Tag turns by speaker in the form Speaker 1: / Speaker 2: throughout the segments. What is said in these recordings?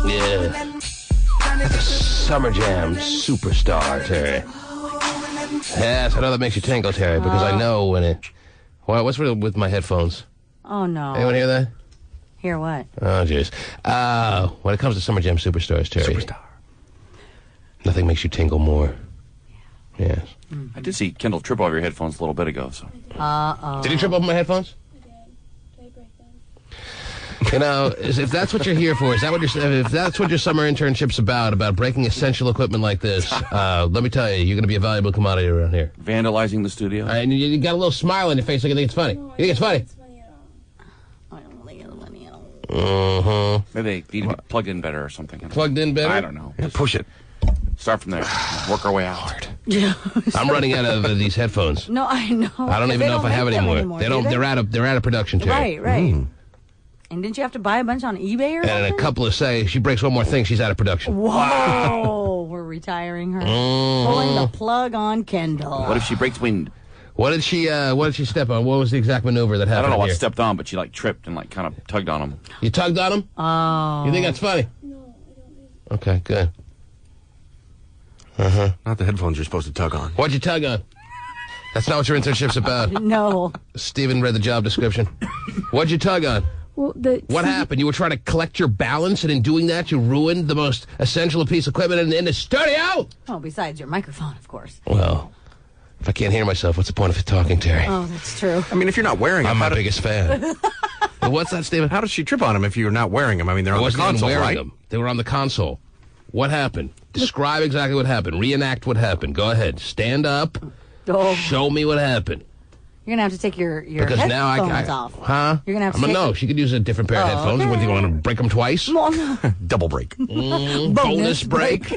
Speaker 1: Yeah. Summer Jam superstar, Terry. Yes, I know that makes you tingle, Terry, because I know when it... Well, what's with my headphones?
Speaker 2: Oh, no.
Speaker 1: Anyone hear that?
Speaker 2: Hear what?
Speaker 1: Oh, jeez. When it comes to Summer Jam superstars, Terry...
Speaker 3: Superstar.
Speaker 1: Nothing makes you tingle more. Yes.
Speaker 3: I did see Kendall trip over your headphones a little bit ago, so...
Speaker 2: Uh-oh.
Speaker 1: Did he trip over my headphones? You know, if that's what you're here for, if that's what your summer internship's about breaking essential equipment like this, let me tell you, you're going to be a valuable commodity around here.
Speaker 3: Vandalizing the studio?
Speaker 1: And you got a little smile on your face like you think it's funny. You think it's funny?
Speaker 2: I don't think it's funny at all.
Speaker 3: Maybe they need to be plugged in better or something.
Speaker 1: Plugged in better?
Speaker 3: I don't know.
Speaker 4: Yeah, push it.
Speaker 3: Start from there. Work our way out.
Speaker 2: Yeah.
Speaker 1: I'm running out of these headphones.
Speaker 2: No, I know.
Speaker 1: I don't even know if I have any more. They don't. They're out of production, Terry.
Speaker 2: Right. And didn't you have to buy a bunch on eBay or something?
Speaker 1: And a couple of say she breaks one more thing, she's out of production.
Speaker 2: Whoa! We're retiring her. Pulling the plug on Kendall.
Speaker 3: What if she breaks wind?
Speaker 1: What did she step on? What was the exact maneuver that happened?
Speaker 3: I don't know what
Speaker 1: here?
Speaker 3: stepped on, but she like tripped and like kind of tugged on him.
Speaker 1: You tugged on him?
Speaker 2: Oh.
Speaker 1: You think that's funny?
Speaker 5: No, I don't think so.
Speaker 1: Okay, good.
Speaker 4: Not the headphones you're supposed to tug on.
Speaker 1: What'd you tug on? That's not what your internship's about.
Speaker 2: No.
Speaker 1: Steven read the job description. What'd you tug on?
Speaker 5: Well,
Speaker 1: What happened? You were trying to collect your balance, and in doing that, you ruined the most essential piece of equipment in the studio?
Speaker 2: Oh, besides your microphone, of course.
Speaker 1: Well, if I can't hear myself, what's the point of talking, Terry?
Speaker 2: Oh, that's true.
Speaker 4: I mean, if you're not wearing them,
Speaker 1: I'm my biggest fan. What's that, Steven?
Speaker 4: how does she trip on them if you're not wearing them? I mean, they're
Speaker 1: I
Speaker 4: on the
Speaker 1: wasn't even
Speaker 4: console,
Speaker 1: wearing
Speaker 4: right?
Speaker 1: them. They were on the console. What happened? Describe exactly what happened. Reenact what happened. Go ahead. Stand up.
Speaker 2: Oh.
Speaker 1: Show me what happened.
Speaker 2: You're going to have to take your
Speaker 1: Because
Speaker 2: headphones
Speaker 1: now I
Speaker 2: off.
Speaker 1: Huh?
Speaker 2: You're going to have to
Speaker 1: I'm
Speaker 2: take...
Speaker 1: no, she could use a different pair of headphones.
Speaker 2: okay.
Speaker 1: What, do you want to break them twice?
Speaker 4: Double break.
Speaker 1: Bonus break. Go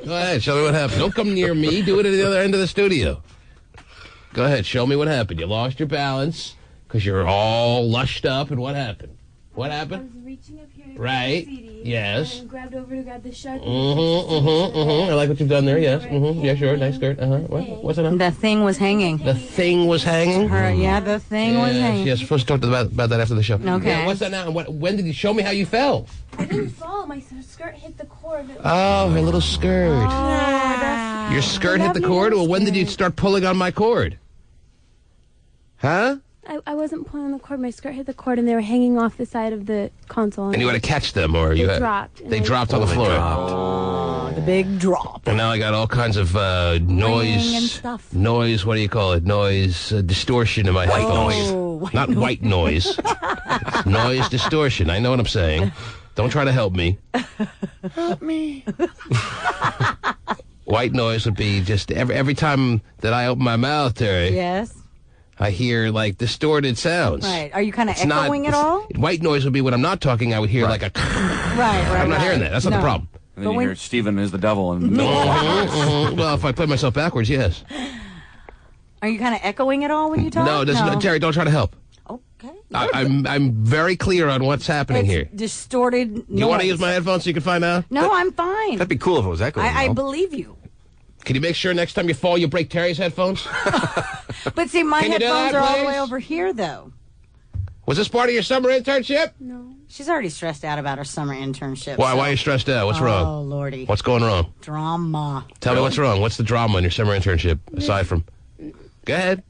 Speaker 1: ahead. Show me what happened. Don't come near me. Do it at the other end of the studio. Go ahead. Show me what happened. You lost your balance because you're all lushed up. And what happened? What
Speaker 5: I
Speaker 1: happened?
Speaker 5: was reaching up here to
Speaker 1: Right.
Speaker 5: grab the CD,
Speaker 1: Yes.
Speaker 5: and grabbed over to grab the shark.
Speaker 1: I like what you've done there. Yes. Yeah, sure. Nice skirt. What's it on?
Speaker 2: The thing was hanging.
Speaker 1: The thing was hanging?
Speaker 2: The thing was hanging.
Speaker 1: Yes, we're supposed to talk about that after the show.
Speaker 2: Okay.
Speaker 1: Yeah, what's that now? When did you show me how you fell?
Speaker 5: I didn't fall. My skirt hit the cord.
Speaker 1: Oh, her little skirt.
Speaker 5: That's
Speaker 1: Your skirt hit the cord? Well, when did you start pulling on my cord? Huh?
Speaker 5: I wasn't pulling on the cord. My skirt hit the cord, and they were hanging off the side of the console.
Speaker 1: And you had to catch them, or you
Speaker 5: They
Speaker 1: had...
Speaker 5: dropped.
Speaker 1: They dropped on the floor.
Speaker 2: Oh, the big drop.
Speaker 1: And now I got all kinds of
Speaker 2: Ring and
Speaker 1: noise...
Speaker 2: stuff.
Speaker 1: Noise, what do you call it? Noise distortion in my headphones.
Speaker 2: Oh,
Speaker 1: Not white noise. It's noise distortion. I know what I'm saying. Don't try to help me.
Speaker 2: Help me.
Speaker 1: White noise would be just every time that I open my mouth, Terry,
Speaker 2: Yes.
Speaker 1: I hear like distorted sounds.
Speaker 2: Right. Are you kind of
Speaker 1: It's not-
Speaker 2: echoing it all?
Speaker 1: White noise would be when I'm not talking. I would hear like a.
Speaker 2: Right.
Speaker 1: I'm not hearing that. That's not the problem.
Speaker 3: And then you hear Steven is the devil. And
Speaker 1: Well, if I play myself backwards, yes.
Speaker 2: Are you kind of echoing it all when you talk?
Speaker 1: No, Terry, don't try to help.
Speaker 2: Okay.
Speaker 1: I'm very clear on what's happening
Speaker 2: It's
Speaker 1: here.
Speaker 2: distorted noise.
Speaker 1: You want to use my headphones so you can find out?
Speaker 2: No, I'm fine.
Speaker 4: That'd be cool if it was echoing.
Speaker 2: I
Speaker 4: though.
Speaker 2: believe you.
Speaker 1: Can you make sure next time you fall you break Terry's headphones?
Speaker 2: But see, my
Speaker 1: Can you do
Speaker 2: headphones
Speaker 1: that,
Speaker 2: are all the
Speaker 1: please?
Speaker 2: way over here, though.
Speaker 1: Was this part of your summer internship?
Speaker 5: No.
Speaker 2: She's already stressed out about her summer internship.
Speaker 1: Why
Speaker 2: so-
Speaker 1: are you stressed out? What's wrong?
Speaker 2: Oh, Lordy.
Speaker 1: What's going wrong?
Speaker 2: Drama.
Speaker 1: Tell me what's wrong. What's the drama in your summer internship aside from? Go ahead.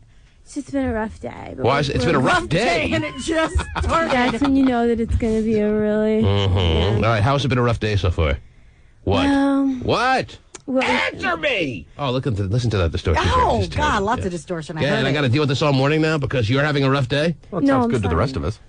Speaker 5: It's just been a rough day. but
Speaker 1: Why is it's been a rough day?
Speaker 2: And it just started.
Speaker 5: That's when you know that it's going to be a really...
Speaker 1: All right, how has it been a rough day so far? What? What?
Speaker 5: Well,
Speaker 1: Answer me! Oh, listen to that distortion.
Speaker 2: Oh,
Speaker 1: It's
Speaker 2: God,
Speaker 1: terrible.
Speaker 2: lots
Speaker 1: Yeah.
Speaker 2: of distortion. I
Speaker 1: Yeah,
Speaker 2: heard
Speaker 1: and I
Speaker 2: it.
Speaker 1: got to deal with this all morning now because you're having a rough day?
Speaker 4: Well, it
Speaker 5: No,
Speaker 4: sounds
Speaker 5: I'm
Speaker 4: good to the
Speaker 5: fine.
Speaker 4: rest of us.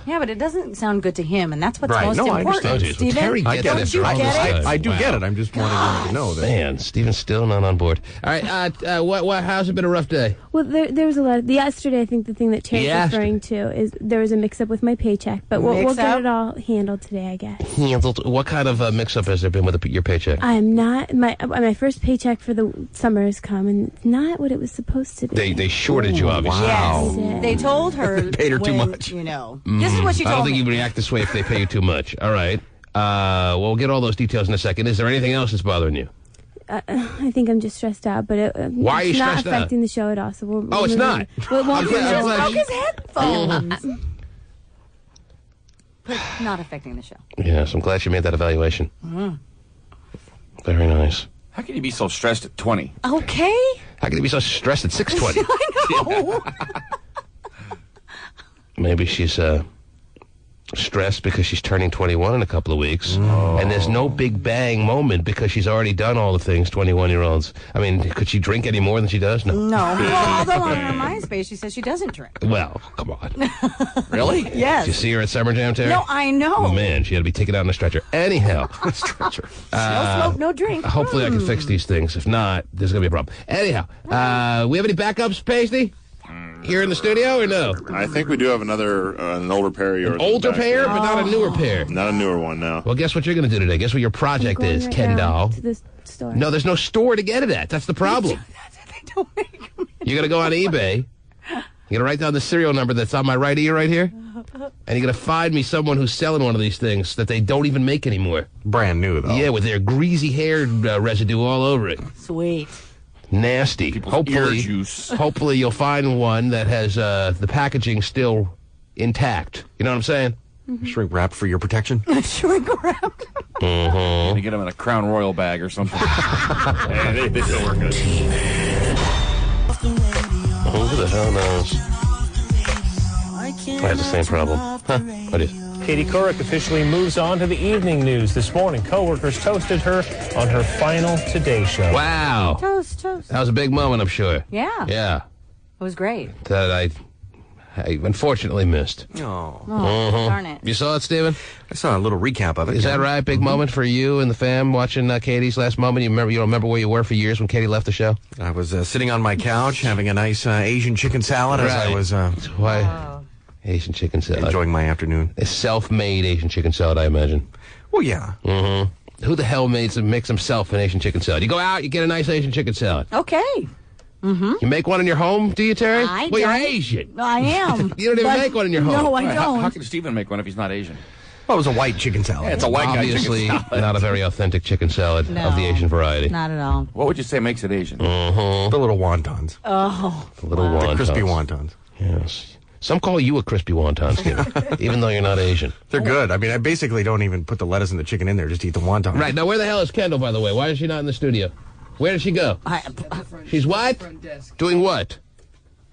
Speaker 2: Yeah, but it doesn't sound good to him, and that's what's
Speaker 4: Right.
Speaker 2: most
Speaker 4: No, I
Speaker 2: important,
Speaker 4: understand.
Speaker 1: Oh, geez. Well,
Speaker 2: Steven.
Speaker 1: Terry
Speaker 4: I
Speaker 1: gets
Speaker 4: get
Speaker 1: it
Speaker 4: it.
Speaker 2: you
Speaker 1: all
Speaker 2: get
Speaker 1: this
Speaker 2: it?
Speaker 1: time.
Speaker 4: I do
Speaker 1: Wow.
Speaker 4: get it. I'm just wanting them to know that.
Speaker 1: Man, Steven's still not on board. All right, how's it been a rough day?
Speaker 5: well, there was a lot. Yesterday, I think the thing that Terry's
Speaker 1: Yesterday.
Speaker 5: referring to is there was a mix-up with my paycheck, but we'll
Speaker 2: Mix-up?
Speaker 5: get it all handled today, I guess.
Speaker 1: Handled. What kind of mix-up has there been with your paycheck?
Speaker 5: I'm not my first paycheck for the summer has come, and it's not what it was supposed to be.
Speaker 1: They shorted you, obviously.
Speaker 4: Wow.
Speaker 2: Yes. They told her
Speaker 4: Paid her too
Speaker 2: when,
Speaker 4: much.
Speaker 2: You know. This is what she
Speaker 1: I don't
Speaker 2: told
Speaker 1: think
Speaker 2: me.
Speaker 1: you would react this way if they pay you too much. All right. Well, we'll get all those details in a second. Is there anything else that's bothering you?
Speaker 5: I think I'm just stressed out, but
Speaker 1: Why are you
Speaker 5: it's not
Speaker 1: stressed out?
Speaker 5: affecting the show at all. So we'll
Speaker 1: Oh, it's not?
Speaker 5: Well, it won't
Speaker 1: I'm glad- I'm glad
Speaker 2: Broke
Speaker 1: you-
Speaker 2: his headphones. But not affecting the show.
Speaker 1: Yes, I'm glad you made that evaluation. Very nice.
Speaker 3: How can you be so stressed at 20?
Speaker 2: Okay.
Speaker 1: How can you be so stressed at 6:20?
Speaker 2: I know.
Speaker 1: Maybe she's stressed because she's turning 21 in a couple of weeks. And there's no big bang moment because she's already done all the things 21-year-olds. I mean, could she drink any more than she does? No.
Speaker 2: No. Well, although on her MySpace, she says she doesn't drink.
Speaker 1: Well, come on.
Speaker 3: Really?
Speaker 2: Yes.
Speaker 1: Did you see her at Summer Jam, Terry?
Speaker 2: No, I know.
Speaker 1: Man, she had to be taken out on a stretcher. Anyhow.
Speaker 4: Stretcher.
Speaker 2: No smoke, no drink.
Speaker 1: Hopefully I can fix these things. If not, there's going to be a problem. Anyhow, we have any backups, Pasty? Here in the studio or no?
Speaker 6: I think we do have an older pair of yours.
Speaker 1: An older
Speaker 6: back
Speaker 1: pair,
Speaker 6: there.
Speaker 1: but not a newer pair.
Speaker 6: Not a newer one, no.
Speaker 1: Well, guess what you're going to do today? Guess what your project
Speaker 5: I'm going
Speaker 1: is,
Speaker 5: right
Speaker 1: Ken
Speaker 5: now
Speaker 1: doll?
Speaker 5: to the store.
Speaker 1: No, there's no store to get it at. That's the problem.
Speaker 2: They don't make them.
Speaker 1: You're going to go on eBay. You're going to write down the serial number that's on my right ear right here. And you're going to find me someone who's selling one of these things that they don't even make anymore.
Speaker 4: Brand new, though.
Speaker 1: Yeah, with their greasy hair residue all over it.
Speaker 2: Sweet.
Speaker 1: Nasty.
Speaker 3: Ear juice.
Speaker 1: Hopefully you'll find one that has the packaging still intact. You know what I'm saying?
Speaker 4: Shrink wrap for your protection.
Speaker 2: Shrink wrap.
Speaker 3: To get them in a Crown Royal bag or something.
Speaker 6: Hey, they still work good.
Speaker 1: Who the hell knows? I have the same problem. Huh? What is?
Speaker 7: Katie Couric officially moves on to the evening news this morning. Co-workers toasted her on her final Today Show.
Speaker 1: Wow.
Speaker 2: Toast, toast.
Speaker 1: That was a big moment, I'm sure.
Speaker 2: Yeah.
Speaker 1: Yeah.
Speaker 2: It was great.
Speaker 1: That I unfortunately missed.
Speaker 4: Oh.
Speaker 2: Darn it.
Speaker 1: You saw it, Steven?
Speaker 4: I saw a little recap of it.
Speaker 1: Is that right? Big moment for you and the fam watching Katie's last moment? You don't remember where you were for years when Katie left the show?
Speaker 4: I was sitting on my couch having a nice Asian chicken salad as I
Speaker 1: Right.
Speaker 4: was
Speaker 1: That's why Asian chicken salad.
Speaker 4: enjoying my afternoon.
Speaker 1: A self-made Asian chicken salad, I imagine.
Speaker 4: Well, yeah.
Speaker 1: Who the hell makes himself an Asian chicken salad? You go out, you get a nice Asian chicken salad.
Speaker 2: Okay.
Speaker 1: You make one in your home, do you, Terry?
Speaker 2: I
Speaker 1: Well, you're
Speaker 2: don't.
Speaker 1: Asian.
Speaker 2: I am.
Speaker 1: You don't even
Speaker 2: But-
Speaker 1: make one in your home.
Speaker 2: No, I
Speaker 3: How
Speaker 2: don't.
Speaker 3: can Steven make one if he's not Asian?
Speaker 4: Well, it was a white chicken salad.
Speaker 3: Yeah, it's a white guy
Speaker 1: Obviously,
Speaker 3: chicken salad.
Speaker 1: not a very authentic chicken salad
Speaker 2: No.
Speaker 1: of the Asian variety.
Speaker 2: Not at all.
Speaker 3: What would you say makes it Asian?
Speaker 4: The little wontons.
Speaker 2: Oh.
Speaker 1: The little wontons.
Speaker 4: Crispy wontons.
Speaker 1: Yes. Some call you a crispy wonton, Steven, even though you're not Asian.
Speaker 4: They're good. I mean, I basically don't even put the lettuce and the chicken in there. Just eat the wonton.
Speaker 1: Right. Now, where the hell is Kendall, by the way? Why is she not in the studio? Where did she go? She's what?
Speaker 8: Front desk.
Speaker 1: Doing what?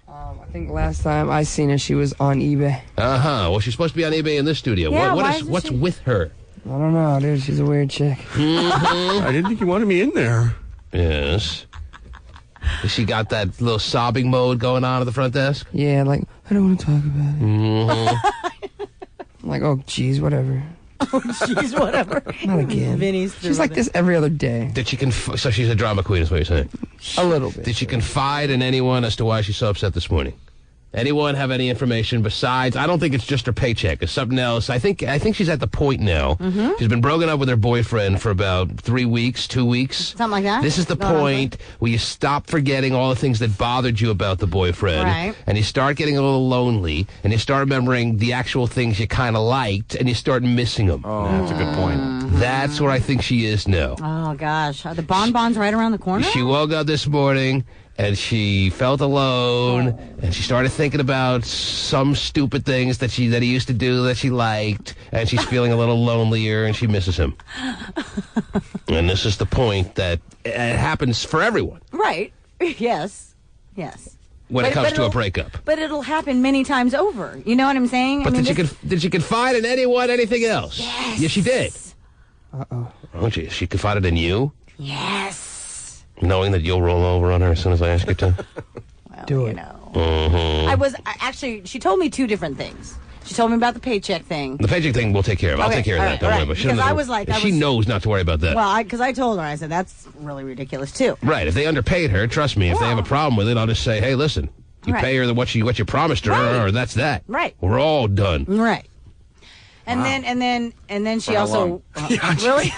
Speaker 8: I think last time I seen her, she was on eBay.
Speaker 1: Uh-huh. Well, she's supposed to be on eBay in this studio.
Speaker 2: Yeah, why
Speaker 1: What's
Speaker 2: isn't she-
Speaker 1: with her?
Speaker 8: I don't know, dude. She's a weird chick.
Speaker 4: I didn't think you wanted me in there.
Speaker 1: Yes. Has she got that little sobbing mode going on at the front desk?
Speaker 8: Yeah, like, I don't want to talk about it. I'm like, oh, geez, whatever.
Speaker 2: Jeez, whatever.
Speaker 8: Not again.
Speaker 2: Vinny's
Speaker 8: She's like this every other day.
Speaker 1: Did she so she's a drama queen, is what you're saying?
Speaker 8: A little bit.
Speaker 1: Did she confide in anyone as to why she's so upset this morning? Anyone have any information besides? I don't think it's just her paycheck. It's something else. I think she's at the point now. She's been broken up with her boyfriend for about 3 weeks, 2 weeks.
Speaker 2: Something like that?
Speaker 1: This is the
Speaker 2: Going on
Speaker 1: point where you stop forgetting all the things that bothered you about the boyfriend.
Speaker 2: Right.
Speaker 1: And you start getting a little lonely. And you start remembering the actual things you kind of liked. And you start missing them.
Speaker 4: Oh, that's a good point.
Speaker 1: That's where I think she is now.
Speaker 2: Oh, gosh. Are the bonbons right around the corner?
Speaker 1: She woke up this morning and she felt alone, and she started thinking about some stupid things that he used to do that she liked, and she's feeling a little lonelier, and she misses him. And this is the point that it happens for everyone
Speaker 2: Right. Yes. Yes.
Speaker 1: when it
Speaker 2: But-
Speaker 1: comes
Speaker 2: but
Speaker 1: to a
Speaker 2: it'll-
Speaker 1: breakup.
Speaker 2: But it'll happen many times over. You know what I'm saying?
Speaker 1: But
Speaker 2: I mean,
Speaker 1: did she confide in anyone, anything else?
Speaker 2: Yes.
Speaker 1: Yes, she did.
Speaker 8: Uh-oh.
Speaker 1: Oh, she confided in you,
Speaker 2: Yes.
Speaker 1: knowing that you'll roll over on her as soon as I ask you to?
Speaker 2: Well,
Speaker 8: Do
Speaker 2: you
Speaker 8: it.
Speaker 2: know. Actually, she told me two different things. She told me about the paycheck thing.
Speaker 1: The paycheck thing we'll take care of. I'll
Speaker 2: Okay,
Speaker 1: take care of
Speaker 2: all
Speaker 1: that.
Speaker 2: right,
Speaker 1: Don't
Speaker 2: all
Speaker 1: worry
Speaker 2: right.
Speaker 1: about it. She
Speaker 2: Because
Speaker 1: doesn't-
Speaker 2: I was like,
Speaker 1: she knows not to worry about that.
Speaker 2: Well, because I told her, I said, that's really ridiculous, too.
Speaker 1: Right. If they underpaid her, trust me, if they have a problem with it, I'll just say, hey, listen, you
Speaker 2: Right.
Speaker 1: pay her what you promised her,
Speaker 2: Right.
Speaker 1: or that's that.
Speaker 2: Right.
Speaker 1: We're all done.
Speaker 2: Right. And then she
Speaker 3: how
Speaker 2: also...
Speaker 3: long?
Speaker 2: really?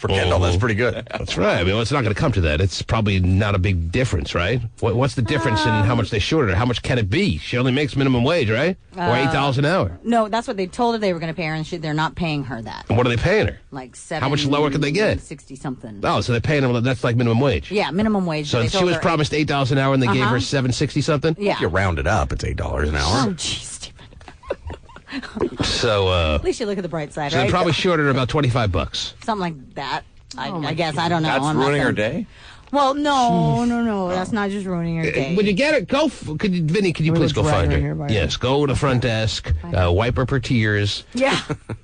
Speaker 4: For Kendall, that's pretty good.
Speaker 1: That's right. I mean, it's not going to come to that. It's probably not a big difference, right? What's the difference in how much they shorted her? How much can it be? She only makes minimum wage, right? Or $8 an hour.
Speaker 2: No, that's what they told her they were going to pay her, and they're not paying her that.
Speaker 1: And what are they paying her?
Speaker 2: Like 7.
Speaker 1: How much lower could they get?
Speaker 2: 60-something.
Speaker 1: Oh, so they're paying her. That's like minimum wage.
Speaker 2: Yeah, minimum wage.
Speaker 1: So she was promised $8 an hour, and they gave her $7.60-something.
Speaker 2: Yeah.
Speaker 4: If you round it up, it's $8 an hour.
Speaker 2: Oh, jeez, Stephen.
Speaker 1: So
Speaker 2: at least you look at the bright side,
Speaker 1: so
Speaker 2: right?
Speaker 1: they probably shorted her about $25.
Speaker 2: Something like that. I guess. I don't know.
Speaker 3: That's
Speaker 2: I'm not
Speaker 3: ruining her
Speaker 2: gonna-
Speaker 3: day?
Speaker 2: Well, no. That's not just ruining her day.
Speaker 1: Would you get it? Vinny, could you please go find her? Yes, go to the front desk, wipe up her tears,
Speaker 2: Yeah.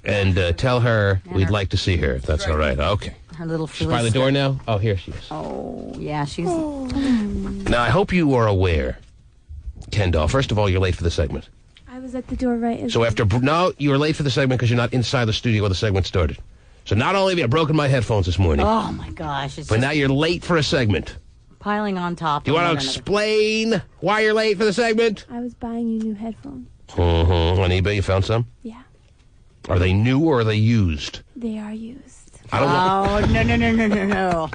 Speaker 1: and tell her we'd like to see her, if that's all right. Okay.
Speaker 2: Her little
Speaker 1: She's by the door now? Oh, here she is.
Speaker 2: Oh, yeah, she's...
Speaker 1: Now, I hope you are aware, Kendall, first of all, you're late for the segment.
Speaker 5: I was at the door right as
Speaker 1: So no, you were late for the segment because you're not inside the studio where the segment started. So not only have you broken my headphones this morning,
Speaker 2: Oh, my gosh. It's
Speaker 1: but
Speaker 2: just
Speaker 1: now you're late for a segment.
Speaker 2: piling on top.
Speaker 1: Do you
Speaker 2: of
Speaker 1: want
Speaker 2: one
Speaker 1: to
Speaker 2: another.
Speaker 1: explain why you're late for the segment?
Speaker 5: I was buying you new headphones.
Speaker 1: On eBay, you found some?
Speaker 5: Yeah,
Speaker 1: Are they new or are they used?
Speaker 5: they are used.
Speaker 1: I don't know.
Speaker 2: Oh, no.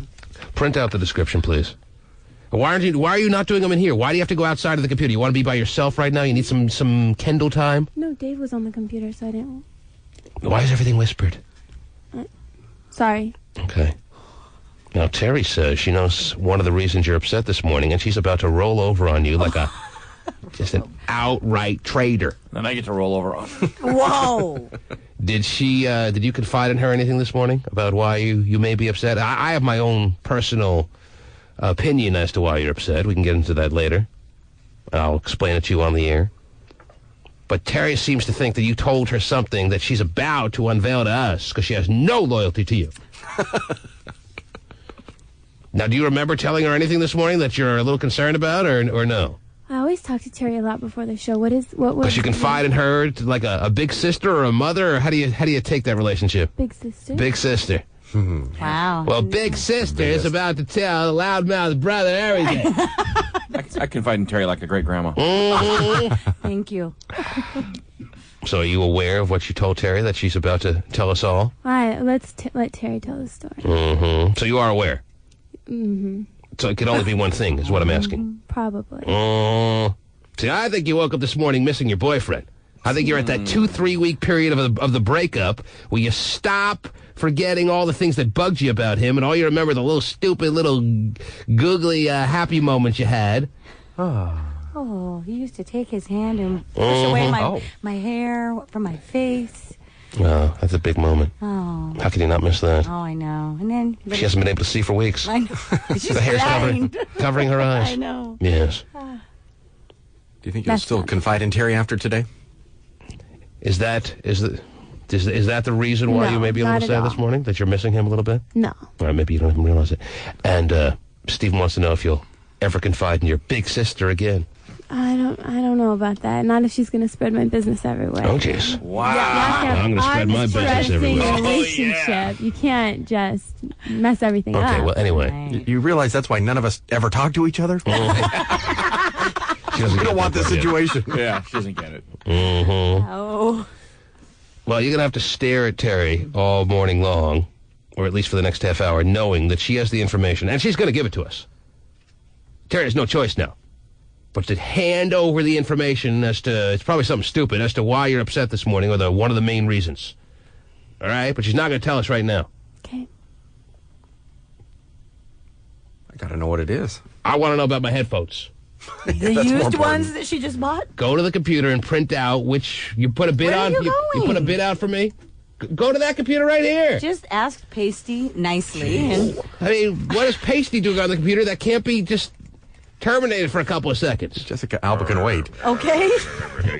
Speaker 1: Print out the description, please. Why are you not doing them in here? Why do you have to go outside of the computer? You want to be by yourself right now? You need some Kendall time?
Speaker 5: No, Dave was on the computer, so I didn't.
Speaker 1: Why is everything whispered?
Speaker 5: Sorry.
Speaker 1: Okay. Now, Terry says she knows one of the reasons you're upset this morning, and she's about to roll over on you like just an outright traitor.
Speaker 3: Then I get to roll over on.
Speaker 2: Whoa.
Speaker 1: Did you confide in her anything this morning about why you may be upset? I have my own personal opinion as to why you're upset. We can get into that later. I'll explain it to you on the air. But Terry seems to think that you told her something that she's about to unveil to us because she has no loyalty to you. Now, do you remember telling her anything this morning that you're a little concerned about, or no?
Speaker 5: I always talk to Terry a lot before the show. What was?
Speaker 1: Because you confide in her like a big sister or a mother, or how do you take that relationship?
Speaker 5: Big sister.
Speaker 1: Big sister.
Speaker 2: Wow.
Speaker 1: Well, big sister is about to tell the loudmouth brother everything.
Speaker 3: I confide in Terry like a great grandma.
Speaker 2: Thank you.
Speaker 1: So are you aware of what you told Terry, that she's about to tell us all?
Speaker 5: All right, let's let Terry tell the story.
Speaker 1: So you are aware? So it could only be one thing, is what I'm asking.
Speaker 5: Probably.
Speaker 1: See, I think you woke up this morning missing your boyfriend. I think you're at that 2-3 week period of the breakup where you stop forgetting all the things that bugged you about him, and all you remember are the little stupid, little googly happy moments you had.
Speaker 2: Oh, he used to take his hand and push away my hair from my face.
Speaker 1: Oh, that's a big moment.
Speaker 2: Oh.
Speaker 1: How can you not miss that?
Speaker 2: Oh, I know. And then...
Speaker 1: She hasn't been able to see for weeks.
Speaker 2: I know. She's
Speaker 1: The hair's
Speaker 2: blind.
Speaker 1: covering her eyes.
Speaker 2: I know.
Speaker 1: Yes.
Speaker 4: Do you think you'll
Speaker 2: That's
Speaker 4: still
Speaker 2: fun.
Speaker 4: confide in Terry after today?
Speaker 1: Is that the reason why
Speaker 5: No,
Speaker 1: you may be a little
Speaker 5: not at
Speaker 1: sad
Speaker 5: all.
Speaker 1: this morning? That you're missing him a little bit?
Speaker 5: No.
Speaker 1: Or maybe you don't even realize it. And Stephen wants to know if you'll ever confide in your big sister again.
Speaker 5: I don't know about that. Not if she's going to spread my business everywhere.
Speaker 1: Oh, jeez.
Speaker 3: Wow.
Speaker 1: I'm going to spread my business everywhere.
Speaker 5: Relationship. You can't just mess everything up.
Speaker 1: Okay, well, anyway.
Speaker 2: Right.
Speaker 4: You realize that's why none of us ever talk to each other?
Speaker 1: She doesn't
Speaker 4: We
Speaker 1: get
Speaker 4: don't want
Speaker 1: that
Speaker 4: this
Speaker 1: part yet.
Speaker 4: situation.
Speaker 3: Yeah, she doesn't get it.
Speaker 2: Oh.
Speaker 1: Well, you're going to have to stare at Terry all morning long, or at least for the next half hour, knowing that she has the information, and she's going to give it to us. Terry has no choice now but to hand over the information as to, it's probably something stupid, as to why you're upset this morning, or one of the main reasons. All right? But she's not going to tell us right now.
Speaker 5: Okay.
Speaker 4: I got to know what it is.
Speaker 1: I want to know about my headphones.
Speaker 2: The
Speaker 4: That's more
Speaker 2: used
Speaker 4: important.
Speaker 2: ones that she just bought?
Speaker 1: Go to the computer and print out which, you put a bid
Speaker 2: Where are
Speaker 1: on.
Speaker 2: you
Speaker 1: You
Speaker 2: going?
Speaker 1: put a bid out for me? Go to that computer right here.
Speaker 2: Just asked Pasty nicely. And
Speaker 1: I mean, what is Pasty doing on the computer that can't be just terminated for a couple of seconds?
Speaker 4: Jessica Alba can wait.
Speaker 2: okay.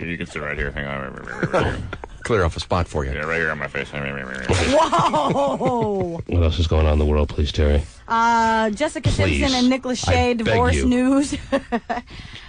Speaker 6: You can sit right here. Hang on.
Speaker 4: Clear off a spot for you.
Speaker 6: Yeah, right here on my face.
Speaker 2: Whoa.
Speaker 1: What else is going on in the world, please, Terry?
Speaker 2: Jessica
Speaker 1: Please.
Speaker 2: Simpson and Nick
Speaker 1: I
Speaker 2: Lachey
Speaker 1: beg
Speaker 2: divorce
Speaker 1: you.
Speaker 2: news.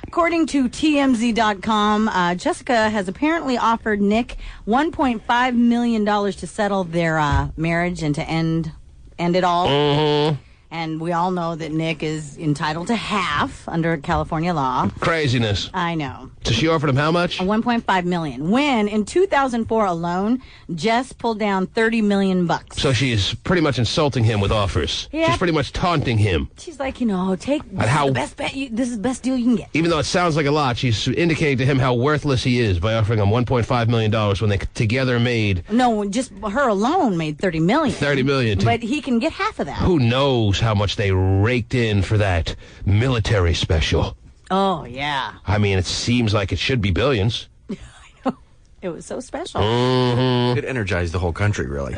Speaker 2: According to TMZ.com, Jessica has apparently offered Nick $1.5 million to settle their marriage and to end it all. And we all know that Nick is entitled to half under California law.
Speaker 1: Craziness.
Speaker 2: I know.
Speaker 1: So she offered him how much?
Speaker 2: $1.5 million. When, in 2004 alone, Jess pulled down $30 million.
Speaker 1: So she's pretty much insulting him with offers.
Speaker 2: Yeah.
Speaker 1: She's pretty much taunting him.
Speaker 2: She's like, take this
Speaker 1: how-
Speaker 2: is the best bet. This is the best deal you can get.
Speaker 1: Even though it sounds like a lot, she's indicating to him how worthless he is by offering him $1.5 million when they together made
Speaker 2: No, just her alone made $30 million.
Speaker 1: $30 million.
Speaker 2: But he can get half of that.
Speaker 1: Who knows how much they raked in for that military special?
Speaker 2: Oh, yeah.
Speaker 1: I mean, it seems like it should be billions.
Speaker 2: It was so special.
Speaker 4: It energized the whole country, really.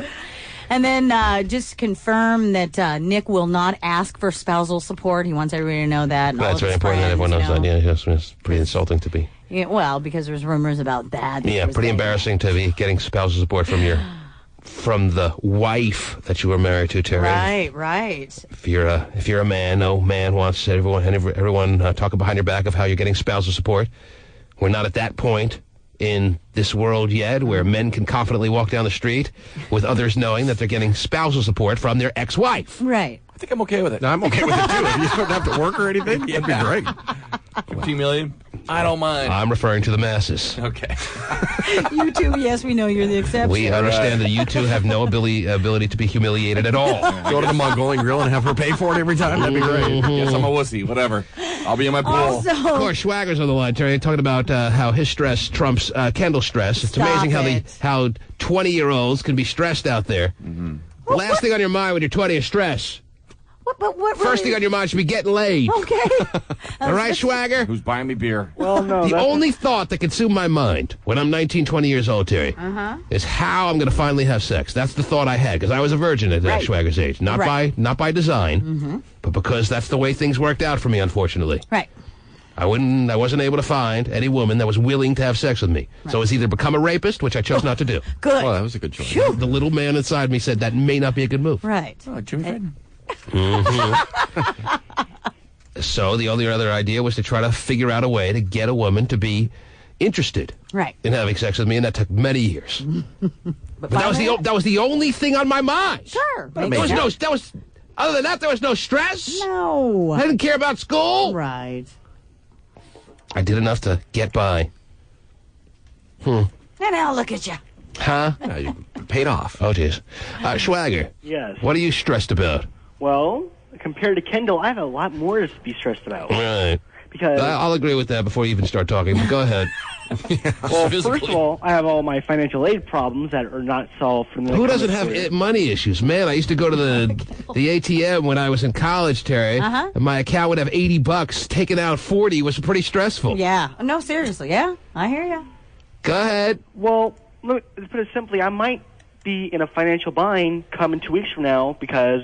Speaker 2: And then just confirm that Nick will not ask for spousal support. He wants everybody to know that. And all
Speaker 1: That's
Speaker 2: of
Speaker 1: very
Speaker 2: his
Speaker 1: important that everyone
Speaker 2: friends,
Speaker 1: knows
Speaker 2: you
Speaker 1: that.
Speaker 2: know.
Speaker 1: Yeah, it's pretty insulting to be.
Speaker 2: Yeah, well, because there's rumors about that.
Speaker 1: Yeah, pretty embarrassing to be getting spousal support from the wife that you were married to, Terry.
Speaker 2: Right.
Speaker 1: If you're a man, no man wants everyone talking behind your back of how you're getting spousal support. We're not at that point in this world yet where men can confidently walk down the street with others knowing that they're getting spousal support from their ex-wife.
Speaker 2: Right.
Speaker 3: I think I'm okay with it.
Speaker 4: I'm okay with it, too. If you don't have to work or anything, that'd be great.
Speaker 3: 15 million? I don't mind.
Speaker 1: I'm referring to the masses.
Speaker 3: Okay.
Speaker 2: You two, yes, we know you're the exception.
Speaker 1: We understand that you two have no ability to be humiliated at all.
Speaker 4: Go to the Mongolian Grill and have her pay for it every time. That'd be great.
Speaker 3: Yes, I'm a wussy. Whatever. I'll be in my pool.
Speaker 2: Also,
Speaker 1: Of course, Schwager's on the line, Terry, talking about how his stress trumps Kendall's stress. It's
Speaker 2: Stop
Speaker 1: amazing
Speaker 2: it.
Speaker 1: how 20-year-olds can be stressed out there. The last thing on your mind when you're 20 is stress.
Speaker 2: what
Speaker 1: First thing on your mind should be getting laid.
Speaker 2: Okay.
Speaker 1: All right, Schwager?
Speaker 3: Who's buying me beer?
Speaker 9: Well, no.
Speaker 1: The only thought that consumed my mind when I'm 19, 20 years old, Terry, is how I'm going to finally have sex. That's the thought I had, because I was a virgin at
Speaker 2: Right.
Speaker 1: Schwager's age. Not by design, but because that's the way things worked out for me, unfortunately.
Speaker 2: Right.
Speaker 1: I wasn't able to find any woman that was willing to have sex with me. So it's either become a rapist, which I chose not to do.
Speaker 2: Good.
Speaker 4: Well, that was a good choice.
Speaker 1: The little man inside me said that may not be a good move.
Speaker 2: Right.
Speaker 3: Oh, Jimmy Fredden.
Speaker 1: So the only other idea was to try to figure out a way to get a woman to be interested
Speaker 2: Right.
Speaker 1: in having sex with me, and that took many years. But that was the only thing on my mind.
Speaker 2: Sure.
Speaker 1: Other than that, there was no stress.
Speaker 2: No.
Speaker 1: I didn't care about school.
Speaker 2: Right.
Speaker 1: I did enough to get by.
Speaker 2: And now look at you.
Speaker 1: Huh?
Speaker 4: You paid off.
Speaker 1: Oh, jeez. Schwager,
Speaker 9: Yes.
Speaker 1: what are you stressed about?
Speaker 9: Well, compared to Kendall, I have a lot more to be stressed about.
Speaker 1: Right.
Speaker 9: Because,
Speaker 1: I'll agree with that before you even start talking. But go ahead.
Speaker 9: well, first of all, I have all my financial aid problems that are not solved from the
Speaker 1: Who doesn't have money issues? Man, I used to go to the ATM when I was in college, Terry. And my account would have $80. Taking out 40 was pretty stressful.
Speaker 2: Yeah. No, seriously. Yeah. I hear you.
Speaker 1: Go ahead.
Speaker 9: Well, let's put it simply, I might be in a financial bind coming 2 weeks from now because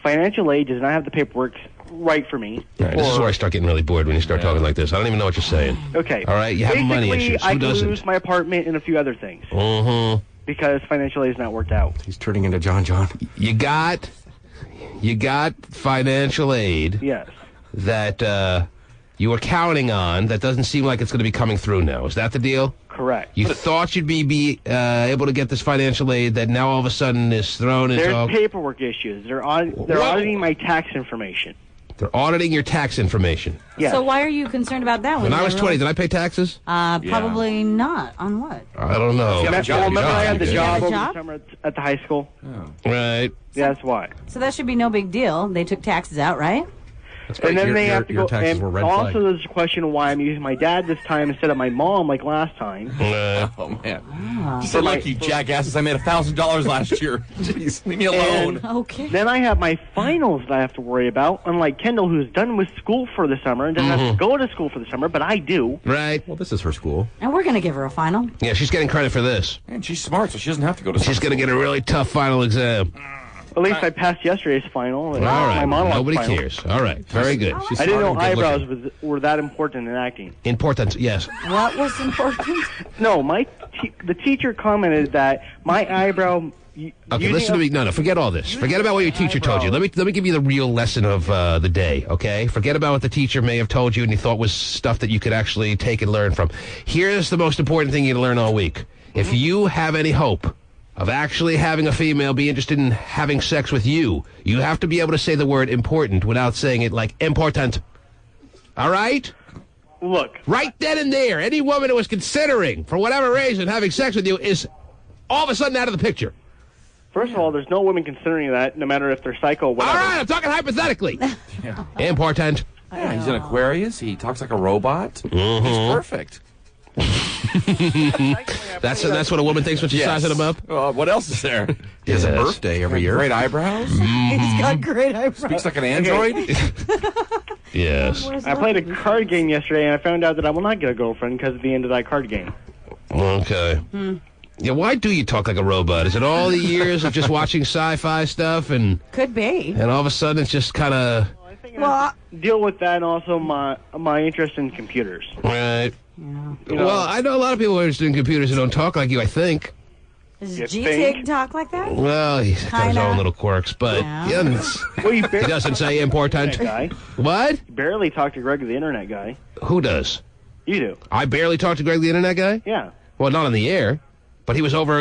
Speaker 9: financial aid does not have the paperwork right for me.
Speaker 1: All right, this is where I start getting really bored when you start talking like this. I don't even know what you're saying.
Speaker 9: Okay.
Speaker 1: All right, you have money issues. Who
Speaker 9: I can
Speaker 1: doesn't?
Speaker 9: lose my apartment and a few other things
Speaker 1: Mm-hmm.
Speaker 9: because financial aid has not worked out.
Speaker 4: He's turning into John.
Speaker 1: You got financial aid
Speaker 9: Yes.
Speaker 1: that you were counting on that doesn't seem like it's going to be coming through now. Is that the deal?
Speaker 9: Correct.
Speaker 1: You thought you'd be able to get this financial aid that now all of a sudden is thrown into...
Speaker 9: There's paperwork issues. They're auditing my tax information.
Speaker 1: They're auditing your tax information.
Speaker 9: Yes.
Speaker 2: So why are you concerned about that?
Speaker 1: When I was 20, did I pay taxes?
Speaker 2: Probably not. On what?
Speaker 1: I don't know.
Speaker 9: Remember I had the job
Speaker 2: You
Speaker 9: over
Speaker 2: had a
Speaker 9: the summer at the high school?
Speaker 1: Right.
Speaker 9: Yeah, that's why.
Speaker 2: So that should be no big deal. They took taxes out, right?
Speaker 4: That's
Speaker 9: And then they have to
Speaker 4: your
Speaker 9: go.
Speaker 4: taxes
Speaker 9: And
Speaker 4: were red
Speaker 9: also,
Speaker 4: flag.
Speaker 9: there's a question of why I'm using my dad this time instead of my mom like last time.
Speaker 3: Oh, man. You said like you jackasses. I made $1,000 last year. Jeez, leave me alone.
Speaker 2: Okay.
Speaker 9: Then I have my finals that I have to worry about, unlike Kendall, who's done with school for the summer and doesn't have to go to school for the summer, but I do.
Speaker 1: Right.
Speaker 4: Well, this is her school.
Speaker 2: And we're going to give her a final.
Speaker 1: Yeah, she's getting credit for this.
Speaker 3: And she's smart, so she doesn't have to go to
Speaker 1: She's going to get a really tough final exam.
Speaker 9: At least I passed yesterday's final. And
Speaker 1: All
Speaker 9: my
Speaker 1: right.
Speaker 9: monologue
Speaker 1: Nobody
Speaker 9: final.
Speaker 1: cares. All right. Very good.
Speaker 4: She's
Speaker 9: I didn't know
Speaker 4: smart and good
Speaker 9: eyebrows
Speaker 4: looking.
Speaker 9: were that important in acting.
Speaker 1: Important, yes.
Speaker 2: What was important?
Speaker 9: No, the teacher commented that my eyebrow.
Speaker 1: Okay, listen to me. No, forget all this. Forget about what your teacher told you. Let me give you the real lesson of the day, okay? Forget about what the teacher may have told you and you thought was stuff that you could actually take and learn from. Here's the most important thing you to learn all week. If you have any hope of actually having a female be interested in having sex with you, you have to be able to say the word important without saying it like important. All right?
Speaker 9: Look.
Speaker 1: Right then and there, any woman who was considering, for whatever reason, having sex with you is all of a sudden out of the picture.
Speaker 9: First of all, there's no women considering that, no matter if they're psycho or whatever.
Speaker 1: All right, I'm talking hypothetically.
Speaker 3: Yeah.
Speaker 1: Important.
Speaker 3: Yeah, he's an Aquarius. He talks like a robot.
Speaker 1: Mm-hmm.
Speaker 3: He's perfect.
Speaker 1: That's what a woman thinks when she's sizing him up?
Speaker 3: What else is there?
Speaker 4: He has a birthday every year.
Speaker 3: Great eyebrows.
Speaker 2: He's got great eyebrows.
Speaker 3: Speaks like an android.
Speaker 1: Yes.
Speaker 9: I played a card game yesterday, and I found out that I will not get a girlfriend because of the end of that card game.
Speaker 1: Okay. Yeah, why do you talk like a robot? Is it all the years of just watching sci-fi stuff and
Speaker 2: Could be.
Speaker 1: and all of a sudden it's just kind of
Speaker 9: Well, deal with that, and also my interest in computers.
Speaker 1: right?
Speaker 2: Yeah.
Speaker 1: Well, I know a lot of people who are interested in computers who don't talk like you, I think.
Speaker 2: Does
Speaker 9: You
Speaker 2: G-Tig
Speaker 9: think?
Speaker 2: talk like that?
Speaker 1: Well, he's got his
Speaker 2: Kinda.
Speaker 1: own little quirks, but
Speaker 2: Yeah.
Speaker 1: yeah, it's-
Speaker 9: Well, you
Speaker 1: he
Speaker 9: barely
Speaker 1: doesn't say important.
Speaker 9: guy.
Speaker 1: What?
Speaker 9: Barely talk to Greg, the internet guy.
Speaker 1: Who does?
Speaker 9: You do.
Speaker 1: I barely talk to Greg, the internet guy.
Speaker 9: Yeah.
Speaker 1: Well, not on the air, but he was over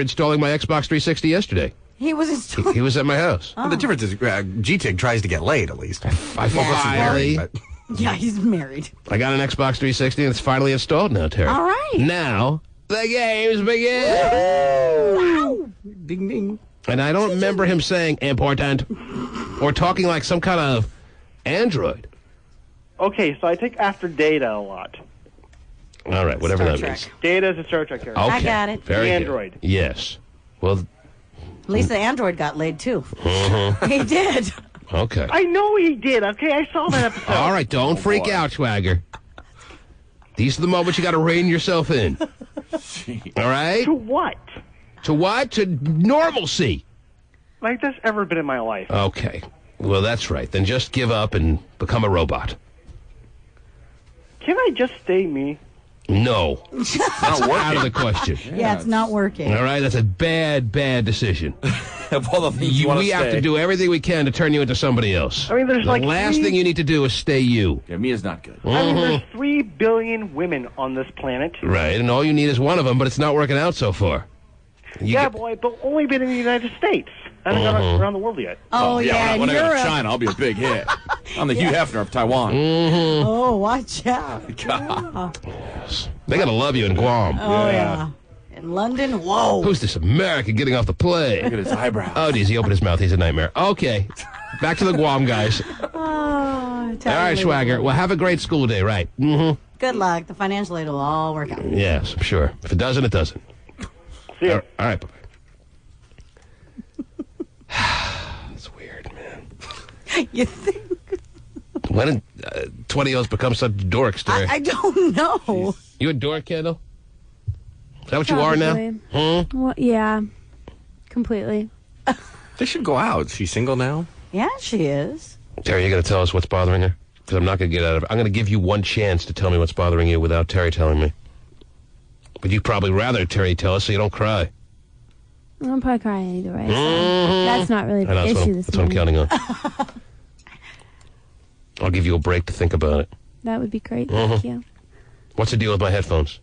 Speaker 1: installing my Xbox 360 yesterday.
Speaker 2: He was a
Speaker 1: He was at my house.
Speaker 4: The difference is G-Tig tries to get laid, at least.
Speaker 1: I finally,
Speaker 4: But
Speaker 2: Yeah, he's married.
Speaker 1: I got an Xbox 360 and it's finally installed now, Terry.
Speaker 2: All right.
Speaker 1: Now the games begin.
Speaker 4: ding, ding.
Speaker 1: And I don't remember him saying important or talking like some kind of android.
Speaker 9: Okay, so I take after Data a lot.
Speaker 1: All right, whatever
Speaker 2: Star
Speaker 1: that
Speaker 2: Trek.
Speaker 1: means.
Speaker 9: Data is a Star Trek character.
Speaker 1: Okay.
Speaker 2: I got it.
Speaker 1: Very
Speaker 9: The
Speaker 1: good.
Speaker 9: android.
Speaker 1: Yes. Well,
Speaker 2: At least the android got laid, too. He did.
Speaker 1: okay.
Speaker 9: I know he did, okay? I saw that episode.
Speaker 1: All right, don't freak out, Swagger. These are the moments you got to rein yourself in. All right?
Speaker 9: To what?
Speaker 1: To what? To normalcy.
Speaker 9: Like that's ever been in my life.
Speaker 1: Okay. Well, that's right. Then just give up and become a robot.
Speaker 9: Can I just stay me?
Speaker 1: No.
Speaker 3: Not
Speaker 1: Out of the
Speaker 3: working.
Speaker 1: question.
Speaker 2: Yeah, it's not working.
Speaker 1: All right? That's a bad, bad decision.
Speaker 3: Of all the things you want
Speaker 1: We
Speaker 3: to
Speaker 1: have
Speaker 3: say.
Speaker 1: to do everything we can to turn you into somebody else.
Speaker 9: I mean, there's
Speaker 1: The
Speaker 9: like
Speaker 1: last
Speaker 9: three-
Speaker 1: thing you need to do is stay you.
Speaker 3: Yeah, Mia's not good.
Speaker 9: I mean, there's 3 billion women on this planet.
Speaker 1: Right, and all you need is one of them, but it's not working out so far. You
Speaker 9: Yeah,
Speaker 1: get-
Speaker 9: boy, but only been in the United States. I haven't gone around the world yet.
Speaker 2: Oh, yeah,
Speaker 3: when I go to
Speaker 2: Europe.
Speaker 3: China, I'll be a big hit. I'm the Hugh Hefner of Taiwan.
Speaker 2: Oh, watch out.
Speaker 3: God.
Speaker 1: They gotta love you in Guam.
Speaker 2: Oh, yeah. In London, whoa.
Speaker 1: Who's this American getting off the plane?
Speaker 3: Look at his eyebrows.
Speaker 1: Oh, geez, he opened his mouth. He's a nightmare. Okay, back to the Guam guys.
Speaker 2: Oh,
Speaker 1: All right, Swagger. Well, have a great school day, right? Mm-hmm.
Speaker 2: Good luck. The financial aid will all work out.
Speaker 1: Yes, I'm sure. If it doesn't, it doesn't.
Speaker 9: See ya.
Speaker 1: All right, bye-bye. That's weird, man.
Speaker 2: You think?
Speaker 1: When did 20-year-olds become such dorks, Terry?
Speaker 2: I don't know.
Speaker 1: You a dork, Kendall? Is that what you are now?
Speaker 5: Probably. Well, yeah, completely.
Speaker 4: They should go out. Is she single now?
Speaker 2: Yeah, she is.
Speaker 1: Terry, you going to tell us what's bothering her? Because I'm not going to get out of it. I'm going to give you one chance to tell me what's bothering you without Terry telling me. But you'd probably rather Terry tell us so you don't cry.
Speaker 5: I'm probably crying either way. So that's not really
Speaker 1: I know,
Speaker 5: the
Speaker 1: that's
Speaker 5: issue
Speaker 1: what
Speaker 5: this
Speaker 1: I'm
Speaker 5: morning.
Speaker 1: counting on. I'll give you a break to think about it.
Speaker 5: That would be great. Thank you.
Speaker 1: What's the deal with my headphones?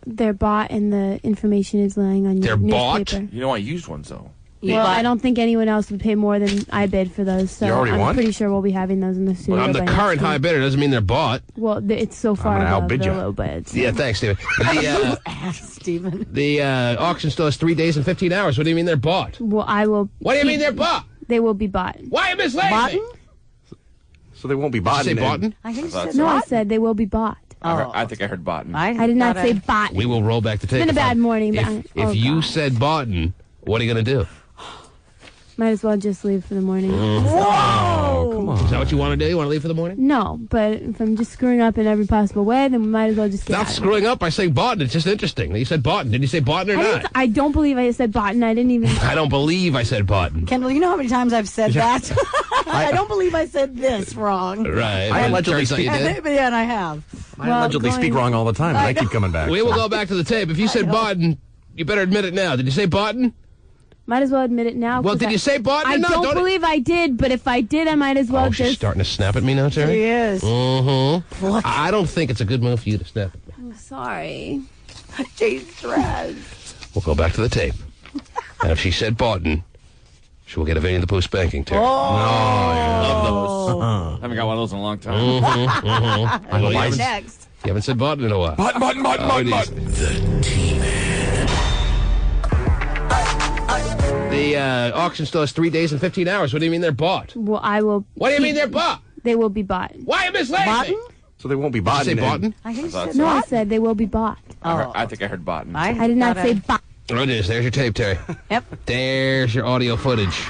Speaker 5: They're bought and the information is lying on your
Speaker 1: They're bought?
Speaker 5: newspaper.
Speaker 3: You know, I used one, though.
Speaker 5: Well, I don't think anyone else would pay more than I bid for those, so
Speaker 4: You already
Speaker 5: I'm
Speaker 4: won?
Speaker 5: pretty sure we'll be having those in the studio.
Speaker 1: Well, I'm the
Speaker 5: by next
Speaker 1: current
Speaker 5: week.
Speaker 1: high bidder. Doesn't mean they're bought.
Speaker 5: Well, it's so far
Speaker 4: gonna
Speaker 5: above
Speaker 4: outbid
Speaker 5: the
Speaker 4: you.
Speaker 5: low bids.
Speaker 1: Yeah, thanks, David. The,
Speaker 2: Stephen.
Speaker 1: the auction still has 3 days and 15 hours. What do you mean they're bought?
Speaker 5: Well, I will.
Speaker 1: What do you mean they're bought?
Speaker 5: They will be bought.
Speaker 1: Why are you misleading me?
Speaker 4: So they won't be
Speaker 1: Did
Speaker 4: bought.
Speaker 1: you say bought?
Speaker 2: I think
Speaker 3: thought
Speaker 2: said
Speaker 5: No, I
Speaker 2: bought.
Speaker 5: said they will be bought.
Speaker 3: I think I heard Botten.
Speaker 5: I did not say bought.
Speaker 1: We will roll back the tape.
Speaker 5: It's been a
Speaker 1: If I-
Speaker 5: bad morning, but
Speaker 1: If you
Speaker 5: God.
Speaker 1: said boughten, what are you going to do?
Speaker 5: Might as well just leave for the morning.
Speaker 1: Oh, come on. Is that what you want to do? You want to leave for the morning?
Speaker 5: No, but if I'm just screwing up in every possible way, then we might as well just get
Speaker 1: Not
Speaker 5: out of it.
Speaker 1: screwing up by saying boughten. It's just interesting. You said boughten. Did you say boughten or not?
Speaker 5: I don't believe I said bought, and I didn't even.
Speaker 1: I don't believe I said boughten.
Speaker 2: Kendall, you know how many times I've said that? I don't believe I said this wrong.
Speaker 1: Right.
Speaker 4: I
Speaker 1: But it
Speaker 4: allegedly
Speaker 1: turns out you did.
Speaker 2: But yeah, and I have.
Speaker 4: I allegedly speak wrong all the time, and I keep coming back.
Speaker 1: We will go back to the tape. If you said boughten, you better admit it now. Did you say boughten?
Speaker 5: Might as well admit it now.
Speaker 1: Well,
Speaker 5: 'cause
Speaker 1: did you say boughten
Speaker 5: I
Speaker 1: or not?
Speaker 5: don't believe I did, but if I did, I might as well
Speaker 1: Oh, she's
Speaker 5: just.
Speaker 1: starting to snap at me now, Terry?
Speaker 2: He is.
Speaker 1: Mm-hmm. I don't think it's a good move for you to snap at me.
Speaker 5: I'm sorry.
Speaker 2: Jay's stressed.
Speaker 1: We'll go back to the tape. And if she said Boughton, she will get a Vinny the Pooh spanking, Terry.
Speaker 3: Love those. Haven't got one of those in a long time.
Speaker 2: What's next?
Speaker 1: You haven't said Boughton in a while.
Speaker 3: Button.
Speaker 1: The T-Man. The auction still has 3 days and 15 hours. What do you mean they're bought?
Speaker 5: Well, I will.
Speaker 1: What do you mean they're bought?
Speaker 5: They will be bought.
Speaker 1: Why are you misleading me?
Speaker 4: So they won't be bought.
Speaker 1: Did you say Boughton?
Speaker 2: I think so.
Speaker 5: No, I said they will be bought.
Speaker 3: I think I heard Button.
Speaker 5: I did not say bought.
Speaker 1: Oh, it is. There's your tape, Terry.
Speaker 2: Yep.
Speaker 1: There's your audio footage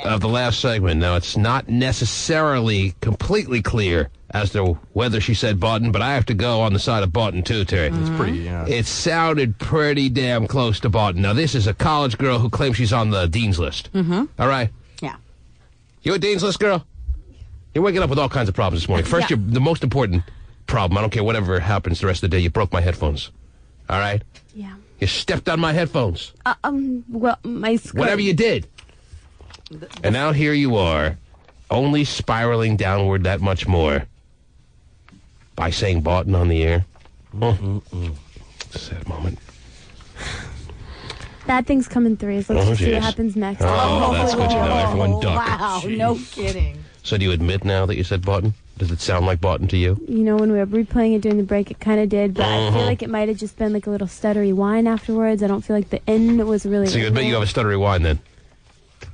Speaker 1: of the last segment. Now, it's not necessarily completely clear as to whether she said Boughton, but I have to go on the side of Boughton, too, Terry.
Speaker 4: It's pretty,
Speaker 1: It sounded pretty damn close to Boughton. Now, this is a college girl who claims she's on the Dean's List. Mm-hmm. All right?
Speaker 2: Yeah.
Speaker 1: You a Dean's List girl? You're waking up with all kinds of problems this morning. First, the most important problem, I don't care whatever happens the rest of the day, you broke my headphones. All right?
Speaker 5: Yeah.
Speaker 1: You stepped on my headphones.
Speaker 5: Well, my skirt.
Speaker 1: Whatever you did. And now here you are, only spiraling downward that much more by saying Boughton on the air. Sad moment.
Speaker 5: Bad things come in threes. Let's just see what happens next.
Speaker 1: Oh, that's good to know. Everyone duck.
Speaker 2: Wow, no kidding.
Speaker 1: So do you admit now that you said Boughton? Does it sound like Boughton to you?
Speaker 5: You know, when we were replaying it during the break, it kind of did, but I feel like it might have just been like a little stuttery whine afterwards. I don't feel like the end was really...
Speaker 1: So you admit you have a stuttery whine then?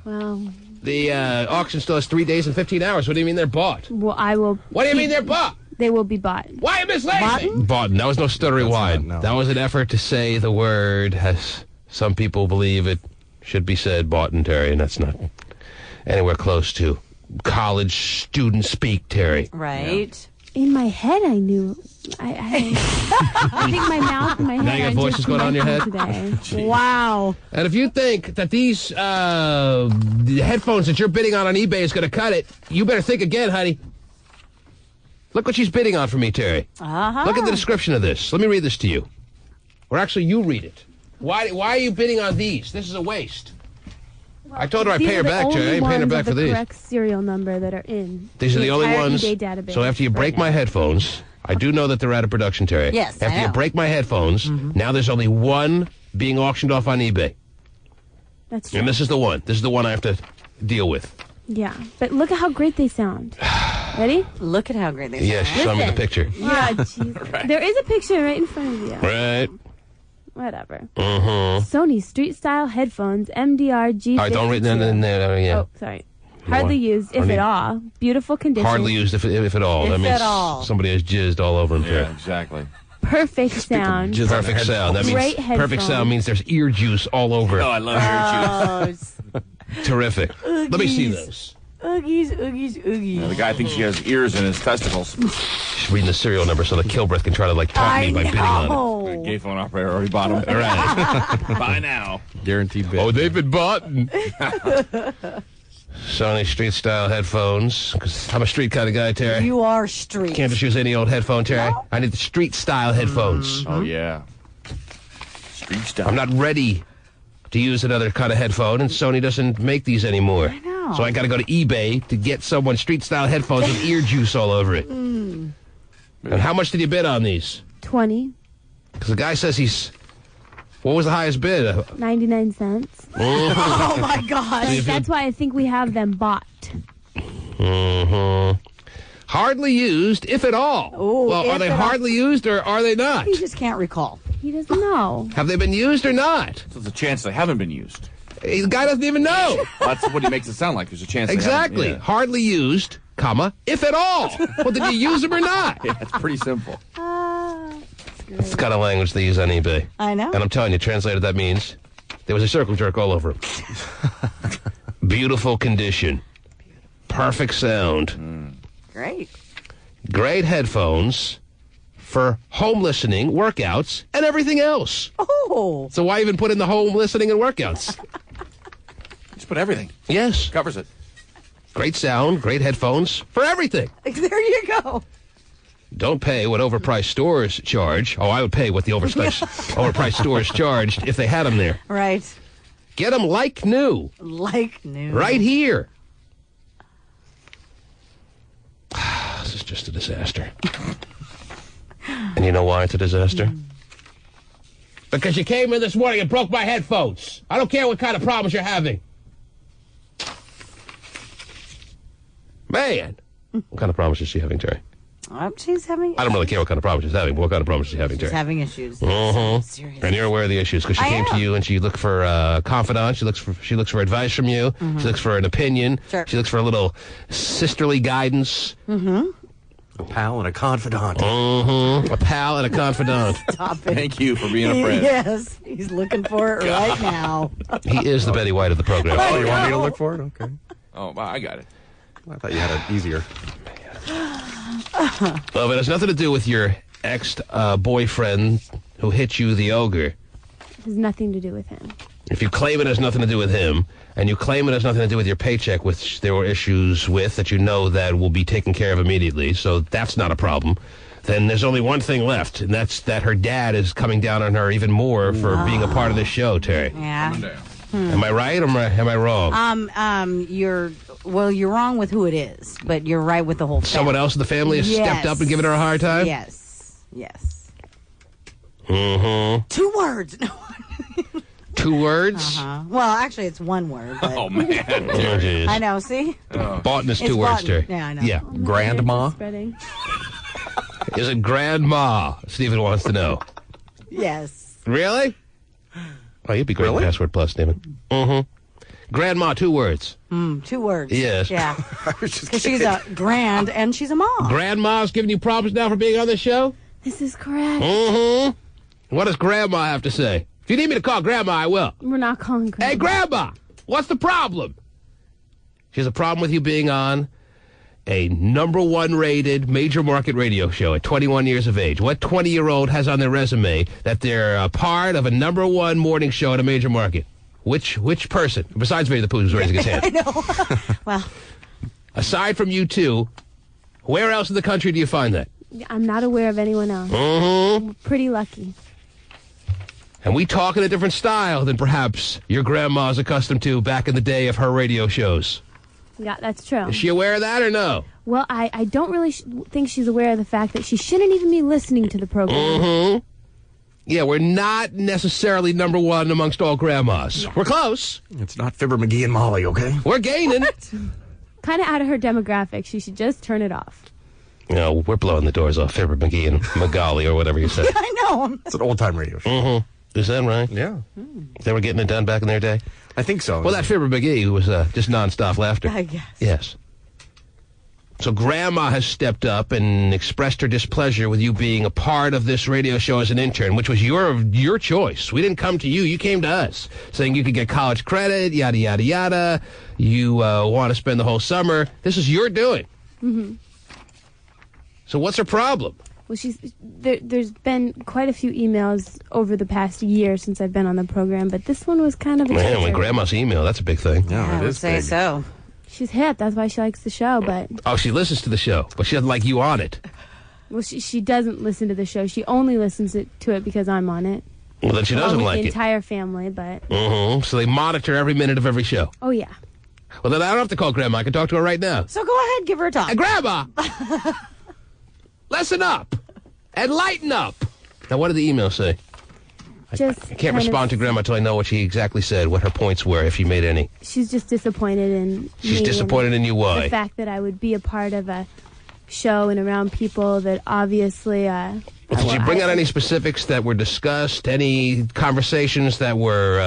Speaker 5: Well...
Speaker 1: The auction still has 3 days and 15 hours. What do you mean they're bought?
Speaker 5: Well, I will...
Speaker 1: What do you mean they're bought?
Speaker 5: They will be bought.
Speaker 1: Why are you misleading me? Boughton. That was no stuttery whine.
Speaker 4: no.
Speaker 1: That was an effort to say the word as some people believe it should be said, Boughton, Terry, and that's not anywhere close to college student speak, Terry.
Speaker 2: Right.
Speaker 5: In my head, I knew. I think my mouth and my head.
Speaker 1: Now you got
Speaker 5: are
Speaker 1: voices
Speaker 5: just
Speaker 1: going on in your head?
Speaker 5: today. Wow.
Speaker 1: And if you think that these the headphones that you're bidding on eBay is going to cut it, you better think again, honey. Look what she's bidding on for me, Terry.
Speaker 2: Uh-huh.
Speaker 1: Look at the description of this. Let me read this to you. Or actually, you read it. Why are you bidding on these? This is a waste. I told her I'd pay her back, Terry. I ain't paying her back for these.
Speaker 5: These are the correct serial number that are in.
Speaker 1: These are the only
Speaker 5: entire
Speaker 1: ones.
Speaker 5: eBay database
Speaker 1: So after you break my headphones, I do know that they're out of production, Terry.
Speaker 2: Yes,
Speaker 1: After you break my headphones, now there's only one being auctioned off on eBay.
Speaker 5: That's true.
Speaker 1: And this is the one. This is the one I have to deal with.
Speaker 5: Yeah, but look at how great they sound. Ready?
Speaker 2: Look at how great they sound.
Speaker 1: Yeah, she showed me the picture.
Speaker 5: Yeah, jeez. There is a picture right in front of you.
Speaker 1: Right.
Speaker 5: Whatever.
Speaker 1: Mm-hmm.
Speaker 5: Sony Street Style Headphones, MDR G52.
Speaker 1: All right, don't read that in there. Yeah.
Speaker 5: Oh, sorry. Hardly used, if at all. Beautiful condition.
Speaker 1: Hardly used, if at all.
Speaker 2: If
Speaker 1: that means
Speaker 2: at all.
Speaker 1: somebody has jizzed all over him, Terry.
Speaker 3: Yeah, exactly.
Speaker 5: Perfect sound.
Speaker 1: Perfect sound. That means
Speaker 5: Great
Speaker 1: perfect
Speaker 5: headphones.
Speaker 1: sound means there's ear juice all over it.
Speaker 3: Oh, I love your juice.
Speaker 1: Terrific. Let me see those.
Speaker 2: Oogies, oogies, oogies.
Speaker 3: The guy thinks he has ears in his testicles.
Speaker 1: Just reading the serial number so that Kilbreth can try to talk me by bidding on it.
Speaker 3: The gay phone operator already bought him.
Speaker 1: All right.
Speaker 3: Buy now.
Speaker 4: Guaranteed bid.
Speaker 1: Oh, they've been bought. Sony Street Style headphones. Because I'm a street kind of guy, Terry.
Speaker 2: You are street.
Speaker 1: Can't just use any old headphone, Terry. I need the Street Style headphones.
Speaker 3: Oh, yeah. Street style.
Speaker 1: I'm not ready to use another kind of headphone, and Sony doesn't make these anymore.
Speaker 2: I know.
Speaker 1: So I got to go to eBay to get someone Street Style headphones with ear juice all over it. And how much did you bid on these?
Speaker 5: 20.
Speaker 1: Because the guy says he's... What was the highest bid?
Speaker 5: 99 cents.
Speaker 2: Oh, my God.
Speaker 5: That's why I think we have them bought.
Speaker 1: Mm-hmm. Hardly used, if at all.
Speaker 2: Ooh,
Speaker 1: well, are
Speaker 2: if
Speaker 1: they
Speaker 2: at all.
Speaker 1: hardly used or are they not?
Speaker 2: He just can't recall.
Speaker 5: He doesn't know.
Speaker 1: Have they been used or not?
Speaker 3: So there's a chance they haven't been used.
Speaker 1: The guy doesn't even know.
Speaker 3: That's what he makes it sound like. There's a chance
Speaker 1: Exactly.
Speaker 3: they haven't.
Speaker 1: Hardly used, comma, if at all. Well, did you use them or not?
Speaker 3: Yeah, it's pretty simple.
Speaker 1: That's the kind of language they use on eBay.
Speaker 2: I know.
Speaker 1: And I'm telling you, translated, that means there was a circle jerk all over him. Beautiful condition. Perfect sound.
Speaker 2: Great.
Speaker 1: Great headphones for home listening, workouts, and everything else.
Speaker 2: Oh.
Speaker 1: So why even put in the home listening and workouts?
Speaker 3: Just put everything.
Speaker 1: Yes.
Speaker 3: Covers it.
Speaker 1: Great sound, great headphones for everything.
Speaker 2: There you go.
Speaker 1: Don't pay what overpriced stores charge. Oh, I would pay what the overpriced stores charged if they had them there.
Speaker 2: Right.
Speaker 1: Get them like new.
Speaker 2: Like new.
Speaker 1: Right here. This is just a disaster. And you know why it's a disaster? Because you came in this morning and broke my headphones. I don't care what kind of problems you're having. Man. What kind of problems is she having, Terry?
Speaker 2: She's having...
Speaker 1: I don't really care what kind of problems she's having, but what kind of problems is she having, Terry?
Speaker 2: She's having issues.
Speaker 1: Serious. And you're aware of the issues because she came to you and she looked for a confidant. She looks for advice from you. She looks for an opinion.
Speaker 2: Sure.
Speaker 1: She looks for a little sisterly guidance.
Speaker 4: A pal and a confidant.
Speaker 1: A pal and a confidant.
Speaker 2: Stop it.
Speaker 3: Thank you for being a friend.
Speaker 2: Yes, he's looking for it right now.
Speaker 1: He is the Betty White of the program.
Speaker 4: Oh, you want me to look for it? Okay.
Speaker 3: Oh, wow, I got it.
Speaker 4: I thought you had it easier.
Speaker 1: Well, it has nothing to do with your ex-boyfriend who hit you, the ogre.
Speaker 5: It has nothing to do with him.
Speaker 1: If you claim it has nothing to do with him, and you claim it has nothing to do with your paycheck, which there were issues with that you know that will be taken care of immediately, so that's not a problem, then there's only one thing left, and that's that her dad is coming down on her even more for being a part of this show, Terry.
Speaker 2: Yeah.
Speaker 1: Am I right or am I wrong?
Speaker 2: You're wrong with who it is, but you're right with the whole thing.
Speaker 1: Someone else in the family has stepped up and given her a hard time?
Speaker 2: Yes.
Speaker 1: 2
Speaker 2: words. No.
Speaker 1: 2 words?
Speaker 2: Well, actually, it's 1 word. But
Speaker 3: Oh, man.
Speaker 1: Oh, geez.
Speaker 2: I know, see?
Speaker 1: Boughton is
Speaker 2: It's
Speaker 1: 2 words,
Speaker 2: Boughton.
Speaker 1: Terry.
Speaker 2: Yeah, I know.
Speaker 1: Yeah.
Speaker 4: Grandma?
Speaker 5: Spreading.
Speaker 1: Is it grandma? Stephen wants to know.
Speaker 2: Yes.
Speaker 1: Really? Oh, you'd be great at Password Plus, Stephen. Grandma, 2 words.
Speaker 2: 2 words.
Speaker 1: Yes.
Speaker 2: Yeah.
Speaker 4: I was just
Speaker 2: Because she's a grand and she's a mom.
Speaker 1: Grandma's giving you problems now for being on this show?
Speaker 5: This is correct.
Speaker 1: What does Grandma have to say? If you need me to call Grandma, I will.
Speaker 5: We're not calling Grandma.
Speaker 1: Hey, Grandma, what's the problem? She has a problem with you being on a #1 rated major market radio show at 21 years of age. What 20-year-old has on their resume that they're a part of a #1 morning show at a major market? Which person, besides Winnie the Pooh, who's raising his hand?
Speaker 2: I know. Well,
Speaker 1: Aside from you two, where else in the country do you find that?
Speaker 5: I'm not aware of anyone else. I'm pretty lucky.
Speaker 1: And we talk in a different style than perhaps your grandma's accustomed to back in the day of her radio shows.
Speaker 5: Yeah, that's true.
Speaker 1: Is she aware of that or no?
Speaker 5: Well, I don't really think she's aware of the fact that she shouldn't even be listening to the program.
Speaker 1: Yeah, we're not necessarily #1 amongst all grandmas.
Speaker 5: Yeah.
Speaker 1: We're close.
Speaker 4: It's not Fibber, McGee, and Molly, okay?
Speaker 1: We're gaining.
Speaker 5: Kind of out of her demographic. She should just turn it off.
Speaker 1: No, we're blowing the doors off Fibber, McGee, and Magali, or whatever you said.
Speaker 2: I know.
Speaker 4: It's an old-time radio show.
Speaker 1: Is that right?
Speaker 4: Yeah.
Speaker 1: They were getting it done back in their day?
Speaker 4: I think so.
Speaker 1: Well, that Fibber McGee was just nonstop laughter.
Speaker 2: I guess.
Speaker 1: Yes. So Grandma has stepped up and expressed her displeasure with you being a part of this radio show as an intern, which was your choice. We didn't come to you. You came to us, saying you could get college credit, yada, yada, yada. You want to spend the whole summer. This is your doing. So what's her problem?
Speaker 5: Well, there's been quite a few emails over the past year since I've been on the program, but this one was kind of a
Speaker 1: Man, when
Speaker 5: teaser.
Speaker 1: Grandma's email, that's a big thing.
Speaker 4: Yeah,
Speaker 2: I
Speaker 4: it
Speaker 2: would
Speaker 4: is
Speaker 2: say
Speaker 4: big.
Speaker 2: so.
Speaker 5: She's hip. That's why she likes the show, but...
Speaker 1: Oh, she listens to the show, but she doesn't like you on it.
Speaker 5: Well, she doesn't listen to the show. She only listens to it because I'm on it.
Speaker 1: Well, then she doesn't
Speaker 5: Along with
Speaker 1: like
Speaker 5: the
Speaker 1: it.
Speaker 5: entire family, but...
Speaker 1: So they monitor every minute of every show.
Speaker 5: Oh, yeah.
Speaker 1: Well, then I don't have to call Grandma. I can talk to her right now.
Speaker 2: So go ahead, give her a talk.
Speaker 1: Hey, Grandma! Listen up! And lighten up! Now, what did the email say?
Speaker 5: Just
Speaker 1: I can't
Speaker 5: kind
Speaker 1: respond to Grandma until I know what she exactly said, what her points were, if she made any.
Speaker 5: She's just disappointed in
Speaker 1: She's
Speaker 5: me
Speaker 1: disappointed in you,
Speaker 5: and
Speaker 1: why?
Speaker 5: the fact that I would be a part of a show and around people that obviously...
Speaker 1: Did she bring out any specifics that were discussed, any conversations that were,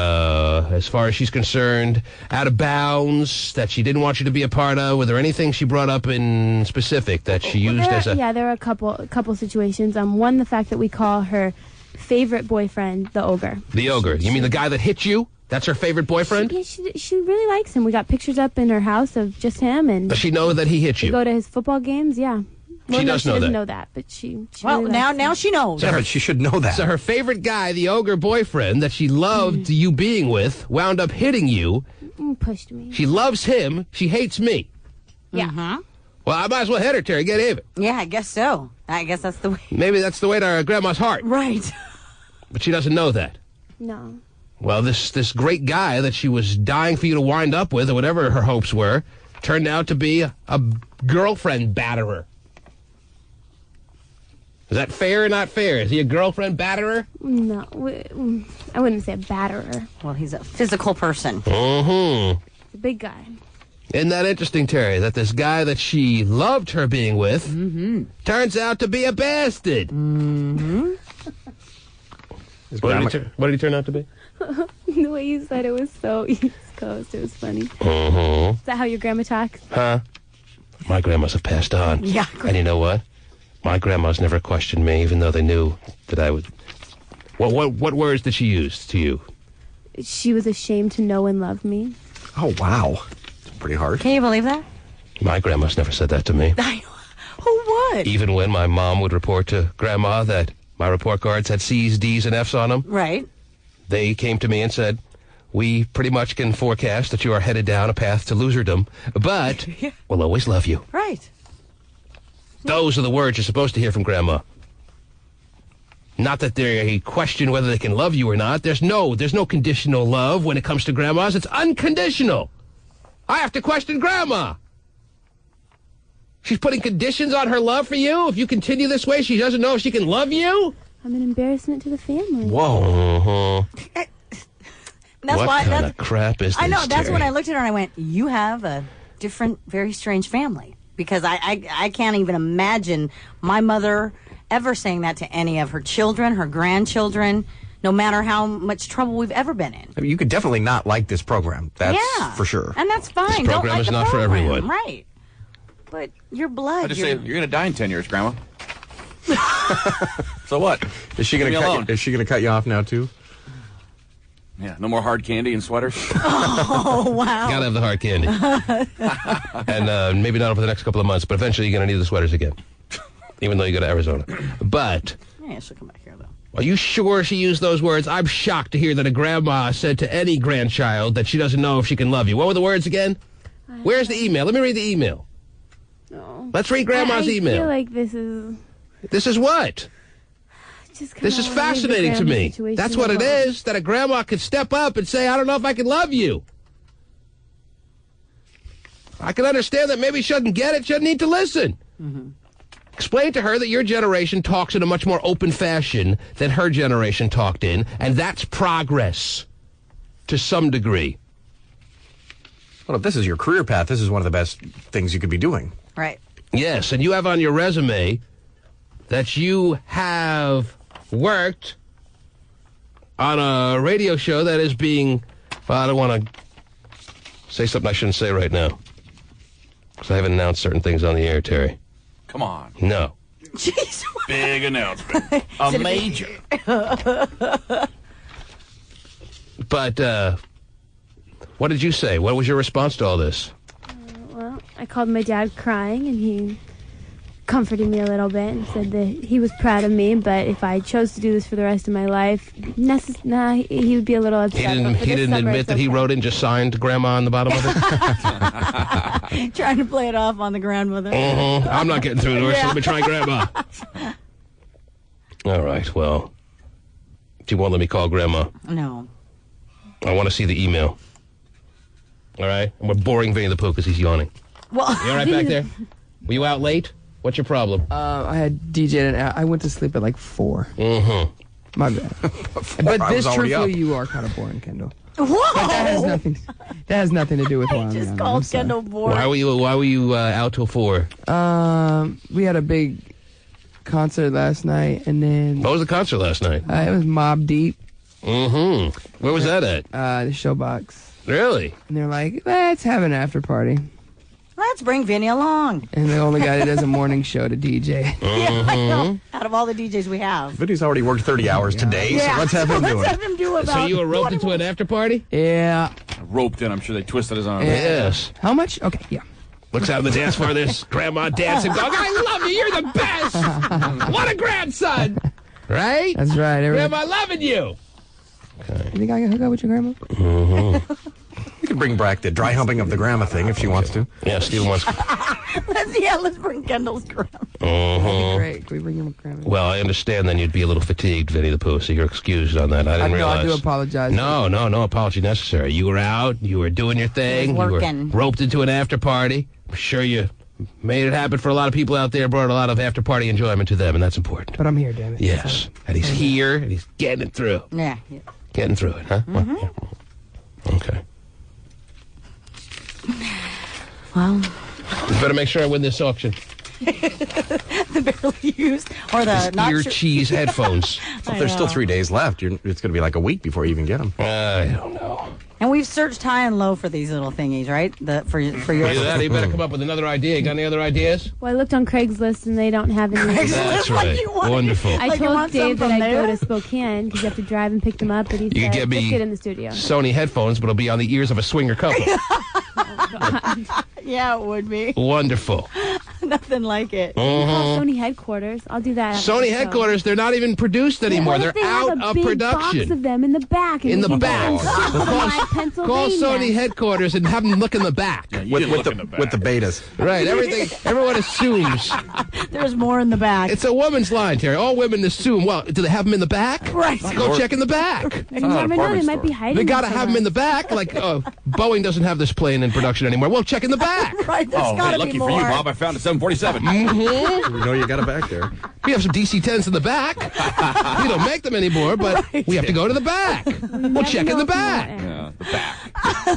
Speaker 1: as far as she's concerned, out of bounds, that she didn't want you to be a part of? Were there anything she brought up in specific that she used as a...
Speaker 5: Yeah, there are a couple situations. One, the fact that we call her favorite boyfriend the ogre.
Speaker 1: The ogre. You mean the guy that hit you? That's her favorite boyfriend?
Speaker 5: She really likes him. We got pictures up in her house of just him, and
Speaker 1: Does she know that he hit
Speaker 5: we
Speaker 1: you?
Speaker 5: go to his football games. Yeah. Well,
Speaker 1: She
Speaker 5: no,
Speaker 1: does
Speaker 5: she
Speaker 1: know
Speaker 5: doesn't
Speaker 1: that.
Speaker 5: know that, but she
Speaker 2: Well,
Speaker 5: really
Speaker 2: now
Speaker 5: likes him.
Speaker 2: now she knows.
Speaker 4: Yeah, but she should know that.
Speaker 1: So her favorite guy, the ogre boyfriend that she loved you being with, wound up hitting you.
Speaker 5: Pushed me.
Speaker 1: She loves him. She hates me.
Speaker 5: Yeah.
Speaker 1: Well, I might as well hit her, Terry. Get even.
Speaker 2: Yeah, I guess so. I guess that's the way.
Speaker 1: Maybe that's the way to Grandma's heart.
Speaker 2: Right.
Speaker 1: But she doesn't know that.
Speaker 5: No.
Speaker 1: Well, this great guy that she was dying for you to wind up with, or whatever her hopes were, turned out to be a girlfriend batterer. Is that fair or not fair? Is he a girlfriend batterer?
Speaker 5: No, I wouldn't say a batterer.
Speaker 2: Well, he's a physical person.
Speaker 5: He's a big guy.
Speaker 1: Isn't that interesting, Terry, that this guy that she loved her being with turns out to be a bastard?
Speaker 4: Mm-hmm.
Speaker 1: What did he turn out to be?
Speaker 5: The way you said it was so East Coast. It was funny.
Speaker 1: Mm-hmm.
Speaker 5: Is that how your grandma talks?
Speaker 1: Huh? My grandmas have passed on.
Speaker 2: Yeah.
Speaker 1: And you know what? My grandmas never questioned me, even though they knew that I would... What words did she use to you?
Speaker 5: She was ashamed to know and love me.
Speaker 4: Oh, wow. It's pretty hard.
Speaker 2: Can you believe that?
Speaker 1: My grandma's never said that to me.
Speaker 2: Who would?
Speaker 1: Even when my mom would report to Grandma that my report cards had C's, D's, and F's on them,
Speaker 2: Right.
Speaker 1: they came to me and said, we pretty much can forecast that you are headed down a path to loserdom, but we'll always love you.
Speaker 2: Right.
Speaker 1: Those are the words you're supposed to hear from Grandma. Not that they question whether they can love you or not. There's no conditional love when it comes to grandmas. It's unconditional. I have to question Grandma. She's putting conditions on her love for you. If you continue this way, she doesn't know if she can love you.
Speaker 5: I'm an embarrassment to the family.
Speaker 1: Whoa.
Speaker 2: That's
Speaker 1: what
Speaker 2: why,
Speaker 1: kind of crap is this,
Speaker 2: I know. That's
Speaker 1: Terry?
Speaker 2: when I looked at her and I went, you have a different, very strange family. Because I can't even imagine my mother ever saying that to any of her children, her grandchildren, no matter how much trouble we've ever been in.
Speaker 4: I mean, you could definitely not like this program. That's for sure.
Speaker 2: And that's fine.
Speaker 1: This
Speaker 2: Don't
Speaker 1: program
Speaker 2: like
Speaker 1: is
Speaker 2: the
Speaker 1: not for
Speaker 2: program.
Speaker 1: everyone.
Speaker 2: Right. But your blood.
Speaker 3: I just say you're going to die in 10 years, Grandma. So what?
Speaker 4: Is she going to cut you off now too?
Speaker 3: Yeah, no more hard candy and sweaters.
Speaker 2: Oh, wow.
Speaker 1: Gotta have the hard candy. And maybe not over the next couple of months, but eventually you're gonna need the sweaters again. Even though you go to Arizona. But
Speaker 2: Yeah, she'll come back here, though.
Speaker 1: are you sure she used those words? I'm shocked to hear that a grandma said to any grandchild that she doesn't know if she can love you. What were the words again? Where's the email? Let me read the email.
Speaker 5: No.
Speaker 1: Let's read Grandma's email.
Speaker 5: I feel like this is...
Speaker 1: This is what? This is fascinating to me. That's what it is, that a grandma could step up and say, I don't know if I can love you. I can understand that maybe she doesn't get it. She doesn't need to listen. Explain to her that your generation talks in a much more open fashion than her generation talked in, and that's progress to some degree.
Speaker 4: Well, if this is your career path, this is one of the best things you could be doing.
Speaker 2: Right.
Speaker 1: Yes, and you have on your resume that you have worked on a radio show that is being... Well, I don't want to say something I shouldn't say right now, because I haven't announced certain things on the air, Terry.
Speaker 3: Come on.
Speaker 1: No.
Speaker 2: Jeez.
Speaker 3: Big announcement. A major.
Speaker 1: But, what did you say? What was your response to all this?
Speaker 5: Well, I called my dad crying, and he comforted me a little bit and said that he was proud of me, but if I chose to do this for the rest of my life, he would be a little upset.
Speaker 1: He didn't admit that he wrote and just signed Grandma on the bottom of it?
Speaker 2: Trying to play it off on the grandmother.
Speaker 1: I'm not getting through to her, so let me try Grandma. All right, well, you won't let me call Grandma.
Speaker 2: No.
Speaker 1: I want to see the email. All right? And we're boring Vinny the Pooh because he's yawning.
Speaker 2: Well,
Speaker 1: You all right back there? Were you out late? What's your problem?
Speaker 8: I had DJ'd and I went to sleep at like 4.
Speaker 1: Mm-hmm.
Speaker 8: My bad. But this, truthfully, you are kind of boring, Kendall.
Speaker 2: Whoa!
Speaker 8: But that has nothing to do with why I'm
Speaker 2: Just
Speaker 8: young.
Speaker 2: called
Speaker 8: I'm sorry.
Speaker 2: Kendall bored.
Speaker 1: Why were you out till 4?
Speaker 8: We had a big concert last night, and then
Speaker 1: What was the concert last night?
Speaker 8: it was Mobb Deep,
Speaker 1: Mm-hmm. Where was that at?
Speaker 8: the Showbox.
Speaker 1: Really?
Speaker 8: And they're like, let's have an after party.
Speaker 2: Let's bring Vinny along.
Speaker 8: And the only guy that does a morning show to DJ.
Speaker 2: Yeah, I know. Out of all the DJs we have.
Speaker 4: Vinny's already worked 30 hours today, so let's have him do
Speaker 2: Let's
Speaker 4: it.
Speaker 2: have him do about
Speaker 1: So you were roped into an after party?
Speaker 8: Yeah.
Speaker 3: Roped in. I'm sure they twisted his arm.
Speaker 1: Yes.
Speaker 8: How much? Okay, yeah.
Speaker 1: Looks out on the dance floor, there's Grandma dancing, going, I love you, you're the best! What a grandson! Right?
Speaker 8: That's right.
Speaker 1: Grandma loving you!
Speaker 8: You think I can hook up with your grandma?
Speaker 4: You can bring back the dry humping of the grandma thing if she wants to.
Speaker 1: Yeah, Steve wants...
Speaker 2: let's bring Kendall's grandma.
Speaker 8: That'd be great. Can we bring your grandma?
Speaker 1: Well, I understand then you'd be a little fatigued, Vinny the Pooh, so you're excused on that. I didn't realize.
Speaker 8: I do apologize.
Speaker 1: No apology necessary. You were out, you were doing your thing,
Speaker 2: He was
Speaker 1: you were
Speaker 2: working.
Speaker 1: roped into an after party. I'm sure you Made it happen for a lot of people out there, brought a lot of after-party enjoyment to them, and that's important.
Speaker 8: But I'm here, damn it.
Speaker 1: Yes. And he's here, and he's getting it through.
Speaker 2: Yeah.
Speaker 1: Getting through it, huh?
Speaker 2: Mm-hmm.
Speaker 1: Well, yeah. Okay.
Speaker 2: Well,
Speaker 1: You better make sure I win this auction.
Speaker 2: the barely used or the not
Speaker 1: Ear
Speaker 2: sure-
Speaker 1: cheese headphones.
Speaker 4: There's still 3 days left. It's going to be like a week before you even get them.
Speaker 1: I don't know.
Speaker 2: And we've searched high and low for these little thingies, right? For your.
Speaker 1: Either that, or you better come up with another idea. You got any other ideas?
Speaker 5: Well, I looked on Craigslist and they don't have any.
Speaker 1: That's right. Wonderful.
Speaker 5: I
Speaker 2: Like you
Speaker 5: told
Speaker 2: want
Speaker 5: Dave
Speaker 2: some
Speaker 5: that
Speaker 2: from
Speaker 5: I'd go
Speaker 2: there?
Speaker 5: to Spokane because you have to drive and pick them up, but he
Speaker 1: You can
Speaker 5: said,
Speaker 1: get me
Speaker 5: just get in the studio.
Speaker 1: Sony headphones, but it'll be on the ears of a swinger couple.
Speaker 2: Yeah, it would be.
Speaker 1: Wonderful.
Speaker 2: Nothing like it.
Speaker 5: Call Sony headquarters. I'll do that. after
Speaker 1: Sony
Speaker 5: the show.
Speaker 1: headquarters, they're not even produced anymore.
Speaker 5: What if
Speaker 1: They're
Speaker 5: they have
Speaker 1: out
Speaker 5: a
Speaker 1: of
Speaker 5: big
Speaker 1: production.
Speaker 5: box of them in the back. And
Speaker 1: In
Speaker 5: we
Speaker 1: the
Speaker 5: can
Speaker 1: back.
Speaker 5: go to
Speaker 1: Call
Speaker 5: Pennsylvania.
Speaker 1: Sony headquarters and have them look in the back.
Speaker 6: You didn't look in the back.
Speaker 4: With the betas.
Speaker 1: Right, everyone assumes.
Speaker 2: There's more in the back.
Speaker 1: It's a woman's line, Terry. All women assume, well, do they have them in the back?
Speaker 2: Right.
Speaker 1: Go check in the back.
Speaker 5: You never know. They might be hiding.
Speaker 1: They got to
Speaker 5: them
Speaker 1: have them in the
Speaker 5: somewhere.
Speaker 1: back. Like, Boeing doesn't have this plane in production anymore. Well, check in the back.
Speaker 2: Right. There's
Speaker 3: Oh,
Speaker 2: gotta
Speaker 3: hey, lucky
Speaker 2: be
Speaker 3: for
Speaker 2: more.
Speaker 3: you, Bob. I found a 747.
Speaker 4: We know you got it back there.
Speaker 1: We have some DC-10s in the back. We don't make them anymore, but we have to go to the back. We'll check in the back.
Speaker 3: Yeah, the back.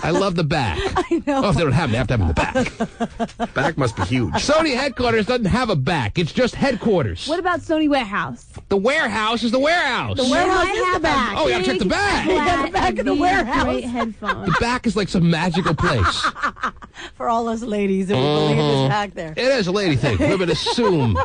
Speaker 1: I love the back.
Speaker 2: I know.
Speaker 1: Oh, if they don't have them, they have to have them in the back.
Speaker 4: Back must be huge.
Speaker 1: Sony headquarters doesn't have a back. It's just headquarters.
Speaker 5: What about Sony Warehouse?
Speaker 1: The warehouse is the warehouse.
Speaker 2: The warehouse
Speaker 5: They
Speaker 2: is the
Speaker 5: have
Speaker 2: back.
Speaker 1: Oh, you gotta check the back.
Speaker 2: Yeah, the back of the
Speaker 5: Big,
Speaker 2: warehouse.
Speaker 5: Great headphones.
Speaker 1: The back is like some magical place.
Speaker 2: For all us ladies that will believe it's back there.
Speaker 1: It is a lady thing. Women assume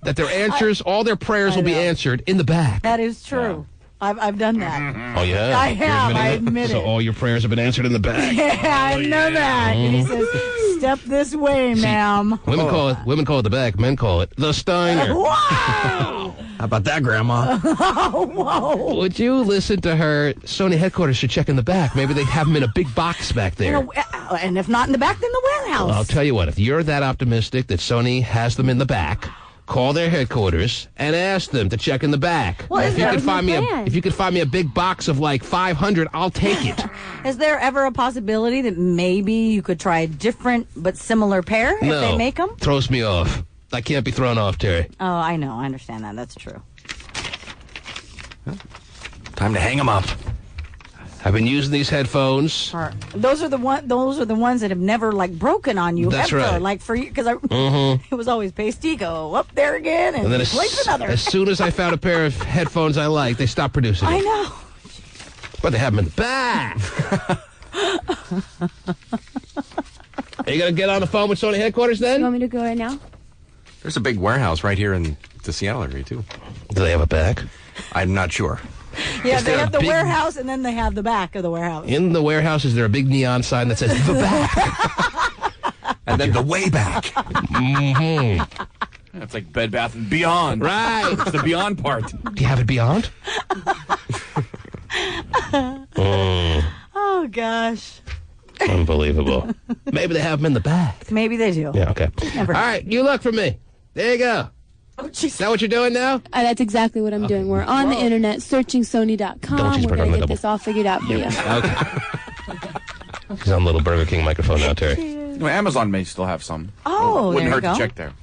Speaker 1: that their answers, all their prayers will be
Speaker 2: know.
Speaker 1: answered in the back.
Speaker 2: That is true. I've done that.
Speaker 1: Oh, yeah?
Speaker 2: I have.
Speaker 1: You're
Speaker 2: I
Speaker 1: admitting
Speaker 2: admit
Speaker 1: So
Speaker 2: it.
Speaker 1: all your prayers have been answered in the back.
Speaker 2: Yeah, I know that. And he says, "Step this way, ma'am."
Speaker 1: Women call it the back. Men call it the Steiner.
Speaker 2: Wow!
Speaker 4: How about that, Grandma?
Speaker 2: Oh, whoa!
Speaker 1: Would you listen to her? Sony headquarters should check in the back. Maybe they have them in a big box back there.
Speaker 2: And if not in the back, then the warehouse.
Speaker 1: Well, I'll tell you what. If you're that optimistic that Sony has them in the back, call their headquarters and ask them to check in the back.
Speaker 2: Well,
Speaker 1: if you
Speaker 2: that
Speaker 1: could
Speaker 2: was my
Speaker 1: find me
Speaker 5: plan.
Speaker 1: if you could find me a big box of like 500, I'll take it.
Speaker 2: Is there ever a possibility that maybe you could try a different but similar pair if
Speaker 1: No,
Speaker 2: they make them?
Speaker 1: throws me off. I can't be thrown off, Terry.
Speaker 2: Oh, I know. I understand that. That's true.
Speaker 4: Time to hang them up.
Speaker 1: I've been using these headphones.
Speaker 2: Those are the ones that have never like broken on you.
Speaker 1: That's
Speaker 2: ever.
Speaker 1: right.
Speaker 2: Like for you, because it was always Pastico up there again, and
Speaker 1: And then
Speaker 2: then another.
Speaker 1: as soon as I found a pair of headphones I like, they stopped producing
Speaker 2: I
Speaker 1: it.
Speaker 2: know.
Speaker 1: But they have them in the back. Are you going to get on the phone with Sony headquarters
Speaker 5: You
Speaker 1: then?
Speaker 5: want me to go right now?
Speaker 4: There's a big warehouse right here in the Seattle area, too.
Speaker 1: Do they have a back?
Speaker 4: I'm not sure.
Speaker 2: Yeah,
Speaker 1: Is
Speaker 2: they
Speaker 1: there a
Speaker 2: have the
Speaker 1: big-
Speaker 2: warehouse, and then they have the back of the warehouse.
Speaker 1: In the warehouse, is there a big neon sign that says the back?
Speaker 4: And then the way back.
Speaker 3: That's like Bed Bath & Beyond.
Speaker 1: Right.
Speaker 3: It's the Beyond part.
Speaker 1: Do you have it beyond?
Speaker 2: Oh gosh,
Speaker 1: Unbelievable. Maybe they have them in the back.
Speaker 2: maybe they do.
Speaker 1: Yeah, okay.
Speaker 2: Never.
Speaker 1: All right, you look for me. There you go.
Speaker 2: Oh,
Speaker 1: Is
Speaker 2: jeez.
Speaker 1: that what you're doing now?
Speaker 5: That's exactly what I'm doing. We're on the internet searching Sony.com.
Speaker 1: Double cheeseburger
Speaker 5: We're
Speaker 1: on
Speaker 5: going
Speaker 1: the
Speaker 5: to get
Speaker 1: double.
Speaker 5: this all figured out for you.
Speaker 1: Okay. He's on Little Burger King microphone now, Terry.
Speaker 3: Well, Amazon may still have some.
Speaker 2: Oh,
Speaker 3: Wouldn't
Speaker 2: there
Speaker 3: hurt
Speaker 2: you go.
Speaker 3: to check there.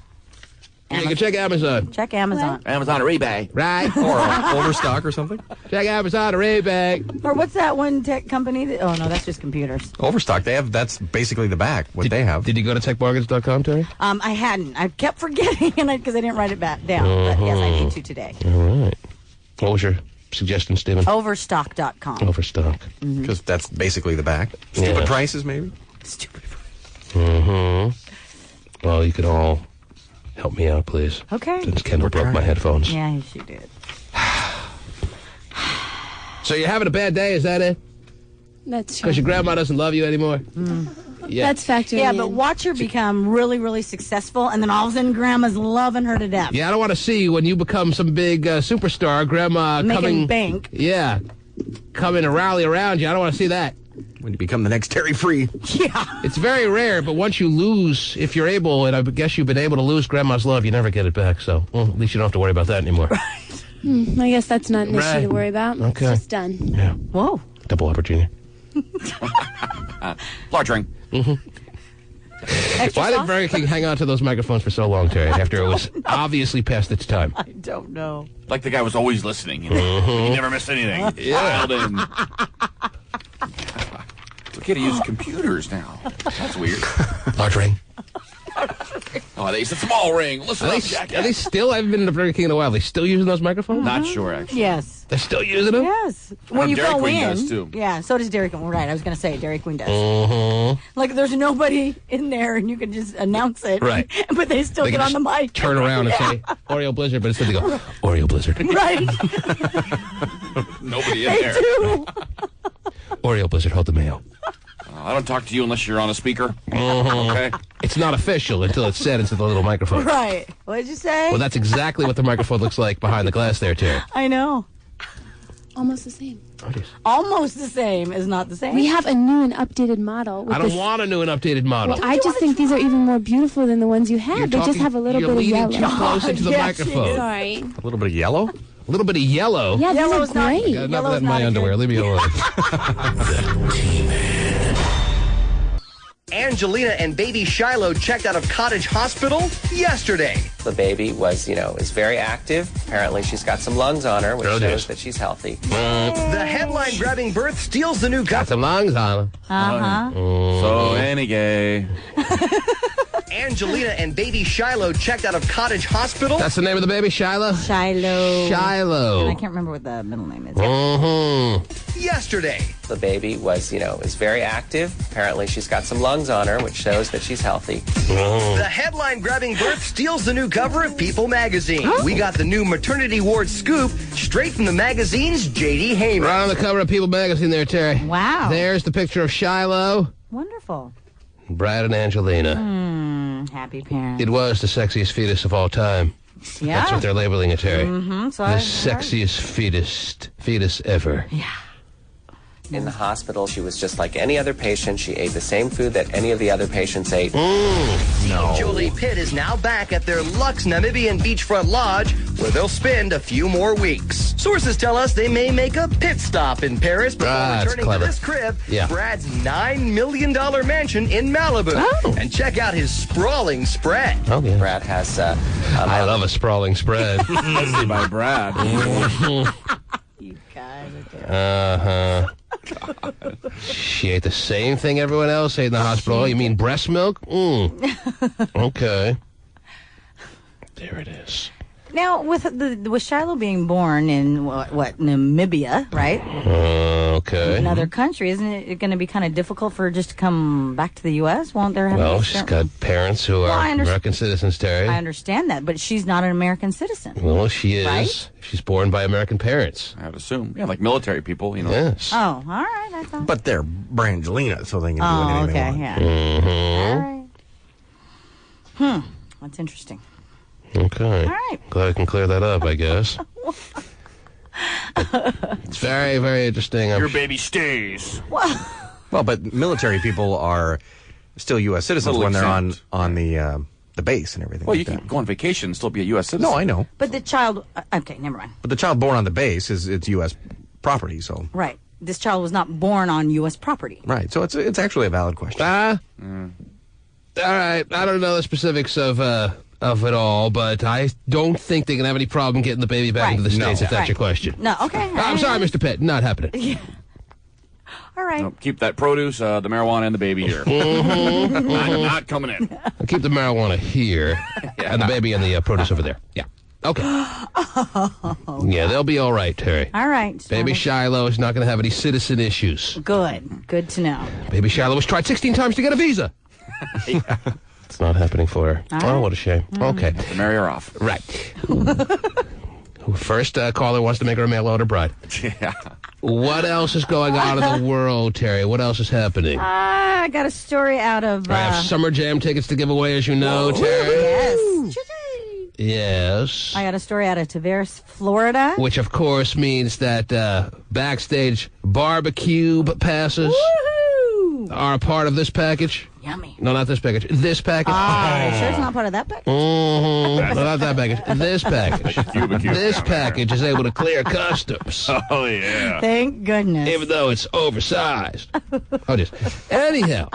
Speaker 1: Yeah, you can check Amazon.
Speaker 2: Check Amazon.
Speaker 3: Amazon or eBay.
Speaker 1: Right?
Speaker 4: Or Overstock or something.
Speaker 1: Check Amazon or eBay.
Speaker 2: Or what's that one tech company? Oh no, that's just computers.
Speaker 4: Overstock, that's basically the back, what they have.
Speaker 1: Did you go to techbargains.com, Terry?
Speaker 2: I hadn't. I kept forgetting, because I didn't write it back down. But yes, I need to today.
Speaker 1: All right. What was your suggestion, Stephen?
Speaker 2: Overstock.com.
Speaker 1: Overstock.
Speaker 4: Because that's basically the back. Stupid
Speaker 1: Yeah.
Speaker 4: prices, maybe?
Speaker 2: Stupid.
Speaker 1: Well, you could all help me out, please.
Speaker 2: Okay.
Speaker 1: Since Kendall broke my headphones.
Speaker 2: Yeah, she did.
Speaker 1: So you're having a bad day, is that it?
Speaker 5: That's true.
Speaker 1: Because your grandma doesn't love you anymore? Yeah.
Speaker 5: That's factoring
Speaker 2: Yeah,
Speaker 5: in.
Speaker 2: but watch her become really, really successful, and then all of a sudden, Grandma's loving her to death.
Speaker 1: Yeah, I don't want to see when you become some big superstar, grandma
Speaker 2: Making
Speaker 1: coming...
Speaker 2: bank.
Speaker 1: Yeah. Coming to rally around you. I don't want to see that.
Speaker 4: When you become the next Terry Free.
Speaker 2: Yeah.
Speaker 1: It's very rare, but once you lose, if you're able, and I guess you've been able to lose grandma's love, you never get it back. So, well, at least you don't have to worry about that anymore.
Speaker 5: I guess that's not an issue
Speaker 1: Right.
Speaker 5: to worry about.
Speaker 1: Okay.
Speaker 5: It's just done.
Speaker 1: Yeah.
Speaker 2: Whoa.
Speaker 1: Double opportunity.
Speaker 3: Large ring.
Speaker 2: Extra
Speaker 1: Why did
Speaker 2: sauce?
Speaker 1: Burger King hang on to those microphones for so long, Terry, after it was obviously past its time?
Speaker 2: I don't know.
Speaker 3: Like the guy was always listening. You know? He never missed anything.
Speaker 1: Yeah.
Speaker 3: Dialed in. It's okay to use computers now. That's weird.
Speaker 1: Large ring.
Speaker 3: Oh, they used a small ring. Listen
Speaker 1: Are
Speaker 3: up,
Speaker 1: they
Speaker 3: jackass.
Speaker 1: still, I haven't been to Burger King in a while, they still using those microphones?
Speaker 3: Not sure, actually.
Speaker 2: Yes.
Speaker 1: They're still using them?
Speaker 2: Yes. When you
Speaker 3: Dairy
Speaker 2: go
Speaker 3: Queen
Speaker 2: in.
Speaker 3: does, too.
Speaker 2: Yeah, so does Dairy Queen. Right, I was going to say Dairy Queen does.
Speaker 1: Mm-hmm.
Speaker 2: Like, there's nobody in there, and you can just announce it.
Speaker 1: Right.
Speaker 2: But they still
Speaker 1: They
Speaker 2: get
Speaker 1: can
Speaker 2: on the
Speaker 1: just
Speaker 2: mic.
Speaker 1: turn around and say, Oreo Blizzard, but instead they go, Oreo Blizzard.
Speaker 2: Right.
Speaker 3: Nobody in
Speaker 2: They
Speaker 3: there.
Speaker 2: do.
Speaker 1: Oreo Blizzard, hold the mayo.
Speaker 3: I don't talk to you unless you're on a speaker.
Speaker 1: Mm-hmm.
Speaker 3: Okay.
Speaker 1: It's not official until it's said into the little microphone.
Speaker 2: Right. What did you say?
Speaker 1: Well, that's exactly what the microphone looks like behind the glass there, Terry.
Speaker 2: I know.
Speaker 5: Almost the same.
Speaker 1: Oh, geez.
Speaker 2: Almost the same is not the same.
Speaker 5: We have a new and updated model. With
Speaker 1: I don't
Speaker 5: this-
Speaker 1: want a new and updated model.
Speaker 5: Well, I just think these are even more beautiful than the ones you had.
Speaker 1: You're
Speaker 5: They just
Speaker 1: talking-
Speaker 5: have a little
Speaker 1: you're
Speaker 5: bit of
Speaker 1: leaning
Speaker 5: yellow.
Speaker 1: too close into the
Speaker 2: Yes, she
Speaker 1: microphone.
Speaker 2: is.
Speaker 5: Sorry.
Speaker 4: A little bit of yellow?
Speaker 1: A little bit of yellow.
Speaker 5: Yeah, these
Speaker 2: Yellow's
Speaker 5: are
Speaker 2: not-
Speaker 5: great.
Speaker 1: Got enough of
Speaker 2: Yellow's
Speaker 1: that in
Speaker 2: not
Speaker 1: my
Speaker 2: a
Speaker 1: underwear.
Speaker 2: good-
Speaker 1: Leave me alone.
Speaker 10: Angelina and baby Shiloh checked out of Cottage Hospital yesterday.
Speaker 11: The baby was, is very active. Apparently she's got some lungs on her, which
Speaker 1: Oh,
Speaker 11: shows
Speaker 1: yes.
Speaker 11: that she's healthy.
Speaker 10: The headline-grabbing birth steals the new
Speaker 1: Got some lungs on
Speaker 2: Uh-huh.
Speaker 3: So, any gay.
Speaker 10: Angelina and baby Shiloh checked out of Cottage Hospital.
Speaker 1: That's the name of the baby, Shiloh?
Speaker 2: Shiloh.
Speaker 1: Shiloh.
Speaker 2: And I can't remember what the middle name is.
Speaker 1: Mm-hmm.
Speaker 10: Yesterday.
Speaker 11: The baby was, is very active. Apparently she's got some lungs on her, which shows that she's healthy.
Speaker 10: The headline-grabbing birth steals the new cover of People magazine. We got the new maternity ward scoop straight from the magazine's J.D. Hayman.
Speaker 1: Right on the cover of People magazine there, Terry.
Speaker 2: Wow.
Speaker 1: There's the picture of Shiloh,
Speaker 2: Wonderful.
Speaker 1: Brad, and Angelina.
Speaker 2: Happy parent.
Speaker 1: It was the sexiest fetus of all time.
Speaker 2: Yeah.
Speaker 1: That's what they're labeling it, Terry.
Speaker 2: Mm-hmm. So
Speaker 1: The
Speaker 2: I heard.
Speaker 1: sexiest fetus ever.
Speaker 11: In the hospital, she was just like any other patient. She ate the same food that any of the other patients ate.
Speaker 10: Jolie Pitt is now back at their Lux Namibian beachfront lodge, where they'll spend a few more weeks. Sources tell us they may make a pit stop in Paris before
Speaker 1: That's
Speaker 10: returning
Speaker 1: clever.
Speaker 10: to this crib,
Speaker 1: Yeah.
Speaker 10: Brad's $9 million mansion in Malibu.
Speaker 1: Oh.
Speaker 10: And check out his sprawling spread.
Speaker 1: Okay.
Speaker 11: Brad has
Speaker 1: I love a sprawling spread.
Speaker 3: Let's see by Brad.
Speaker 2: You guys are terrible.
Speaker 1: Uh-huh. She ate the same thing everyone else ate in the hospital. Oh, you mean breast milk? Okay. There it is.
Speaker 2: Now, with Shiloh being born in what Namibia, right?
Speaker 1: Okay.
Speaker 2: Another country, isn't it going to be kind of difficult for her just to come back to the U.S.? Won't there have?
Speaker 1: Well, she's got parents who are
Speaker 2: I understand-
Speaker 1: American citizens, Terry.
Speaker 2: I understand that, but she's not an American citizen.
Speaker 1: Well, she is.
Speaker 2: Right?
Speaker 1: She's born by American parents.
Speaker 3: I would assume. Yeah, like military people,
Speaker 1: Yes.
Speaker 2: Oh, all right. I thought.
Speaker 4: But they're Brangelina, so they can do
Speaker 2: Oh,
Speaker 4: anything they
Speaker 2: okay,
Speaker 4: want.
Speaker 2: yeah.
Speaker 1: Mm-hmm.
Speaker 2: All right. That's interesting.
Speaker 1: Okay.
Speaker 2: All right.
Speaker 1: Glad I can clear that up, I guess. It's very, very interesting.
Speaker 3: Your baby stays.
Speaker 4: Well, but military people are still U.S. citizens
Speaker 3: Little
Speaker 4: when they're
Speaker 3: exempt.
Speaker 4: on the base and everything.
Speaker 3: Well,
Speaker 4: like
Speaker 3: you
Speaker 4: that.
Speaker 3: can go on vacation and still be a U.S. citizen.
Speaker 4: No, I know.
Speaker 2: But the child. Okay, never mind.
Speaker 4: But the child born on the base it's U.S. property, so
Speaker 2: Right. This child was not born on U.S. property.
Speaker 4: right. So it's actually a valid question.
Speaker 1: All right. I don't know the specifics of it all, but I don't think they can have any problem getting the baby back
Speaker 2: Right.
Speaker 1: into the States,
Speaker 4: No.
Speaker 1: if that's
Speaker 2: Right.
Speaker 1: your question.
Speaker 2: No, okay.
Speaker 1: I'm sorry, Mr. Pitt. Not happening.
Speaker 2: All right.
Speaker 3: No, keep that produce, the marijuana, and the baby here. not coming in.
Speaker 1: I'll keep the marijuana here, and the baby and the produce over there. Yeah. Okay. Yeah, they'll be all right, Terry.
Speaker 2: All right.
Speaker 1: Baby Shiloh is not going to have any citizen issues.
Speaker 2: Good. Good to know.
Speaker 1: Baby Shiloh was tried 16 times to get a visa. It's not happening for her.
Speaker 2: All
Speaker 1: Oh,
Speaker 2: right.
Speaker 1: what a shame. Okay.
Speaker 3: To marry her off.
Speaker 1: Right. First caller wants to make her a mail order bride.
Speaker 3: Yeah.
Speaker 1: What else is going on in the world, Terry? What else is happening?
Speaker 2: I got a story out of.
Speaker 1: I have Summer Jam tickets to give away, as you know, Terry.
Speaker 2: Yes.
Speaker 1: Yes.
Speaker 2: I got a story out of Tavares, Florida.
Speaker 1: Which, of course, means that backstage barbecue passes
Speaker 2: Woohoo!
Speaker 1: are a part of this package.
Speaker 2: Yummy.
Speaker 1: No, not this package. This package.
Speaker 2: Are you sure it's not part of that package?
Speaker 1: No, not that package. This package.
Speaker 6: Cuba
Speaker 1: This
Speaker 6: down
Speaker 1: package is able to clear customs,
Speaker 6: there. Oh, yeah.
Speaker 2: Thank goodness.
Speaker 1: even though it's oversized. Oh, just anyhow.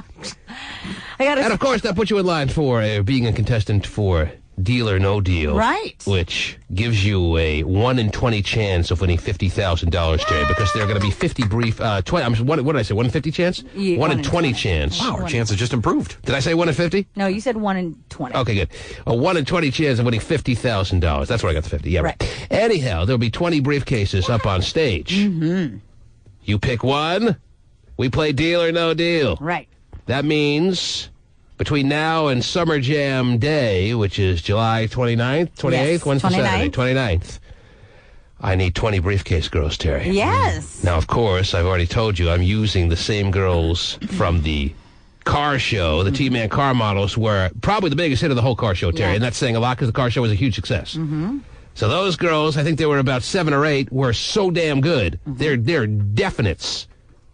Speaker 1: And, of course, that puts you in line for being a contestant for Deal or No Deal.
Speaker 2: Right.
Speaker 1: Which gives you a 1 in 20 chance of winning $50,000, Terry, because there are going to be 50 brief... 20, what did I say, 1 in 50 chance?
Speaker 2: Yeah,
Speaker 1: 1 in 20 chance.
Speaker 4: Wow, our chance has just improved.
Speaker 1: Did I say 1 in 50?
Speaker 2: No, you said 1 in 20.
Speaker 1: Okay, good. A 1 in 20 chance of winning $50,000. That's where I got the 50. Yeah, right. Anyhow, there'll be 20 briefcases up on stage.
Speaker 2: Mm-hmm.
Speaker 1: You pick one, we play Deal or No Deal.
Speaker 2: Right.
Speaker 1: That means between now and Summer Jam Day, which is July 29th, 28th,
Speaker 2: yes,
Speaker 1: when's the
Speaker 2: 29th.
Speaker 1: Saturday? 29th. I need 20 briefcase girls, Terry.
Speaker 2: Yes.
Speaker 1: Now, of course, I've already told you I'm using the same girls from the car show. The T-Man car models were probably the biggest hit of the whole car show, Terry.
Speaker 2: Yeah.
Speaker 1: And that's saying a lot because the car show was a huge success.
Speaker 2: Mm-hmm.
Speaker 1: So those girls, I think there were about 7 or 8, were so damn good.
Speaker 2: Mm-hmm.
Speaker 1: They're definites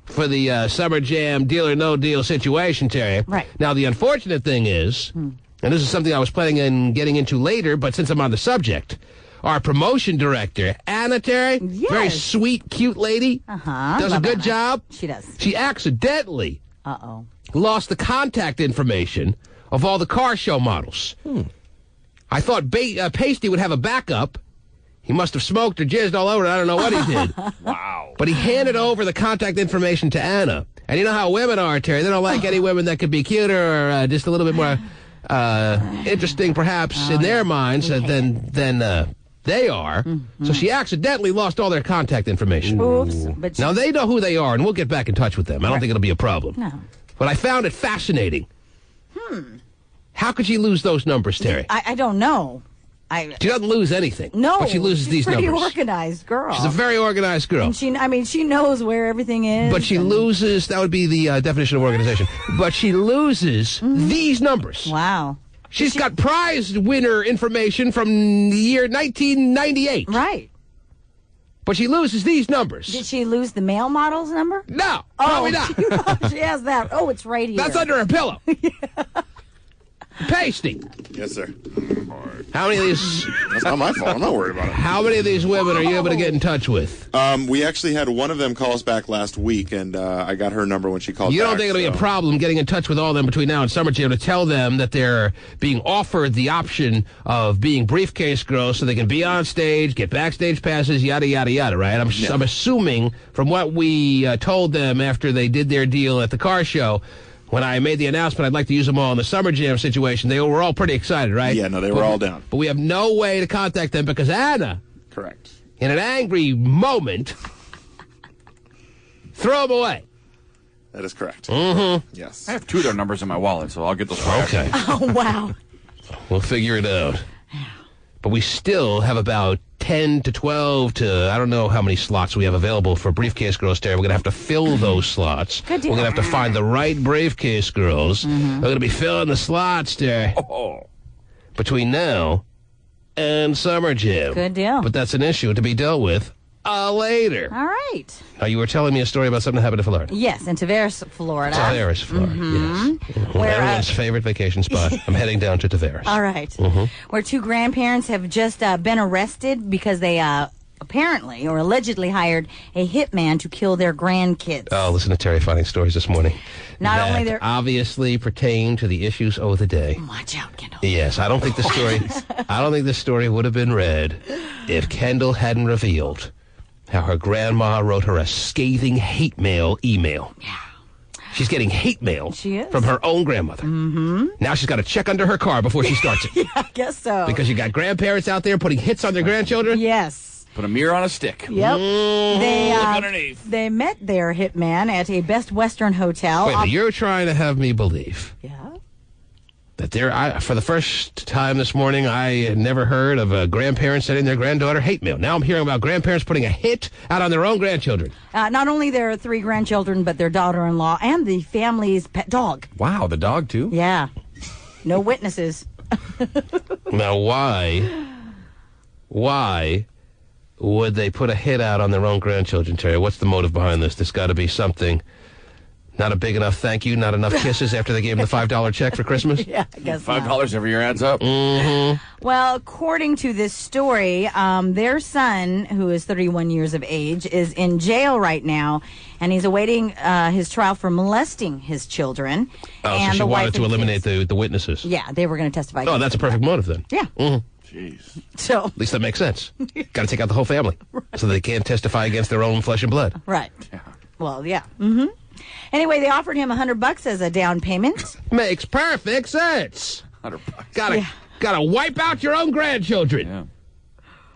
Speaker 1: for the Summer Jam Deal or No Deal situation, Terry.
Speaker 2: Right.
Speaker 1: Now, the unfortunate thing is, and this is something I was planning on getting into later, but since I'm on the subject, our promotion director, Anna, Terry,
Speaker 2: Yes.
Speaker 1: very sweet, cute lady, does a good job.
Speaker 2: She does.
Speaker 1: She accidentally lost the contact information of all the car show models. I thought Pasty would have a backup. He must have smoked or jizzed all over it. I don't know what he did.
Speaker 6: Wow.
Speaker 1: But he handed over the contact information to Anna. And you know how women are, Terry. They don't like any women that could be cuter or just a little bit more interesting, perhaps, in their minds than they are. So she accidentally lost all their contact information.
Speaker 2: Oops. But
Speaker 1: Now, they know who they are, and we'll get back in touch with them. I don't think it'll be a problem.
Speaker 2: No.
Speaker 1: But I found it fascinating. How could she lose those numbers, Terry?
Speaker 2: I don't know.
Speaker 1: She doesn't lose anything.
Speaker 2: No.
Speaker 1: But she loses
Speaker 2: she's
Speaker 1: these
Speaker 2: pretty
Speaker 1: numbers.
Speaker 2: organized girl.
Speaker 1: She's a very organized girl.
Speaker 2: And she knows where everything is.
Speaker 1: But she loses, that would be the definition of organization, but she loses these numbers.
Speaker 2: Wow.
Speaker 1: She's got prize winner information from the year 1998.
Speaker 2: Right.
Speaker 1: But she loses these numbers.
Speaker 2: Did she lose the male model's number?
Speaker 1: No, probably not.
Speaker 2: She has that. Oh, it's right here.
Speaker 1: That's under her pillow. Pasty.
Speaker 6: Yes, sir.
Speaker 1: How many of these...
Speaker 6: That's not my fault. I'm not worried about it.
Speaker 1: How many of these women are you able to get in touch with?
Speaker 6: We actually had one of them call us back last week, and I got her number when she called
Speaker 1: You
Speaker 6: back.
Speaker 1: don't think it'll be a problem getting in touch with all of them between now and Summer Jam to tell them that they're being offered the option of being briefcase girls so they can be on stage, get backstage passes, yada, yada, yada, right? I'm assuming from what we told them after they did their deal at the car show, when I made the announcement I'd like to use them all in the Summer Jam situation, they were all pretty excited, right?
Speaker 6: Yeah, no, they were all down.
Speaker 1: But we have no way to contact them because Anna,
Speaker 6: Correct.
Speaker 1: in an angry moment, threw them away.
Speaker 6: That is correct.
Speaker 1: Mm-hmm.
Speaker 6: Yes.
Speaker 3: I have 2 of their numbers in my wallet, so I'll get those back.
Speaker 1: Okay.
Speaker 2: Oh, wow.
Speaker 1: We'll figure it out. But we still have about 10 to 12 to, I don't know how many slots we have available for briefcase girls, Terry. We're going to have to fill those slots.
Speaker 2: Good deal.
Speaker 1: We're going to have to find the right briefcase girls.
Speaker 2: Mm-hmm.
Speaker 1: We're going to be filling the slots, Terry, between now and Summer Jam.
Speaker 2: Good deal.
Speaker 1: But that's an issue to be dealt with later.
Speaker 2: All right.
Speaker 1: You were telling me a story about something that happened in Florida.
Speaker 2: Yes, in Tavares, Florida.
Speaker 1: Tavares, Florida, yes.
Speaker 2: Where,
Speaker 1: Everyone's favorite vacation spot. I'm heading down to Tavares.
Speaker 2: All right. Where 2 grandparents have just been arrested because they apparently or allegedly hired a hitman to kill their grandkids.
Speaker 1: Oh, listen to Terry finding stories this morning.
Speaker 2: Not
Speaker 1: that
Speaker 2: only they're
Speaker 1: obviously pertain to the issues of the day.
Speaker 2: Watch out, Kendall.
Speaker 1: Yes, I don't think the story would have been read if Kendall hadn't revealed how her grandma wrote her a scathing hate mail email.
Speaker 2: Yeah.
Speaker 1: She's getting hate mail
Speaker 2: She is.
Speaker 1: from her own grandmother. Now she's got to check under her car before she starts it.
Speaker 2: Yeah, I guess so.
Speaker 1: Because you got grandparents out there putting hits on their grandchildren.
Speaker 2: Yes.
Speaker 3: Put a mirror on a stick.
Speaker 2: Yep.
Speaker 3: Look underneath.
Speaker 2: They met their hitman at a Best Western hotel.
Speaker 1: Wait a minute, you're trying to have me believe
Speaker 2: Yeah.
Speaker 1: that for the first time this morning, I had never heard of a grandparent sending their granddaughter hate mail. Now I'm hearing about grandparents putting a hit out on their own grandchildren.
Speaker 2: Not only their 3 grandchildren, but their daughter-in-law and the family's pet dog.
Speaker 4: Wow, the dog, too?
Speaker 2: Yeah. No witnesses.
Speaker 1: Now, why would they put a hit out on their own grandchildren, Terry? What's the motive behind this? There's got to be something Not a big enough thank you, not enough kisses after they gave him the $5 check for Christmas?
Speaker 2: Yeah, I guess
Speaker 3: $5 every year adds up.
Speaker 1: Mm-hmm.
Speaker 2: Well, according to this story, their son, who is 31 years of age, is in jail right now, and he's awaiting his trial for molesting his children.
Speaker 1: Oh,
Speaker 2: and
Speaker 1: so she
Speaker 2: the wife
Speaker 1: wanted to
Speaker 2: and
Speaker 1: eliminate
Speaker 2: kids.
Speaker 1: the witnesses.
Speaker 2: Yeah, they were going to testify.
Speaker 1: Oh, that's a perfect motive then.
Speaker 2: Yeah.
Speaker 1: Mm-hmm.
Speaker 3: Jeez.
Speaker 2: So
Speaker 1: at least that makes sense. Got to take out the whole family so they can't testify against their own flesh and blood.
Speaker 2: Right. Yeah. Well, yeah. Mm-hmm. Anyway, they offered him $100 as a down payment.
Speaker 1: Makes perfect sense.
Speaker 3: $100.
Speaker 1: Gotta wipe out your own grandchildren.
Speaker 3: Yeah.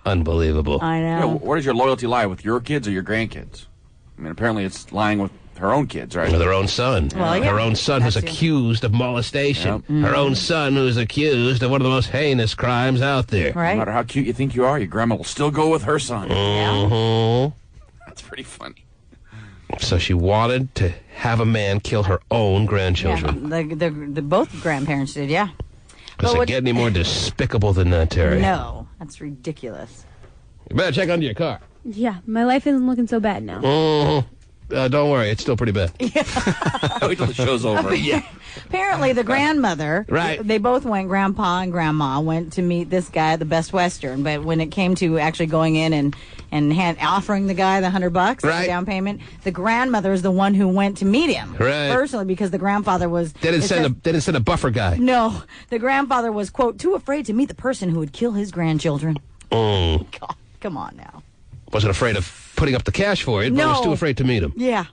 Speaker 1: Unbelievable.
Speaker 2: I know.
Speaker 3: Yeah, where does your loyalty lie, with your kids or your grandkids? I mean, apparently it's lying with her own kids, right?
Speaker 1: With her own son.
Speaker 2: Well, yeah.
Speaker 1: Her own son who's
Speaker 2: That's it.
Speaker 1: accused of molestation.
Speaker 3: Yep.
Speaker 1: Her own son who's accused of one of the most heinous crimes out there.
Speaker 2: Right.
Speaker 3: No matter how cute you think you are, your grandma will still go with her son.
Speaker 1: Mm-hmm.
Speaker 3: That's pretty funny.
Speaker 1: So she wanted to have a man kill her own grandchildren.
Speaker 2: Yeah, the both grandparents did, yeah.
Speaker 1: Does it get any more despicable than that, Terry?
Speaker 2: No, that's ridiculous.
Speaker 1: You better check under your car.
Speaker 5: Yeah, my life isn't looking so bad now.
Speaker 1: Mm-hmm. Don't worry, it's still pretty bad.
Speaker 3: Wait till the show's over.
Speaker 1: Yeah.
Speaker 2: Apparently, the grandmother,
Speaker 1: right?
Speaker 2: They both went. Grandpa and Grandma went to meet this guy at the Best Western. But when it came to actually going in and offering the guy the $100 as a down payment, the grandmother is the one who went to meet him personally, because the grandfather was.
Speaker 1: They didn't send a buffer guy.
Speaker 2: No, the grandfather was, quote, too afraid to meet the person who would kill his grandchildren.
Speaker 1: Mm.
Speaker 2: God, come on now.
Speaker 1: Wasn't afraid of putting up the cash for it, but was too afraid to meet him.
Speaker 2: Yeah.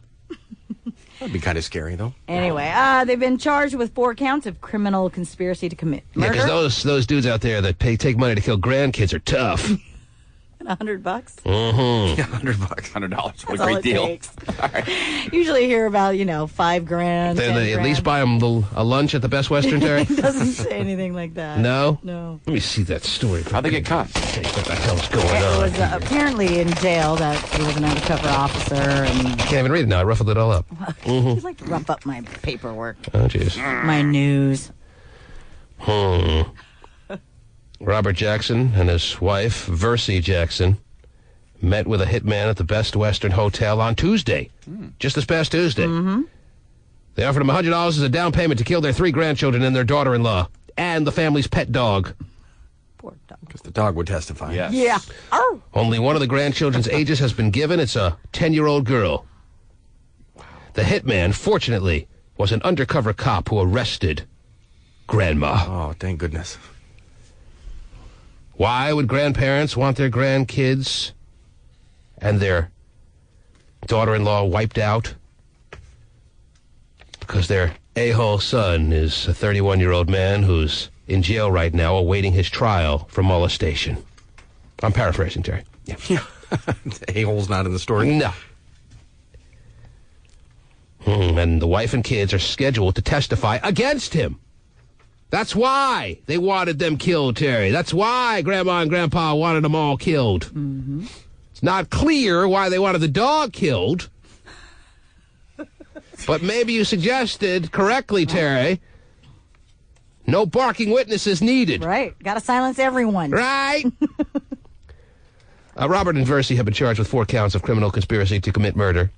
Speaker 4: That'd be kind of scary, though.
Speaker 2: Anyway, they've been charged with 4 counts of criminal conspiracy to commit murder.
Speaker 1: Yeah, because those dudes out there that take money to kill grandkids are tough.
Speaker 2: And $100.
Speaker 1: Mm-hmm.
Speaker 4: Yeah, $100.
Speaker 3: $100. What a great deal.
Speaker 2: Right. Usually hear about, $5,000.
Speaker 1: They at least buy them a lunch at the Best Western, Terry?
Speaker 2: It doesn't say anything like that.
Speaker 1: No?
Speaker 2: No.
Speaker 1: Let me see that story.
Speaker 3: How'd they get caught?
Speaker 1: What the hell's going
Speaker 2: It
Speaker 1: on?
Speaker 2: was apparently in jail that he was an undercover officer. And
Speaker 1: Can't even read it now. I ruffled it all up.
Speaker 2: You like to rough up my paperwork.
Speaker 1: Oh, jeez.
Speaker 2: My news.
Speaker 1: Robert Jackson and his wife, Versi Jackson, met with a hitman at the Best Western Hotel on Tuesday. Just this past Tuesday.
Speaker 2: Mm-hmm.
Speaker 1: They offered him $100 as a down payment to kill their 3 grandchildren and their daughter-in-law, and the family's pet dog.
Speaker 2: Poor dog.
Speaker 4: Because the dog would testify.
Speaker 3: Yes.
Speaker 2: Yeah. Oh.
Speaker 1: Only one of the grandchildren's ages has been given. It's a 10-year-old girl. The hitman, fortunately, was an undercover cop who arrested Grandma.
Speaker 4: Oh, thank goodness.
Speaker 1: Why would grandparents want their grandkids and their daughter-in-law wiped out? Because their a-hole son is a 31-year-old man who's in jail right now awaiting his trial for molestation. I'm paraphrasing, Terry.
Speaker 4: Yeah. The a-hole's not in the story?
Speaker 1: No. And the wife and kids are scheduled to testify against him. That's why they wanted them killed, Terry. That's why Grandma and Grandpa wanted them all killed.
Speaker 2: Mm-hmm.
Speaker 1: It's not clear why they wanted the dog killed. But maybe you suggested correctly, Terry. No barking witnesses needed.
Speaker 2: Right. Got to silence everyone.
Speaker 1: Right. Robert and Versi have been charged with 4 counts of criminal conspiracy to commit murder.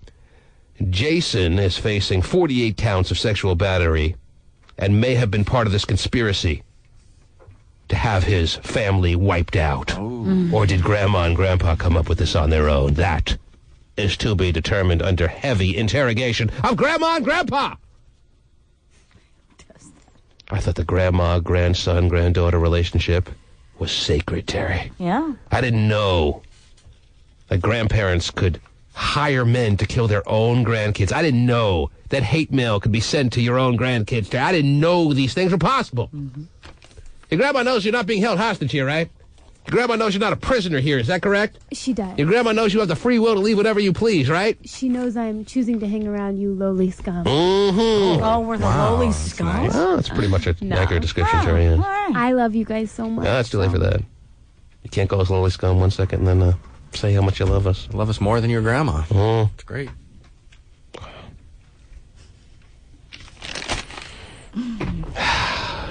Speaker 1: Jason is facing 48 counts of sexual battery and may have been part of this conspiracy to have his family wiped out. Or did Grandma and Grandpa come up with this on their own? That is to be determined under heavy interrogation of Grandma and Grandpa. I thought the grandma, grandson, granddaughter relationship was sacred, Terry.
Speaker 2: Yeah.
Speaker 1: I didn't know that grandparents could hire men to kill their own grandkids. I didn't know that hate mail could be sent to your own grandkids, Terry. I didn't know these things were possible. Mm-hmm. Your grandma knows you're not being held hostage here, right? Your grandma knows you're not a prisoner here, is that correct?
Speaker 5: She does.
Speaker 1: Your grandma knows you have the free will to leave whatever you please, right?
Speaker 5: She knows I'm choosing to hang around you lowly scum.
Speaker 1: Mm-hmm.
Speaker 2: Oh, we're the lowly scum.
Speaker 1: Nice. Oh, that's pretty much an accurate description, Terry.
Speaker 2: All
Speaker 1: Yeah.
Speaker 2: right.
Speaker 5: I love you guys so much.
Speaker 1: No, it's too late for that. You can't go as lowly scum 1 second and then say how much you love us.
Speaker 4: Love us more than your grandma. It's great.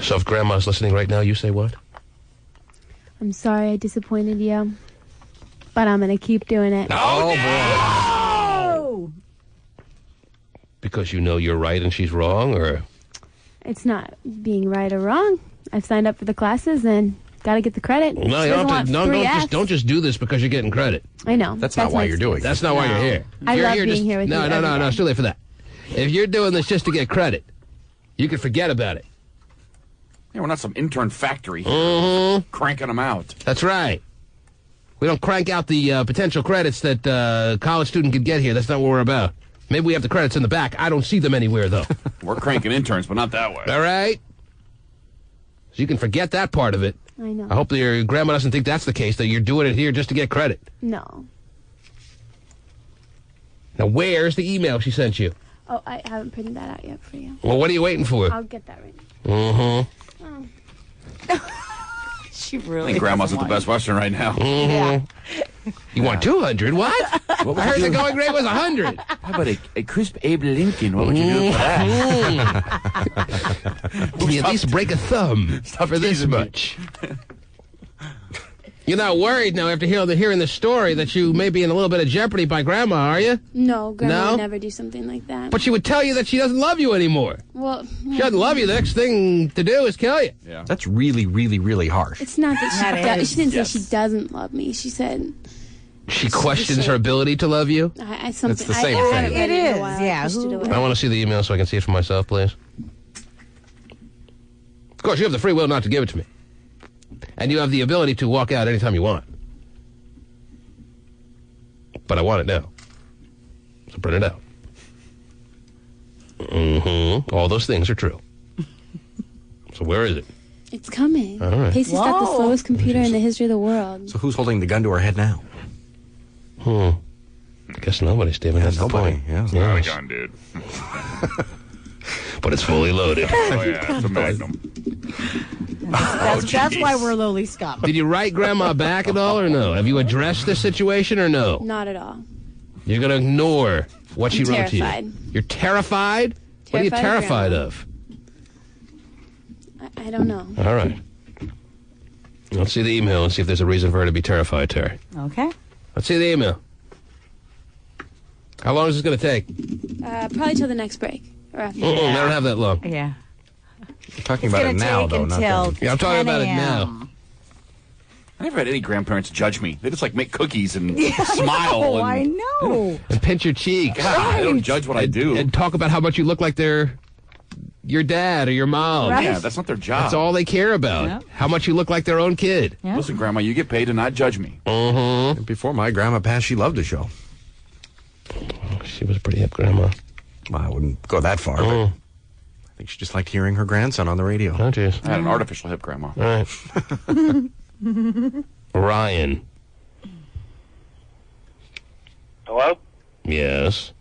Speaker 1: So if Grandma's listening right now, you say what?
Speaker 5: I'm sorry I disappointed you, but I'm going to keep doing it.
Speaker 1: Oh, boy.
Speaker 2: Oh!
Speaker 1: Because you know you're right and she's wrong, or?
Speaker 5: It's not being right or wrong. I've signed up for the classes and got to get the credit.
Speaker 1: No, you don't have to, don't just do this because you're getting credit.
Speaker 5: I know.
Speaker 4: That's not why you're doing it.
Speaker 1: That's not why you're here.
Speaker 5: I
Speaker 1: You're
Speaker 5: love
Speaker 1: here
Speaker 5: being here with you.
Speaker 1: No, it's too late for that. If you're doing this just to get credit, you can forget about it.
Speaker 3: Yeah, we're not some intern factory here.
Speaker 1: Mm-hmm.
Speaker 3: Cranking them out.
Speaker 1: That's right. We don't crank out the potential credits that a college student could get here. That's not what we're about. Maybe we have the credits in the back. I don't see them anywhere, though.
Speaker 3: We're cranking interns, but not that way.
Speaker 1: All right? So you can forget that part of it.
Speaker 5: I know.
Speaker 1: I hope that your grandma doesn't think that's the case, that you're doing it here just to get credit.
Speaker 5: No.
Speaker 1: Now, where's the email she sent you?
Speaker 5: Oh, I haven't printed that out yet for you.
Speaker 1: Well, what are you waiting for?
Speaker 5: I'll get that right now.
Speaker 1: Mm-hmm.
Speaker 5: Oh.
Speaker 2: She
Speaker 3: I
Speaker 2: really
Speaker 3: think Grandma's at the Best Western right now.
Speaker 1: Mm-hmm. You want 200? What? I heard the going rate was 100.
Speaker 3: How about a crisp Abe Lincoln? What would you do for that?
Speaker 1: Will you at least break a thumb for this much? You're not worried now after hearing the story that you may be in a little bit of jeopardy by Grandma, are you?
Speaker 5: No, Grandma
Speaker 1: No?
Speaker 5: would never do something like that.
Speaker 1: But she would tell you that she doesn't love you anymore.
Speaker 5: Well,
Speaker 1: She doesn't love you. The next thing to do is kill you.
Speaker 3: Yeah.
Speaker 4: That's really, really, really harsh.
Speaker 5: it's not that she
Speaker 2: That
Speaker 5: does.
Speaker 2: is.
Speaker 5: She didn't say she doesn't love me. She said
Speaker 1: She questions her ability to love you.
Speaker 5: I something.
Speaker 4: It's the same
Speaker 5: I haven't
Speaker 4: thing.
Speaker 5: read
Speaker 2: It
Speaker 5: in a
Speaker 2: is,
Speaker 5: while. I
Speaker 2: yeah.
Speaker 5: pushed it away.
Speaker 1: I want to see the email so I can see it for myself, please. Of course, you have the free will not to give it to me. And you have the ability to walk out anytime you want. But I want it now. So print it out. Mm-hmm. All those things are true. So where is it?
Speaker 5: It's coming.
Speaker 1: All right.
Speaker 5: Pacey's got the
Speaker 2: Whoa.
Speaker 5: slowest computer in the history of the world.
Speaker 4: So who's holding the gun to her head now?
Speaker 1: I guess nobody, Stephen. That's
Speaker 4: nobody.
Speaker 1: the point.
Speaker 4: Yeah.
Speaker 1: Yes.
Speaker 3: gun, dude.
Speaker 1: But it's fully loaded.
Speaker 3: Oh, yeah, it's a Magnum.
Speaker 2: That's why we're lowly scum.
Speaker 1: Did you write Grandma back at all or no? Have you addressed this situation or no?
Speaker 5: Not at all.
Speaker 1: You're going to ignore what she wrote to you.
Speaker 5: Terrified.
Speaker 1: You're terrified? What are you
Speaker 5: Terrified of
Speaker 1: terrified
Speaker 5: Grandma.
Speaker 1: of?
Speaker 5: I don't know.
Speaker 1: All right. Let's see the email and see if there's a reason for her to be terrified, Terry.
Speaker 2: Okay.
Speaker 1: Let's see the email. How long is this going to take?
Speaker 5: Probably till the next break. Or after.
Speaker 1: I don't have that long.
Speaker 2: Yeah.
Speaker 4: We're talking
Speaker 2: It's
Speaker 4: about
Speaker 2: going
Speaker 4: it
Speaker 2: to
Speaker 4: now,
Speaker 2: take
Speaker 4: though. Not
Speaker 2: until
Speaker 4: then.
Speaker 1: Yeah, I'm talking
Speaker 2: 10
Speaker 1: about it
Speaker 2: a.m.
Speaker 1: now.
Speaker 3: I never had any grandparents judge me. They just like make cookies and smile.
Speaker 2: Oh,
Speaker 3: and,
Speaker 2: I know.
Speaker 1: And pinch your cheek.
Speaker 3: God, they don't judge what I do.
Speaker 1: And talk about how much you look like your dad or your mom.
Speaker 2: Right.
Speaker 3: Yeah, that's not their job.
Speaker 1: That's all they care about.
Speaker 2: Yep.
Speaker 1: How much you look like their own kid.
Speaker 2: Yeah.
Speaker 3: Listen, Grandma, you get paid to not judge me.
Speaker 1: Mm-hmm.
Speaker 4: Before my grandma passed, she loved the show.
Speaker 1: She was a pretty hip grandma.
Speaker 4: Well, I wouldn't go that far, but I think she just liked hearing her grandson on the radio.
Speaker 1: Oh, jeez.
Speaker 3: I had an artificial hip grandma.
Speaker 1: All right. Ryan.
Speaker 12: Hello?
Speaker 1: Yes.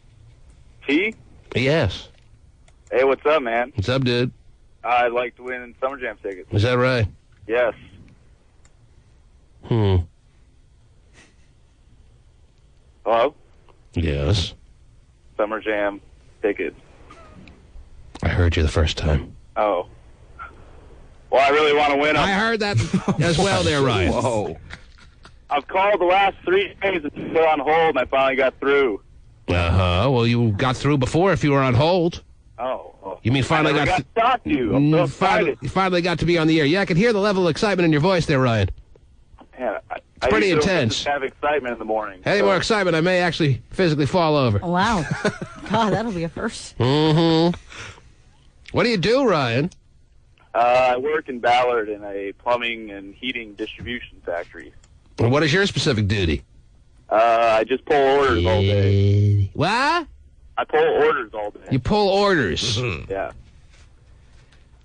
Speaker 12: T?
Speaker 1: Yes.
Speaker 12: Hey, what's up, man?
Speaker 1: What's up, dude?
Speaker 12: I'd like to win Summer Jam tickets.
Speaker 1: Is that right?
Speaker 12: Yes. Hello?
Speaker 1: Yes.
Speaker 12: Summer Jam tickets.
Speaker 1: I heard you the first time.
Speaker 12: Oh. Well, I really want to win them.
Speaker 1: I heard that as well there, Ryan.
Speaker 3: Whoa.
Speaker 12: I've called the last 3 days and still on hold, and I finally got through.
Speaker 1: Uh-huh. Well, you got through before if you were on hold.
Speaker 12: Oh. Well,
Speaker 1: You mean finally
Speaker 12: I never got to talk to you. I'm so excited.
Speaker 1: finally got to be on the air. Yeah, I could hear the level of excitement in your voice there, Ryan.
Speaker 12: Man,
Speaker 1: It's pretty
Speaker 12: usually don't
Speaker 1: intense.
Speaker 12: Just have excitement in the morning.
Speaker 1: Any
Speaker 12: so-
Speaker 1: more excitement, I may actually physically fall over.
Speaker 2: Wow. God, that'll be a first.
Speaker 1: Mm-hmm. What do you do, Ryan?
Speaker 12: I work in Ballard in a plumbing and heating distribution factory.
Speaker 1: And what is your specific duty?
Speaker 12: I just pull orders all day.
Speaker 1: What?
Speaker 12: I pull orders all day.
Speaker 1: You pull orders.
Speaker 12: Yeah.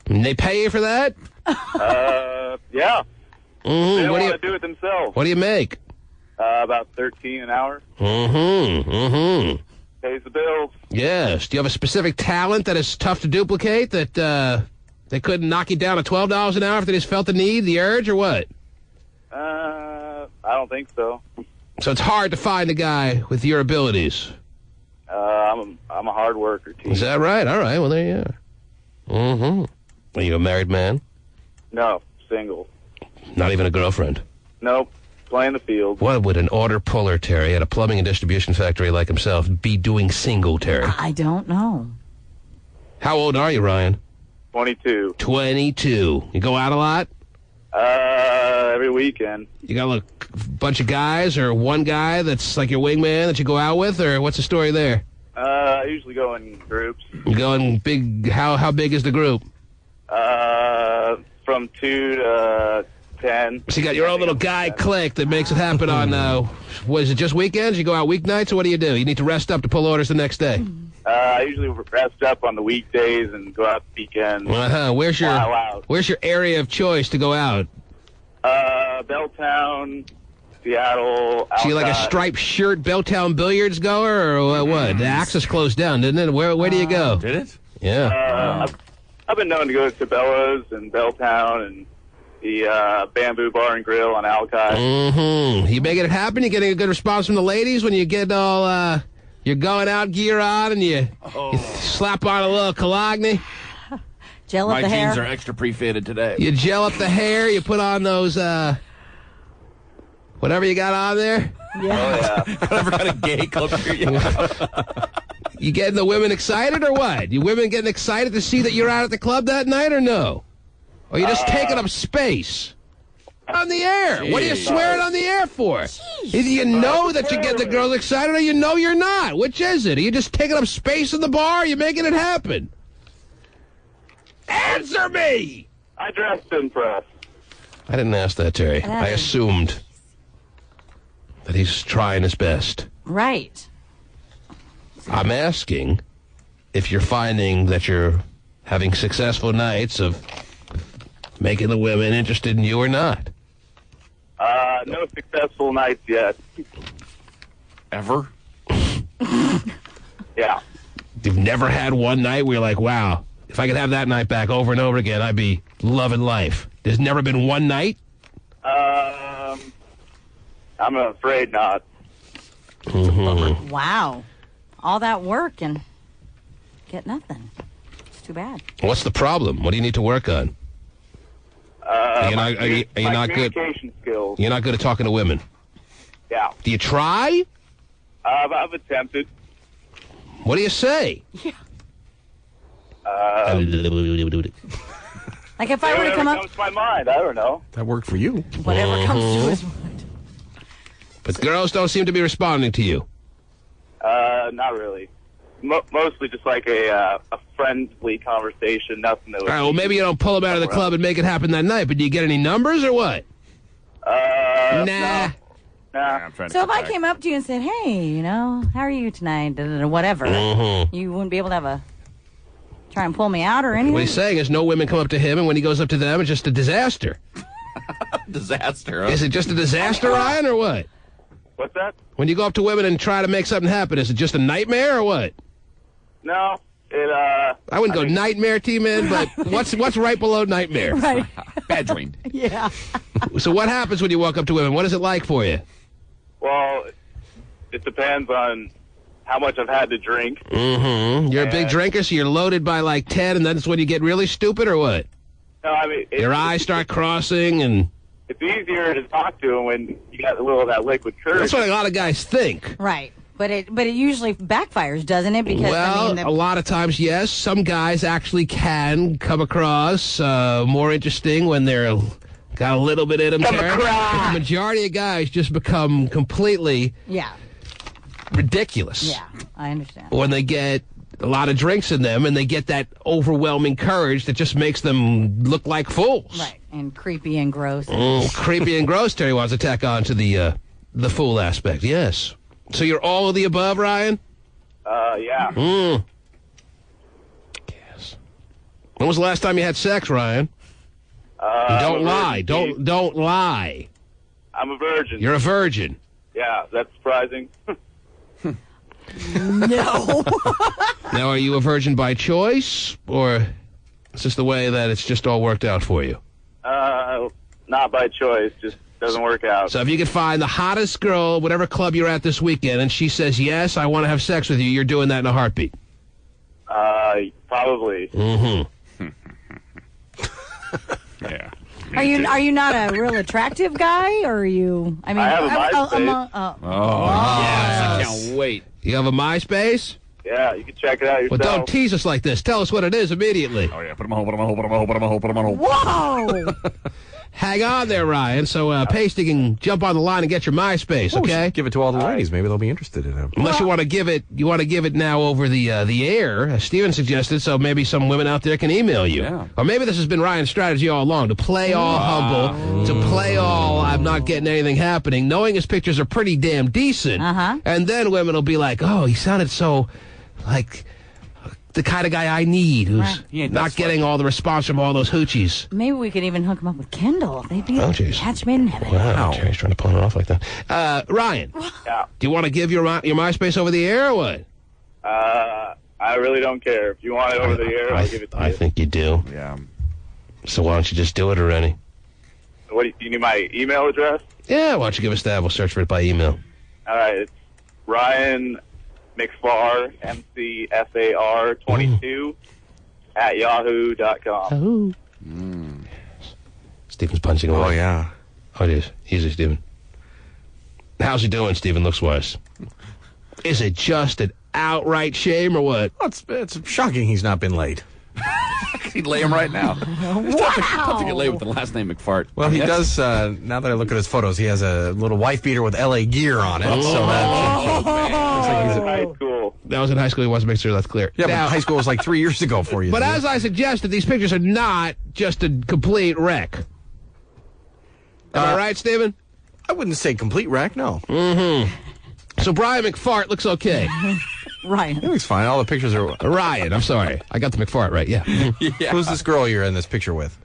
Speaker 1: And they pay you for that?
Speaker 12: Yeah. They
Speaker 1: Mm-hmm.
Speaker 12: don't
Speaker 1: What do
Speaker 12: want
Speaker 1: you
Speaker 12: to do it themselves.
Speaker 1: What do you make?
Speaker 12: About $13 an hour.
Speaker 1: Mm-hmm. Mm-hmm.
Speaker 12: Pays the bills.
Speaker 1: Yes. Do you have a specific talent that is tough to duplicate that they couldn't knock you down at $12 an hour if they just felt the need, the urge, or what?
Speaker 12: I don't think so.
Speaker 1: So it's hard to find a guy with your abilities.
Speaker 12: I'm a hard worker, too.
Speaker 1: Is that right? All right. Well, there you are. Mm-hmm. Are you a married man?
Speaker 12: No, single.
Speaker 1: Not even a girlfriend?
Speaker 12: Nope. playing the field.
Speaker 1: What would an order puller, Terry, at a plumbing and distribution factory like himself be doing single, Terry?
Speaker 2: I don't know.
Speaker 1: How old are you, Ryan?
Speaker 12: 22.
Speaker 1: 22. You go out a lot?
Speaker 12: Every weekend.
Speaker 1: You got a bunch of guys or one guy that's like your wingman that you go out with, or what's the story there?
Speaker 12: I usually go in groups.
Speaker 1: You going big? How big is the group?
Speaker 12: From 2 to 10.
Speaker 1: So you got your own little guy clique that makes it happen on, was it just weekends? You go out weeknights, or what do? You need to rest up to pull orders the next day?
Speaker 12: I usually rest up on the weekdays and go out the weekends.
Speaker 1: Where's your area of choice to go out?
Speaker 12: Belltown, Seattle,
Speaker 1: So you like a striped shirt, Belltown billiards goer, or what? The Axis closed down, didn't it? Where do you go?
Speaker 3: Did it?
Speaker 1: Yeah.
Speaker 12: I've been known to go to Cabela's and Belltown and the Bamboo Bar and Grill on Alki.
Speaker 1: Mm-hmm. You making it happen? You getting a good response from the ladies when you get all, you're going out gear on and you slap on a little Cologne?
Speaker 2: Gel up the hair.
Speaker 3: My jeans are extra pre-fitted today.
Speaker 1: You gel up the hair, you put on those, whatever you got on there.
Speaker 2: Yeah.
Speaker 3: Whatever kind of gay culture you have.
Speaker 1: You getting the women excited or what? You women getting excited to see that you're out at the club that night or no? Or you just taking up space? On the air. What are you swearing on the air for? Either you know that you get the girls excited or you know you're not. Which is it? Are you just taking up space in the bar or are you making it happen? Answer me!
Speaker 12: I dressed to impress.
Speaker 1: I didn't ask that, Terry. I assumed that he's trying his best.
Speaker 2: Right.
Speaker 1: I'm asking if you're finding that you're having successful nights of making the women interested in you or not.
Speaker 12: No successful nights yet.
Speaker 3: Ever?
Speaker 12: Yeah.
Speaker 1: You've never had one night where you're like, wow, if I could have that night back over and over again, I'd be loving life. There's never been one night?
Speaker 12: I'm afraid not.
Speaker 1: Mm-hmm.
Speaker 2: Wow. All that work and get nothing. It's too bad.
Speaker 1: What's the problem? What do you need to work on? Are you not good?
Speaker 12: Communication skills.
Speaker 1: You're not good at talking to women.
Speaker 12: Yeah.
Speaker 1: Do you try?
Speaker 12: I've attempted.
Speaker 1: What do you say?
Speaker 2: Yeah. Like if I were to come up,
Speaker 12: comes to my mind. I don't know.
Speaker 4: That worked for you.
Speaker 2: Whatever comes to his mind.
Speaker 1: But girls don't seem to be responding to you.
Speaker 12: Not really. Mostly just like a friendly conversation. Nothing that.
Speaker 1: All right. Well, maybe you don't pull them out of the club and make it happen that night. But do you get any numbers or what?
Speaker 12: Nah.
Speaker 2: Nah. So if I came up to you and said, "Hey, how are you tonight?" Whatever, you wouldn't be able to try and pull me out or anything.
Speaker 1: What he's saying is, no women come up to him, and when he goes up to them, it's just a disaster.
Speaker 3: Disaster. Huh?
Speaker 1: Is it just a disaster, Ryan, or what?
Speaker 12: What's that?
Speaker 1: When you go up to women and try to make something happen, is it just a nightmare or what?
Speaker 12: No,
Speaker 1: I wouldn't go nightmare, T-Man, but what's right below nightmare?
Speaker 2: Right.
Speaker 3: Bad dream.
Speaker 2: Yeah.
Speaker 1: So what happens when you walk up to women? What is it like for you?
Speaker 12: Well, it depends on how much I've had to drink.
Speaker 1: Mm-hmm. You're a big drinker, so you're loaded by like 10, and that's when you get really stupid, or what?
Speaker 12: No, I mean...
Speaker 1: Your eyes start crossing, and...
Speaker 12: It's easier to talk to him when you got a little of that liquid courage.
Speaker 1: That's what a lot of guys think.
Speaker 2: Right. But it usually backfires, doesn't it? Because
Speaker 1: a lot of times, yes. Some guys actually can come across more interesting when they're got a little bit in them. But the majority of guys just become completely ridiculous.
Speaker 2: Yeah, I understand.
Speaker 1: When they get a lot of drinks in them and they get that overwhelming courage that just makes them look like fools.
Speaker 2: Right, and creepy and gross.
Speaker 1: Creepy and gross, Terry wants to tack on to the fool aspect, yes. So you're all of the above, Ryan?
Speaker 12: Yeah.
Speaker 1: Yes. When was the last time you had sex, Ryan? Don't lie. Don't lie.
Speaker 12: I'm a virgin.
Speaker 1: You're a virgin.
Speaker 12: Yeah, that's surprising.
Speaker 2: No.
Speaker 1: Now, are you a virgin by choice, or is this the way that it's just all worked out for you?
Speaker 12: Not by choice, just doesn't work out.
Speaker 1: So if you could find the hottest girl, whatever club you're at this weekend, and she says, yes, I want to have sex with you, you're doing that in a heartbeat?
Speaker 12: Probably.
Speaker 1: Mm-hmm.
Speaker 3: Yeah.
Speaker 2: Are you not a real attractive guy, or are you? I mean,
Speaker 12: I have a MySpace.
Speaker 1: Yes.
Speaker 3: I can't wait.
Speaker 1: You have a MySpace?
Speaker 12: Yeah, you can check it out yourself.
Speaker 1: Well, don't tease us like this. Tell us what it is immediately.
Speaker 3: Oh, yeah. Put them on hold.
Speaker 2: Whoa!
Speaker 1: Hang on there, Ryan. So Pasty can jump on the line and get your MySpace, okay?
Speaker 4: Give it to all the ladies. Maybe they'll be interested in him.
Speaker 1: Unless you want to give it now over the air, as Steven suggested, so maybe some women out there can email you.
Speaker 3: Yeah.
Speaker 1: Or maybe this has been Ryan's strategy all along, to play all humble, to play all I'm not getting anything happening, knowing his pictures are pretty damn decent. And then women will be like, oh, he sounded so, like, the kind of guy I need, who's not getting all the response from all those hoochies.
Speaker 2: Maybe we could even hook him up with Kendall. They'd be
Speaker 1: Oh,
Speaker 2: a
Speaker 1: jeez.
Speaker 2: catch made in heaven.
Speaker 1: Wow, Terry's trying to pull it off like that. Ryan, do you want to give your MySpace over the air or what?
Speaker 12: I really don't care. If you want it over the air, I'll give it to you.
Speaker 1: I think you do.
Speaker 3: Yeah.
Speaker 1: So why don't you just do it already?
Speaker 12: What do you need my email address?
Speaker 1: Yeah, why don't you give us that? We'll search for it by email.
Speaker 12: All right, it's Ryan McFar, MCFAR 22 at yahoo.com.
Speaker 1: Stephen's punching away.
Speaker 4: Oh, yeah.
Speaker 1: Oh, it is. Easy, Stephen. How's he doing, Stephen, looks-wise? Is it just an outright shame or what?
Speaker 4: Well, it's shocking he's not been laid.
Speaker 3: He'd lay him right now. It's tough to get laid with the last name McFart.
Speaker 4: Well, he does, now that I look at his photos, he has a little wife beater with LA gear on it. So
Speaker 12: High school.
Speaker 1: That was in high school. He wants to make sure that's clear.
Speaker 4: Yeah,
Speaker 1: Now,
Speaker 4: but high school was like 3 years ago for you.
Speaker 1: but as I suggested, these pictures are not just a complete wreck. Am I right, Stephen?
Speaker 4: I wouldn't say complete wreck, no.
Speaker 1: So Brian McFart looks okay.
Speaker 2: Ryan.
Speaker 4: He looks fine. All the pictures are...
Speaker 1: Ryan, I'm sorry. I got the McFart right, yeah.
Speaker 4: Who's this girl you're in this picture with?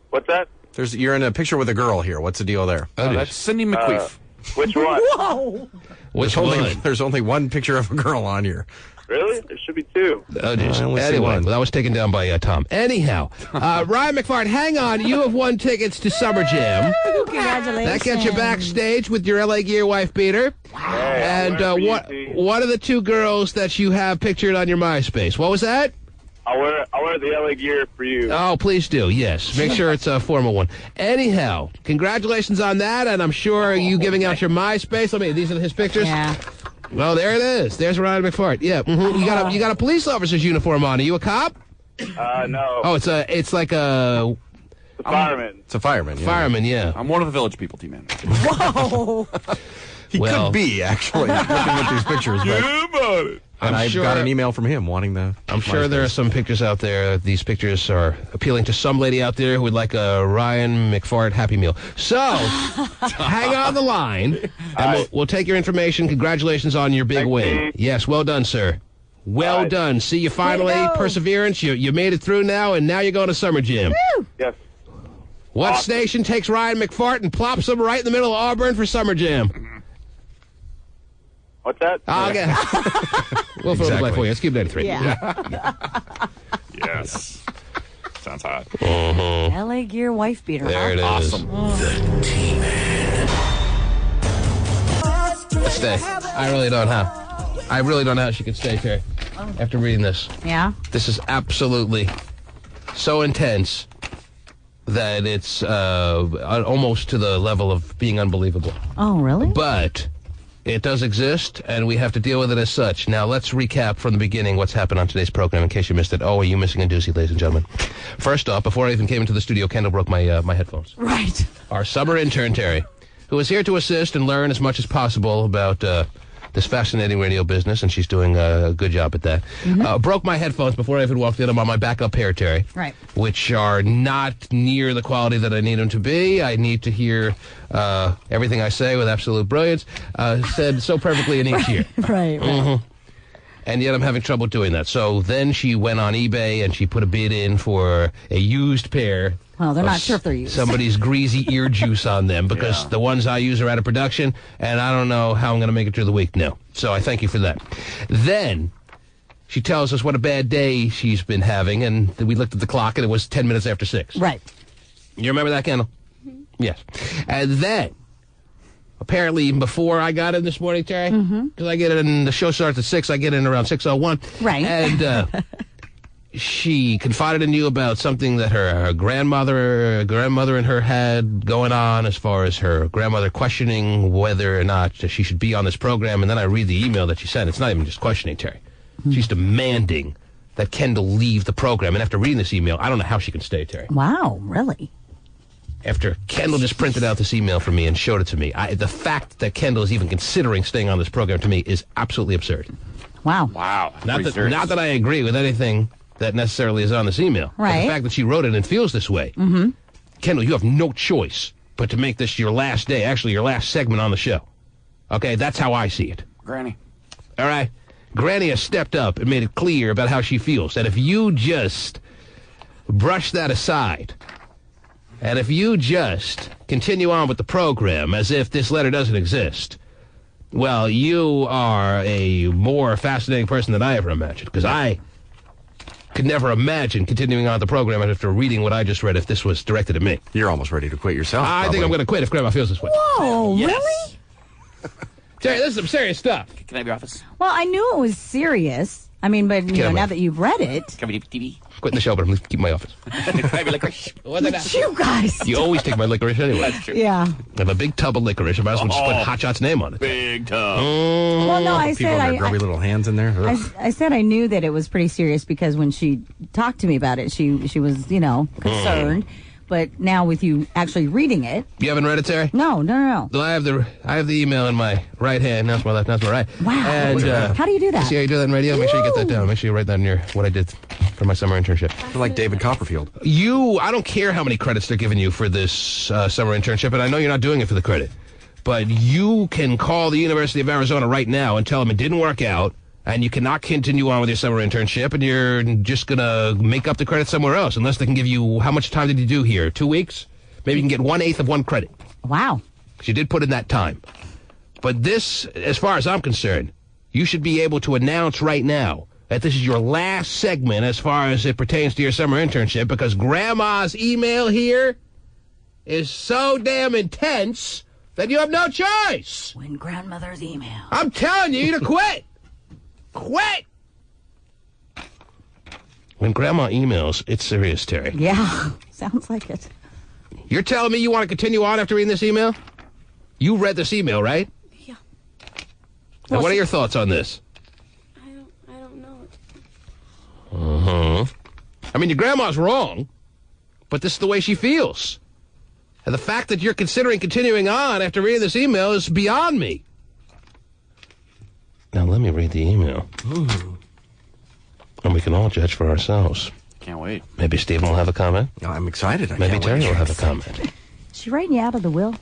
Speaker 12: What's that?
Speaker 4: You're in a picture with a girl here. What's the deal there?
Speaker 3: Oh, that's Cindy McQueef.
Speaker 12: Which one?
Speaker 2: Whoa!
Speaker 1: Which one?
Speaker 4: There's only one picture of a girl on here.
Speaker 12: Really? There should be two.
Speaker 1: Oh, geez.
Speaker 4: I only see
Speaker 1: Anyway,
Speaker 4: one.
Speaker 1: that was taken down by Tom. Anyhow, Ryan McFart, hang on. You have won tickets to Summer Jam.
Speaker 2: Congratulations.
Speaker 1: That gets you backstage with your LA Gear wife beater. And what are the two girls that you have pictured on your MySpace? What was that?
Speaker 12: I'll wear the LA gear for you.
Speaker 1: Oh, please do. Yes. Make sure it's a formal one. Anyhow, congratulations on that, and I'm sure you giving out your MySpace. These are his pictures.
Speaker 2: Yeah.
Speaker 1: Well, there it is. There's Ryan McFart. Yeah. You got a police officer's uniform on. Are you a cop?
Speaker 12: No.
Speaker 1: Oh, it's like a
Speaker 12: fireman.
Speaker 4: It's a fireman. Yeah.
Speaker 1: Fireman, yeah.
Speaker 3: I'm one of the Village People team manager.
Speaker 2: Whoa!
Speaker 4: He could be, actually, looking at these pictures. But,
Speaker 3: about it.
Speaker 4: and I
Speaker 1: sure-
Speaker 4: got an email from him wanting the...
Speaker 1: I'm sure there are some pictures out there. These pictures are appealing to some lady out there who would like a Ryan McFart Happy Meal. So, hang on the line, and we'll take your information. Congratulations on your big win. Yes, well done, sir. Well done. See you finally. Perseverance. You made it through now, and now you're going to Summer Jam.
Speaker 12: Yes.
Speaker 1: What station takes Ryan McFart and plops him right in the middle of Auburn for Summer Jam?
Speaker 12: What's that?
Speaker 1: Okay. We'll fill the blank for you. Let's keep 93.
Speaker 2: Yeah.
Speaker 3: Yes. Sounds hot.
Speaker 2: LA Gear wife beater.
Speaker 1: There it is.
Speaker 3: Awesome.
Speaker 1: The T-Man. Stay. I really don't know how she could stay, Terry. After reading this.
Speaker 2: Yeah.
Speaker 1: This is absolutely so intense that it's almost to the level of being unbelievable.
Speaker 2: Oh, really?
Speaker 1: But it does exist, and we have to deal with it as such. Now, let's recap from the beginning what's happened on today's program in case you missed it. Oh, are you missing a doozy, ladies and gentlemen? First off, before I even came into the studio, Kendall broke my headphones.
Speaker 2: Right.
Speaker 1: Our summer intern, Terry, who is here to assist and learn as much as possible about this fascinating radio business, and she's doing a good job at that. Broke my headphones before I even walked in. I'm on my backup pair, Terry.
Speaker 2: Right.
Speaker 1: Which are not near the quality that I need them to be. I need to hear everything I say with absolute brilliance, said so perfectly in each ear.
Speaker 2: Right.
Speaker 1: And yet I'm having trouble doing that. So then she went on eBay and she put a bid in for a used pair.
Speaker 2: Well, they're not sure if they're used.
Speaker 1: Somebody's greasy ear juice on them because the ones I use are out of production, and I don't know how I'm going to make it through the week now. So I thank you for that. Then she tells us what a bad day she's been having, and we looked at the clock, and it was 10 minutes after 6.
Speaker 2: Right.
Speaker 1: You remember that, Kendall? Yes. And then, apparently, even before I got in this morning, Terry, because I get in, the show starts at 6, I get in around 6:01.
Speaker 2: Right.
Speaker 1: And she confided in you about something that her grandmother and her had going on, as far as her grandmother questioning whether or not she should be on this program. And then I read the email that she sent. It's not even just questioning, Terry. She's demanding that Kendall leave the program. And after reading this email, I don't know how she can stay, Terry.
Speaker 2: Wow, really?
Speaker 1: After Kendall just printed out this email for me and showed it to me, the fact that Kendall is even considering staying on this program to me is absolutely absurd.
Speaker 2: Wow.
Speaker 3: Wow.
Speaker 1: Not that I agree with anything that necessarily is on this email.
Speaker 2: Right.
Speaker 1: But the fact that she wrote it and feels this way.
Speaker 2: Mm-hmm.
Speaker 1: Kendall, you have no choice but to make this your last day, actually your last segment on the show. Okay, that's how I see it.
Speaker 3: Granny.
Speaker 1: All right? Granny has stepped up and made it clear about how she feels. And if you just brush that aside, and if you just continue on with the program as if this letter doesn't exist, well, you are a more fascinating person than I ever imagined. Because I could never imagine continuing on the program after reading what I just read if this was directed at me.
Speaker 4: You're almost ready to quit yourself.
Speaker 1: I think I'm going to quit if Grandma feels this way.
Speaker 2: Whoa,
Speaker 3: Yes.
Speaker 2: really?
Speaker 1: Terry, this is some serious stuff.
Speaker 3: Can I have your office?
Speaker 2: Well, I knew it was serious. I mean, but now that you've read it.
Speaker 3: Can we do TV?
Speaker 1: Quit the show, but I'm going to keep my office.
Speaker 3: Can I have your licorice?
Speaker 2: You guys.
Speaker 1: You always take my licorice anyway.
Speaker 3: That's true.
Speaker 2: Yeah.
Speaker 1: I have a big tub of licorice. I might as well just put Hotshot's name on it.
Speaker 3: Big tub.
Speaker 2: Well, no, I
Speaker 4: People
Speaker 2: said
Speaker 4: with their grubby little hands in there.
Speaker 2: I said I knew that it was pretty serious because when she talked to me about it, she was, concerned. But now with you actually reading it.
Speaker 1: You haven't read it, Terry?
Speaker 2: No.
Speaker 1: Well, I have the email in my right hand. Now it's my left. Now it's my right.
Speaker 2: Wow.
Speaker 1: And,
Speaker 2: how do you do that?
Speaker 1: See how you do that in radio? Make sure you get that down. Make sure you write that in what I did for my summer internship.
Speaker 4: Like David Copperfield.
Speaker 1: I don't care how many credits they're giving you for this summer internship, and I know you're not doing it for the credit. But you can call the University of Arizona right now and tell them it didn't work out, and you cannot continue on with your summer internship, and you're just going to make up the credit somewhere else, unless they can give you, how much time did you do here? 2 weeks? Maybe you can get 1/8 of one credit.
Speaker 2: Wow.
Speaker 1: Because you did put in that time. But this, as far as I'm concerned, you should be able to announce right now that this is your last segment as far as it pertains to your summer internship, because Grandma's email here is so damn intense that you have no choice.
Speaker 2: When grandmother's email.
Speaker 1: I'm telling you to quit. Quit! When Grandma emails, it's serious, Terry.
Speaker 2: Yeah, sounds like it.
Speaker 1: You're telling me you want to continue on after reading this email? You read this email, right?
Speaker 5: Yeah.
Speaker 1: And what are your thoughts on this?
Speaker 5: I don't know.
Speaker 1: Uh-huh. I mean, your grandma's wrong, but this is the way she feels. And the fact that you're considering continuing on after reading this email is beyond me. Now, let me read the email.
Speaker 4: Ooh.
Speaker 1: And we can all judge for ourselves.
Speaker 3: Can't wait.
Speaker 1: Maybe Stephen will have a comment.
Speaker 4: No, I'm excited.
Speaker 1: Maybe Terry will have a comment.
Speaker 2: Is she writing you out of the will?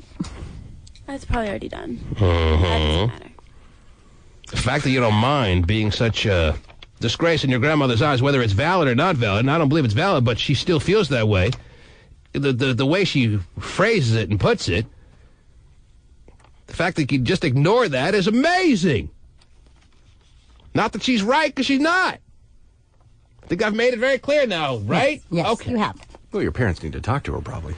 Speaker 5: That's probably already done.
Speaker 1: Uh-huh.
Speaker 5: That doesn't matter.
Speaker 1: The fact that you don't mind being such a disgrace in your grandmother's eyes, whether it's valid or not valid, and I don't believe it's valid, but she still feels that way. The way she phrases it and puts it, the fact that you just ignore that is amazing. Not that she's right, because she's not. I think I've made it very clear now, right?
Speaker 2: Yes,
Speaker 1: okay.
Speaker 2: You have.
Speaker 4: Well, your parents need to talk to her, probably.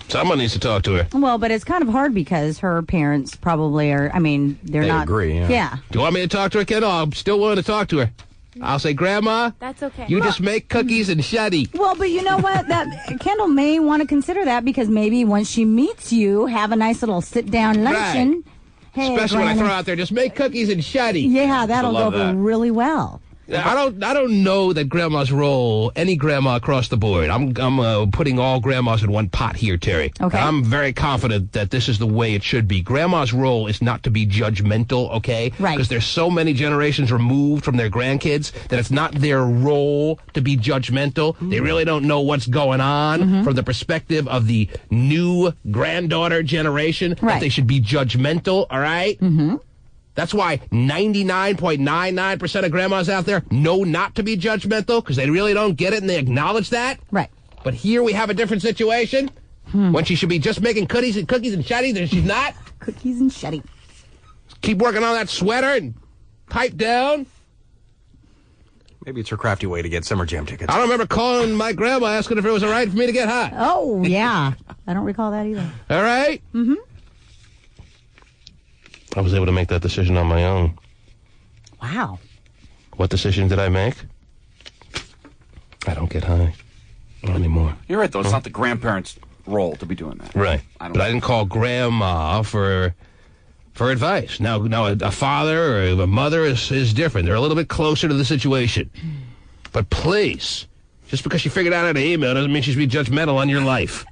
Speaker 1: Someone needs to talk to her.
Speaker 2: Well, but it's kind of hard because her parents probably are, they're
Speaker 4: They
Speaker 2: not.
Speaker 4: agree, yeah.
Speaker 1: Do you want me to talk to her, Kendall? I'm still willing to talk to her. I'll say, Grandma,
Speaker 5: That's okay.
Speaker 1: you just make cookies and shuddy.
Speaker 2: Well, but you know what? That Kendall may want to consider that because maybe once she meets you, have a nice little sit-down luncheon.
Speaker 1: Right.
Speaker 2: Hey,
Speaker 1: Especially when I
Speaker 2: Granny.
Speaker 1: throw out there, just make cookies and shuddy.
Speaker 2: Yeah, that'll go
Speaker 3: love
Speaker 2: over
Speaker 3: that.
Speaker 2: really well.
Speaker 1: I don't know that Grandma's role, any grandma across the board. I'm putting all grandmas in one pot here, Terry.
Speaker 2: Okay.
Speaker 1: I'm very confident that this is the way it should be. Grandma's role is not to be judgmental, okay?
Speaker 2: Right.
Speaker 1: Because there's so many generations removed from their grandkids that it's not their role to be judgmental. They really don't know what's going on from the perspective of the new granddaughter generation. That
Speaker 2: Right.
Speaker 1: they should be judgmental, all right? Mm-hmm. That's why 99.99% of grandmas out there know not to be judgmental because they really don't get it and they acknowledge that.
Speaker 2: Right.
Speaker 1: But here we have a different situation when she should be just making cookies and shuddies and she's not.
Speaker 2: Cookies and shuddy.
Speaker 1: Keep working on that sweater and pipe down.
Speaker 4: Maybe it's her crafty way to get summer jam tickets.
Speaker 1: I don't remember calling my grandma asking if it was all right for me to get high.
Speaker 2: Oh, yeah. I don't recall that either.
Speaker 1: All right?
Speaker 2: Mm-hmm.
Speaker 1: I was able to make that decision on my own.
Speaker 2: Wow.
Speaker 1: What decision did I make? get high. Not anymore.
Speaker 3: You're right, though. It's not the grandparents' role to be doing that.
Speaker 1: Right. I didn't call Grandma for advice. Now, a father or a mother is different. They're a little bit closer to the situation. But please, just because she figured out how to email doesn't mean she's being judgmental on your life.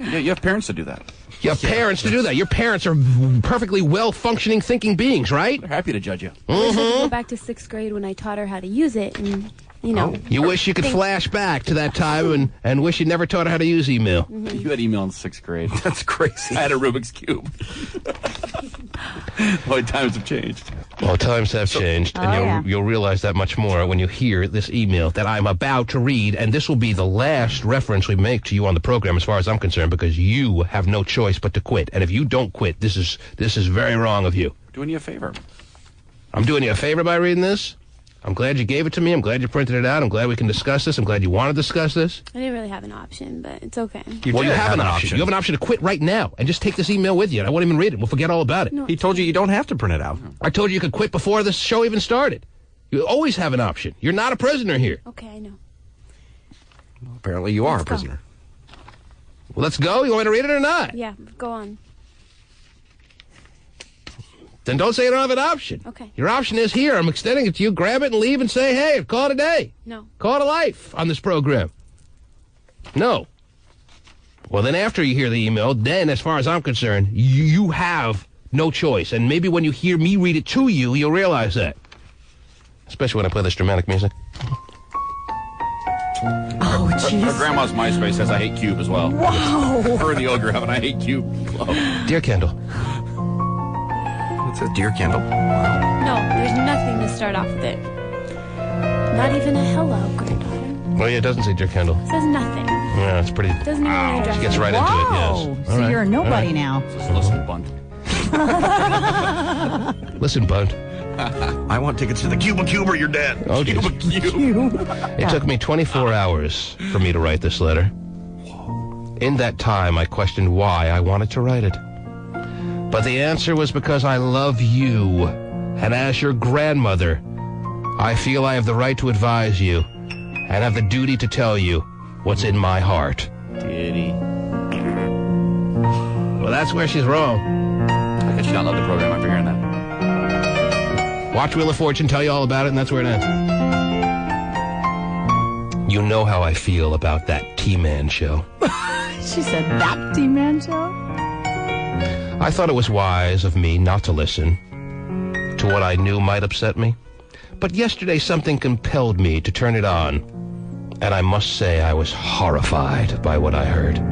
Speaker 3: Yeah, you have parents to do that.
Speaker 1: You have parents to do that. Your parents are perfectly well-funcking, thinking beings, right?
Speaker 3: They're happy to judge you.
Speaker 5: I wish I could go back to 6th grade when I taught her how to use it, and
Speaker 1: You wish you could flash back to that time and wish you never taught her how to use email.
Speaker 5: Mm-hmm.
Speaker 3: You had email in 6th grade.
Speaker 4: That's crazy.
Speaker 3: I had a Rubik's Cube. Boy, times have changed.
Speaker 1: Well, times have changed, and you'll realize that much more when you hear this email that I'm about to read, and this will be the last reference we make to you on the program as far as I'm concerned, because you have no choice but to quit. And if you don't quit, this is very wrong of you.
Speaker 3: Doing you a favor.
Speaker 1: I'm doing you a favor by reading this. I'm glad you gave it to me. I'm glad you printed it out. I'm glad we can discuss this. I'm glad you want to discuss this.
Speaker 5: I didn't really have an option, but it's okay.
Speaker 1: You have an option. You have an option to quit right now and just take this email with you. And I won't even read it. We'll forget all about it.
Speaker 5: No,
Speaker 4: he told you don't have to print it out.
Speaker 1: I told you could quit before the show even started. You always have an option. You're not a prisoner here.
Speaker 5: Okay, I know.
Speaker 4: Well, apparently you are a prisoner.
Speaker 1: Well, let's go. You want me to read it or not?
Speaker 5: Yeah, go on.
Speaker 1: Then don't say you don't have an option.
Speaker 5: Okay.
Speaker 1: Your option is here. I'm extending it to you. Grab it and leave and say, hey, call it a day.
Speaker 5: No.
Speaker 1: Call it a life on this program. No. Well, then after you hear the email, then as far as I'm concerned, you have no choice. And maybe when you hear me read it to you, you'll realize that. Especially when I play this dramatic music.
Speaker 2: Oh, jeez.
Speaker 3: Her grandma's MySpace says I hate Cube as well.
Speaker 2: Wow.
Speaker 3: Her and the ogre have an I hate Cube club.
Speaker 1: Dear Kendall.
Speaker 4: It says Dear Kendall.
Speaker 5: No, there's nothing to start off with it. Not even a hello, granddaughter.
Speaker 1: Well, yeah, it doesn't say Dear Kendall.
Speaker 5: It says nothing.
Speaker 1: Yeah, it's pretty...
Speaker 5: Doesn't even address
Speaker 1: She gets
Speaker 5: it.
Speaker 1: right into it, yes.
Speaker 2: So you're a nobody now.
Speaker 3: Just listen, Bunt.
Speaker 1: Listen, Bunt.
Speaker 4: I want tickets to the Cuba Cube or you're dead.
Speaker 1: Oh, geez. It took me 24 hours for me to write this letter. In that time, I questioned why I wanted to write it. But the answer was because I love you. And as your grandmother, I feel I have the right to advise you and have the duty to tell you what's in my heart.
Speaker 3: Diddy.
Speaker 1: Well, that's where she's wrong.
Speaker 3: I guess you don't love the program after hearing that.
Speaker 1: Watch Wheel of Fortune tell you all about it, and that's where it ends. You know how I feel about that T-Man show.
Speaker 2: She said that T-Man show?
Speaker 1: I thought it was wise of me not to listen to what I knew might upset me. But yesterday something compelled me to turn it on, and I must say I was horrified by what I heard.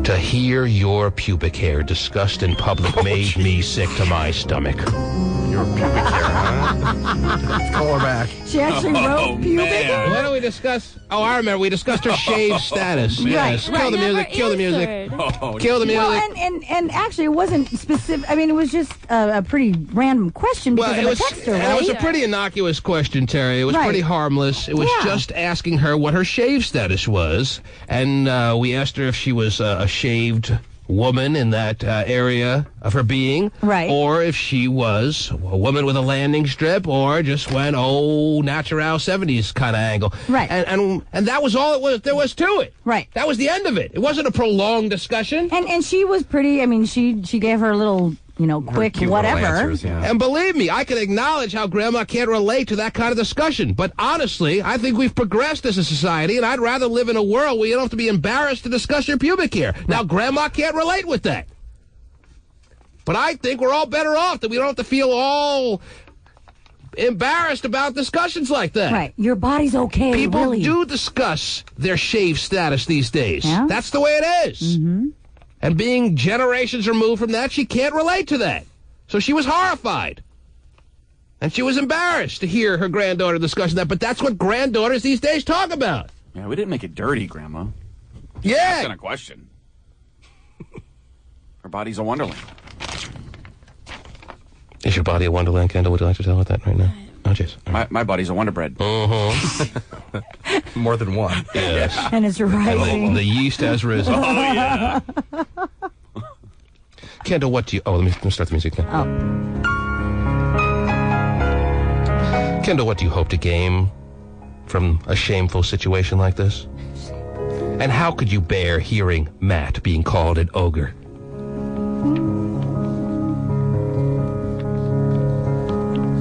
Speaker 1: To hear your pubic hair discussed in public made me sick to my stomach.
Speaker 4: Your pubic hair, huh? Let's call her back.
Speaker 2: She actually wrote pubic hair?
Speaker 1: Why don't we discuss... Oh, I remember. We discussed her shaved status. Yes.
Speaker 2: Right.
Speaker 1: Kill the music. Kill the music. Kill the music.
Speaker 2: Well, and actually, it wasn't specific. I mean, it was just a pretty random question because of a texter, right?
Speaker 1: It was a pretty innocuous question, Terry. It was pretty harmless. It was just asking her what her shave status was, and we asked her if she was a shaved woman in that area of her being,
Speaker 2: right?
Speaker 1: Or if she was a woman with a landing strip, or just went natural 70s kind of angle,
Speaker 2: right?
Speaker 1: And that was all there was to it,
Speaker 2: right?
Speaker 1: That was the end of it. It wasn't a prolonged discussion,
Speaker 2: and she was pretty. I mean, she gave her little, quick whatever.
Speaker 4: Answers, yeah.
Speaker 1: And believe me, I can acknowledge how Grandma can't relate to that kind of discussion. But honestly, I think we've progressed as a society, and I'd rather live in a world where you don't have to be embarrassed to discuss your pubic hair. Now, Grandma can't relate with that. But I think we're all better off that we don't have to feel all embarrassed about discussions like that.
Speaker 2: Right. Your body's okay,
Speaker 1: People
Speaker 2: really.
Speaker 1: do discuss their shave status these days.
Speaker 2: Yeah?
Speaker 1: That's the way it is. Mm-hmm. And being generations removed from that, she can't relate to that. So she was horrified. And she was embarrassed to hear her granddaughter discussing that. But that's what granddaughters these days talk about.
Speaker 3: Yeah, we didn't make it dirty, Grandma.
Speaker 1: Yeah.
Speaker 3: That's not a question. Her body's a wonderland.
Speaker 1: Is your body a wonderland, Kendall? Would you like to tell her that right now? Oh, jeez.
Speaker 3: My body's a Wonder Bread.
Speaker 4: More than one.
Speaker 1: Yes.
Speaker 2: And it's rising.
Speaker 1: And the yeast has risen.
Speaker 3: Oh, yeah.
Speaker 1: Kendall, what do you... Oh, let me start the music then.
Speaker 2: Oh.
Speaker 1: Kendall, what do you hope to gain from a shameful situation like this? And how could you bear hearing Matt being called an ogre?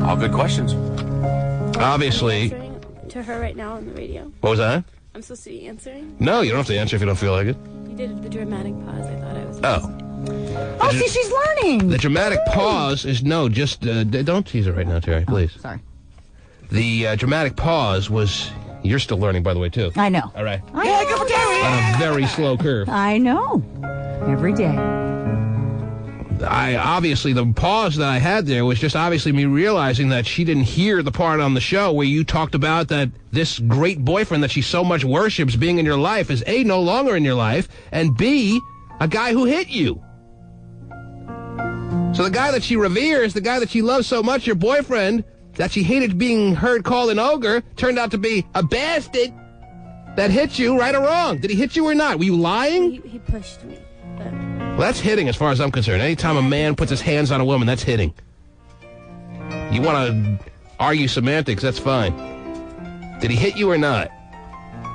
Speaker 3: All good questions.
Speaker 1: Obviously.
Speaker 5: I'm answering to her right now on the radio.
Speaker 1: What was that?
Speaker 5: I'm supposed to be answering?
Speaker 1: No, you don't have to answer if you don't feel like it.
Speaker 5: You did the dramatic pause. I thought I was.
Speaker 2: Oh, see, she's learning.
Speaker 1: The dramatic pause is no, just don't tease her right now, Terry, please.
Speaker 2: Sorry.
Speaker 1: The dramatic pause was. You're still learning, by the way, too.
Speaker 2: I know.
Speaker 1: All right.
Speaker 2: I know.
Speaker 1: On a very slow curve.
Speaker 2: I know. Every day.
Speaker 1: Obviously, the pause that I had there was just obviously me realizing that she didn't hear the part on the show where you talked about that this great boyfriend that she so much worships being in your life is A, no longer in your life, and B, a guy who hit you. So the guy that she reveres, the guy that she loves so much, your boyfriend, that she hated being heard called an ogre, turned out to be a bastard that hit you, right or wrong. Did he hit you or not? Were you lying?
Speaker 5: He pushed me.
Speaker 1: Well, that's hitting as far as I'm concerned. Anytime a man puts his hands on a woman, that's hitting. You want to argue semantics, that's fine. Did he hit you or not?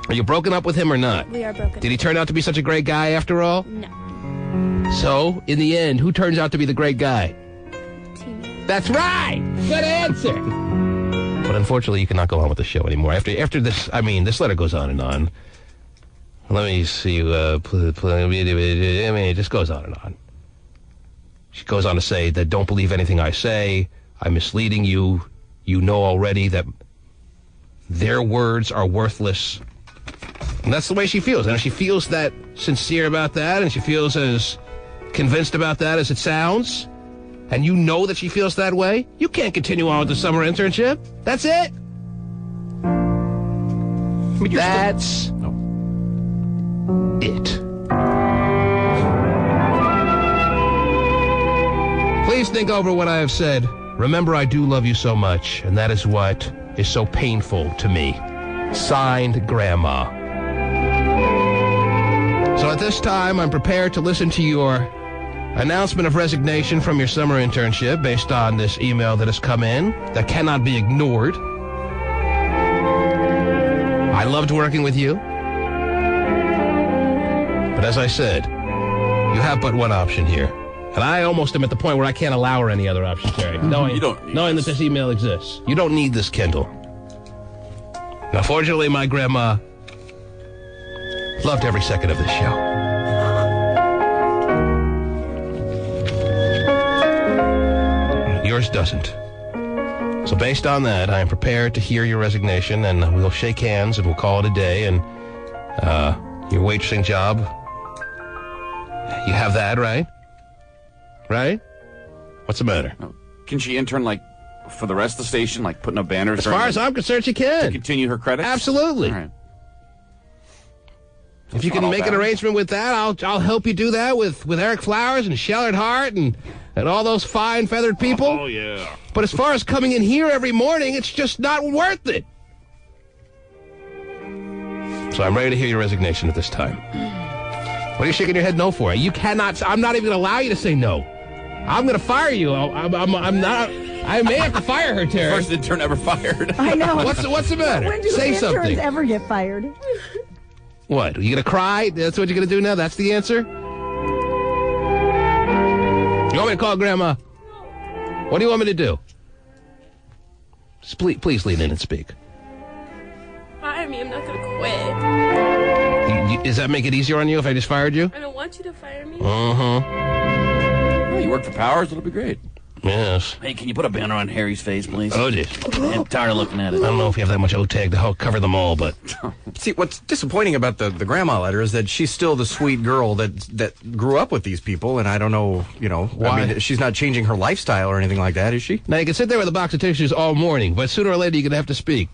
Speaker 1: Are you broken up with him or not?
Speaker 5: We are broken.
Speaker 1: Did he turn out to be such a great guy after all?
Speaker 5: No.
Speaker 1: So, in the end, who turns out to be the great guy? That's right! Good answer! But unfortunately, you cannot go on with the show anymore. After this, I mean, this letter goes on and on. Let me see. I mean, it just goes on and on. She goes on to say that don't believe anything I say. I'm misleading you. You know already that their words are worthless. And that's the way she feels. And if she feels that sincere about that, and she feels as convinced about that as it sounds, and you know that she feels that way, you can't continue on with the summer internship. That's it. I mean, that's it. Please think over what I have said. Remember, I do love you so much, and that is what is so painful to me. Signed, Grandma. So at this time, I'm prepared to listen to your announcement of resignation from your summer internship based on this email that has come in that cannot be ignored. I loved working with you. But as I said, you have but one option here. And I almost am at the point where I can't allow her any other option, Terry. Knowing that this email exists. You don't need this Kindle. Now, fortunately, my grandma loved every second of this show. Yours doesn't. So based on that, I am prepared to hear your resignation, and we'll shake hands and we'll call it a day. And your waitressing job, you have that, right? Right? What's the matter?
Speaker 3: Can she intern, like, for the rest of the station, like putting up banners?
Speaker 1: As far as I'm concerned, she can.
Speaker 3: To continue her credits?
Speaker 1: Absolutely.
Speaker 3: All right.
Speaker 1: If you can make an arrangement with that, I'll help you do that with Eric Flowers and Shellard Hart and all those fine feathered people.
Speaker 3: Oh, yeah.
Speaker 1: But as far as coming in here every morning, it's just not worth it. So I'm ready to hear your resignation at this time. What are you shaking your head no for? You cannot. I'm not even going to allow you to say no. I'm going to fire you. I'm not. I may have to fire her, Terry.
Speaker 3: First intern ever fired.
Speaker 2: I know.
Speaker 1: What's the matter?
Speaker 2: When do
Speaker 1: Say
Speaker 2: interns
Speaker 1: something.
Speaker 2: ever get fired?
Speaker 1: What? Are you going to cry? That's what you're going to do now? That's the answer? You want me to call Grandma? What do you want me to do? Just please lean in and speak.
Speaker 5: Fire me. I'm not going to quit.
Speaker 1: Does that make it easier on you if I just fired you?
Speaker 5: I don't want you to fire me.
Speaker 3: Well, you work for Powers, it'll be great.
Speaker 1: Yes.
Speaker 13: Hey, can you put a banner on Harry's face, please?
Speaker 1: Oh, dear.
Speaker 13: I'm tired of looking at it.
Speaker 1: I don't know if you have that much O-tag to cover them all, but...
Speaker 4: See, what's disappointing about the grandma letter is that she's still the sweet girl that grew up with these people, and I don't know, why. I mean, she's not changing her lifestyle or anything like that, is she?
Speaker 1: Now, you can sit there with a box of tissues all morning, but sooner or later you're going to have to speak.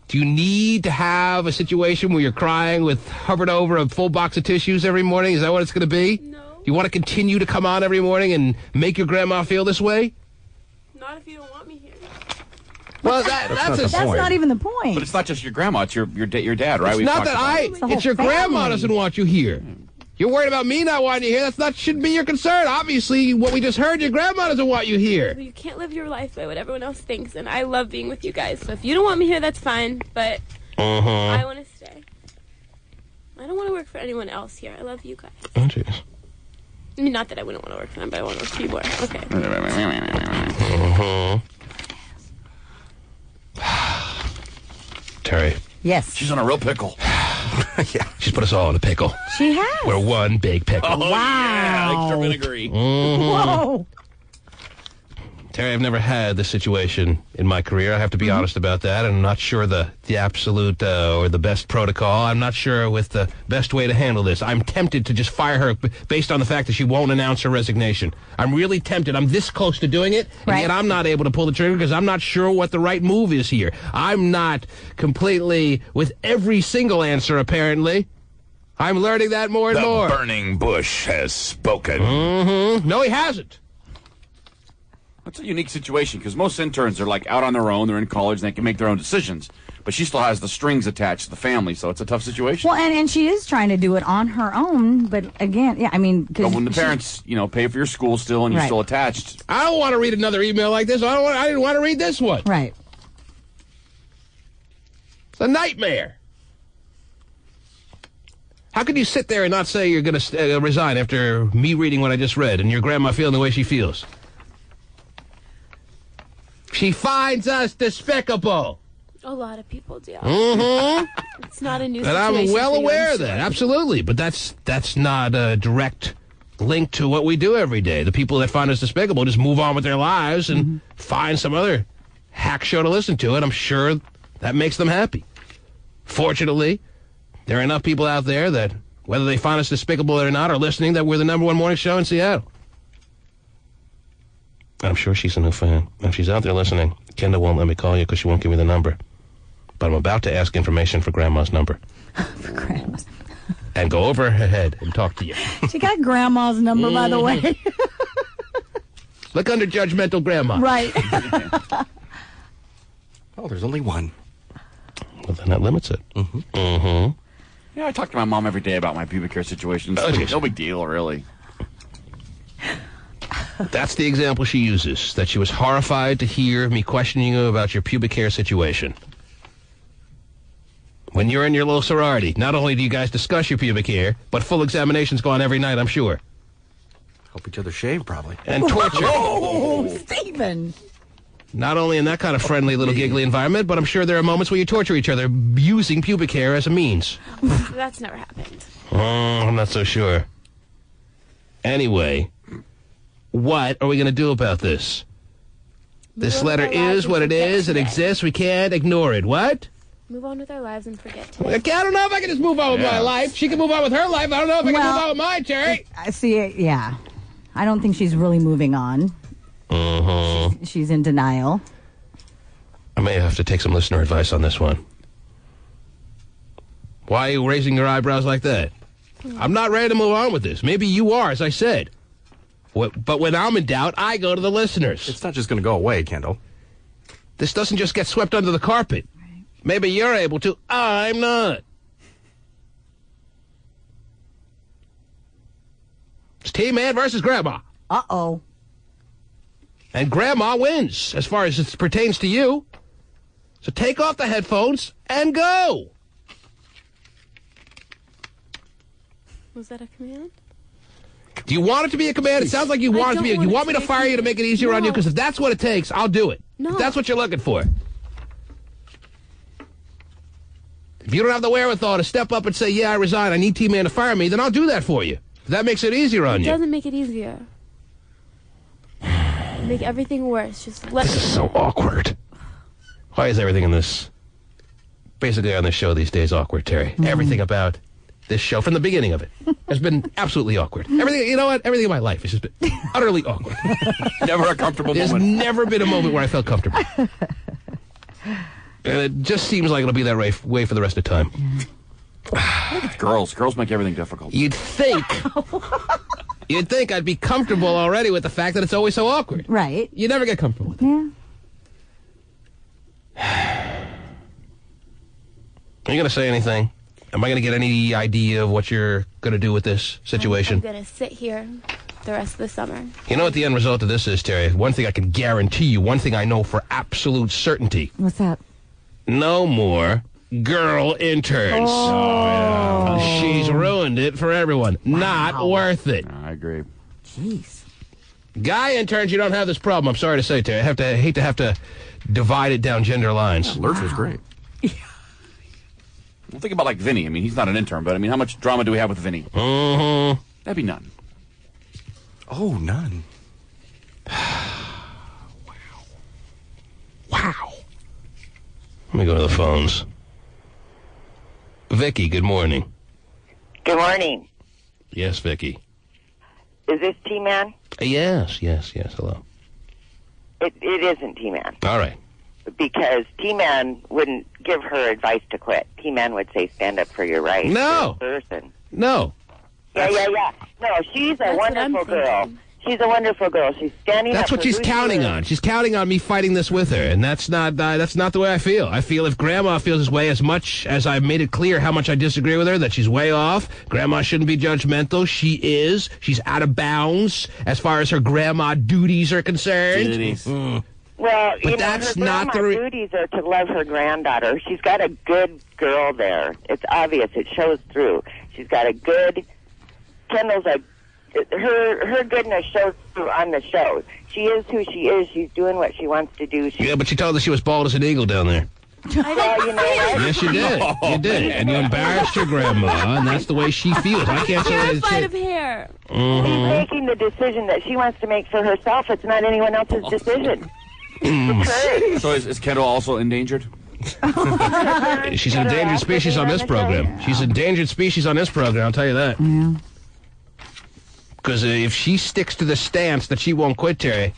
Speaker 1: Do you need to have a situation where you're crying with hovered over a full box of tissues every morning? Is that what it's going to be?
Speaker 5: No.
Speaker 1: You want to continue to come on every morning and make your grandma feel this way?
Speaker 5: Not if you don't want me here.
Speaker 1: Well, that's
Speaker 2: not even the point.
Speaker 3: But it's not just your grandma; it's your dad, right?
Speaker 1: It's not that it's your grandma doesn't want you here. You're worried about me not wanting you here. Shouldn't be your concern. Obviously, what we just heard, your grandma doesn't want you here.
Speaker 5: You can't live your life by what everyone else thinks, and I love being with you guys. So if you don't want me here, that's fine, but I want to stay. I don't want to work for anyone else here. I love you guys.
Speaker 1: Oh, jeez.
Speaker 5: I mean, not that I wouldn't want to work for them, but I want to work for you more. Okay.
Speaker 1: Terry.
Speaker 2: Yes.
Speaker 3: She's on a real pickle.
Speaker 1: Yeah. She's put us all in a pickle.
Speaker 2: She has.
Speaker 1: We're one big pickle.
Speaker 3: Oh,
Speaker 2: wow.
Speaker 3: Yeah, extra vinegary.
Speaker 2: Whoa.
Speaker 1: Terry, I've never had this situation in my career. I have to be honest about that. I'm not sure the absolute or the best protocol. I'm not sure with the best way to handle this. I'm tempted to just fire her based on the fact that she won't announce her resignation. I'm really tempted. I'm this close to doing it, and yet I'm not able to pull the trigger because I'm not sure what the right move is here. I'm not completely with every single answer, apparently. I'm learning that more and more.
Speaker 14: The burning bush has spoken.
Speaker 1: No, he hasn't.
Speaker 3: It's a unique situation because most interns are like out on their own. They're in college and they can make their own decisions. But she still has the strings attached to the family, so it's a tough situation.
Speaker 2: Well, and she is trying to do it on her own, but again, yeah, I mean,
Speaker 3: but when the parents, pay for your school still and you're still attached.
Speaker 1: I don't want to read another email like this. I didn't want to read this one.
Speaker 2: Right.
Speaker 1: It's a nightmare. How could you sit there and not say you're going to resign after me reading what I just read and your grandma feeling the way she feels? She finds us despicable.
Speaker 5: A lot of people do.
Speaker 1: It's
Speaker 5: not a new
Speaker 1: situation. And I'm well aware of that, absolutely. But that's not a direct link to what we do every day. The people that find us despicable just move on with their lives and find some other hack show to listen to, and I'm sure that makes them happy. Fortunately, there are enough people out there that, whether they find us despicable or not, are listening that we're the #1 morning show in Seattle. I'm sure she's a new fan. If she's out there listening, Kendall won't let me call you because she won't give me the number. But I'm about to ask information for Grandma's number.
Speaker 2: For Grandma's.
Speaker 1: And go over her head and talk to you.
Speaker 2: She got Grandma's number, by the way.
Speaker 1: Look under judgmental Grandma.
Speaker 2: Right.
Speaker 4: Oh, there's only one.
Speaker 1: Well, then that limits it.
Speaker 3: Yeah, I talk to my mom every day about my pubic hair situation. No big deal, really.
Speaker 1: That's the example she uses, that she was horrified to hear me questioning you about your pubic hair situation. When you're in your little sorority, not only do you guys discuss your pubic hair, but full examinations go on every night, I'm sure.
Speaker 4: Help each other shave, probably.
Speaker 1: And torture.
Speaker 2: Oh, Stephen.
Speaker 1: Not only in that kind of friendly little giggly environment, but I'm sure there are moments where you torture each other using pubic hair as a means.
Speaker 5: That's never happened.
Speaker 1: I'm not so sure. Anyway, what are we going to do about this? This letter is what it is. It exists. We can't ignore it. What?
Speaker 5: Move on with our lives and forget today.
Speaker 1: I don't know if I can just move on with my life. She can move on with her life. I don't know if I can move on with mine, Terry.
Speaker 2: I see. Yeah. I don't think she's really moving on. She's in denial.
Speaker 1: I may have to take some listener advice on this one. Why are you raising your eyebrows like that? I'm not ready to move on with this. Maybe you are, as I said. But when I'm in doubt, I go to the listeners.
Speaker 4: It's not just going to go away, Kendall.
Speaker 1: This doesn't just get swept under the carpet. Right. Maybe you're able to. I'm not. It's Team Man versus Grandma.
Speaker 2: Uh-oh.
Speaker 1: And Grandma wins, as far as it pertains to you. So take off the headphones and go.
Speaker 5: Was that a command?
Speaker 1: Do you want it to be a command? It sounds like you want it to be. You want me to fire you to make it easier on you? Because if that's what it takes, I'll do it. No. If that's what you're looking for. If you don't have the wherewithal to step up and say, yeah, I resign, I need T-Man to fire me, then I'll do that for you. If that makes it easier on you.
Speaker 5: It doesn't make it easier. Make everything worse. Just let.
Speaker 1: This is so awkward. Why is everything in this, basically on this show these days, awkward, Terry? Everything about this show, from the beginning of it, has been absolutely awkward. Everything, you know what? Everything in my life has just been utterly awkward.
Speaker 3: Never a comfortable
Speaker 1: moment.
Speaker 3: There's
Speaker 1: never been a moment where I felt comfortable. And it just seems like it'll be that way for the rest of the time.
Speaker 3: Girls make everything difficult.
Speaker 1: You'd think I'd be comfortable already with the fact that it's always so awkward.
Speaker 2: Right.
Speaker 1: You never get comfortable with it.
Speaker 2: Yeah.
Speaker 1: Are you going to say anything? Am I going to get any idea of what you're going to do with this situation?
Speaker 5: I'm going to sit here the rest of the summer.
Speaker 1: You know what the end result of this is, Terry? One thing I can guarantee you, one thing I know for absolute certainty.
Speaker 2: What's that?
Speaker 1: No more girl interns.
Speaker 2: Oh,
Speaker 1: yeah. She's ruined it for everyone.
Speaker 2: Wow.
Speaker 1: Not worth it.
Speaker 3: I agree.
Speaker 2: Jeez.
Speaker 1: Guy interns, you don't have this problem. I'm sorry to say, Terry. I hate to have to divide it down gender lines.
Speaker 4: Lurch was great.
Speaker 3: Well, think about like Vinny. I mean, he's not an intern, but I mean, how much drama do we have with Vinny?
Speaker 1: Mm-hmm.
Speaker 3: That'd be none.
Speaker 4: Oh, none.
Speaker 1: Wow. Let me go to the phones. Vicky, good morning.
Speaker 15: Good morning.
Speaker 1: Yes, Vicky.
Speaker 15: Is this T-Man?
Speaker 1: Yes. Hello.
Speaker 15: It isn't T-Man.
Speaker 1: All right.
Speaker 15: Because T-Man wouldn't give her advice to quit. T-Man would say, stand up for your rights.
Speaker 1: No.
Speaker 15: Person.
Speaker 1: No.
Speaker 15: Yeah. No, she's a wonderful girl. She's a wonderful girl. She's standing up.
Speaker 1: That's what she's counting on. She's counting on me fighting this with her, and that's not the way I feel. I feel if Grandma feels this way, as much as I've made it clear how much I disagree with her, that she's way off. Grandma shouldn't be judgmental. She is. She's out of bounds as far as her grandma duties are concerned.
Speaker 3: Duties.
Speaker 15: Well,
Speaker 1: but
Speaker 15: you
Speaker 1: that's
Speaker 15: know, her
Speaker 1: not
Speaker 15: grandma's duties are to love her granddaughter. She's got a good girl there. It's obvious. It shows through. She's got a good... Kendall's a... Her goodness shows through on the show. She is who she is. She's doing what she wants to do.
Speaker 1: Yeah, but you told us she was bald as an eagle down there.
Speaker 15: Well, you know what?
Speaker 1: Yes, you did. You did. And you embarrassed your grandma, and that's the way she feels. I can't say that.
Speaker 5: Terrified of hair.
Speaker 1: Mm-hmm.
Speaker 15: She's making the decision that she wants to make for herself. It's not anyone else's decision.
Speaker 3: So is Kendall also endangered?
Speaker 1: She's an endangered species on this program. She's an endangered species on this program, I'll tell you that.
Speaker 2: Yeah.
Speaker 1: Because if she sticks to the stance that she won't quit, Terry,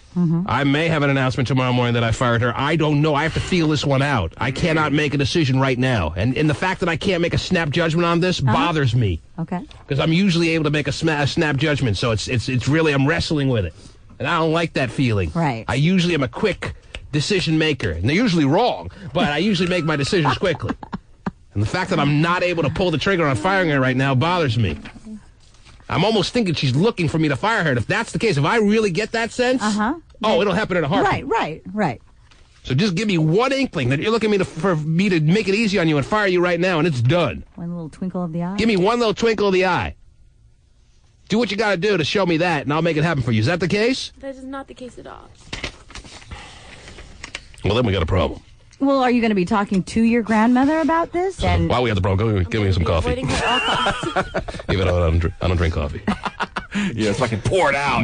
Speaker 1: I may have an announcement tomorrow morning that I fired her. I don't know. I have to feel this one out. I cannot make a decision right now. And the fact that I can't make a snap judgment on this bothers me.
Speaker 2: Okay.
Speaker 1: Because I'm usually able to make a snap judgment. So it's really, I'm wrestling with it. And I don't like that feeling.
Speaker 2: Right.
Speaker 1: I usually am a quick decision maker. And they're usually wrong, but I usually make my decisions quickly. And the fact that I'm not able to pull the trigger on firing her right now bothers me. I'm almost thinking she's looking for me to fire her. And if that's the case, if I really get that sense, it'll happen in a heartbeat.
Speaker 2: Right.
Speaker 1: So just give me one inkling that you're looking for me to make it easy on you and fire you right now, and it's done.
Speaker 2: One little twinkle of the eye.
Speaker 1: Give me one little twinkle of the eye. Do what you got to do to show me that, and I'll make it happen for you. Is that the case?
Speaker 5: That is not the case at all.
Speaker 1: Well, then we got a problem.
Speaker 2: Well, are you going to be talking to your grandmother about this? And
Speaker 1: While we got the problem, give me some coffee.
Speaker 5: Avoiding her all costs.
Speaker 1: Even though I don't drink coffee.
Speaker 3: Yeah, so I can pour it out.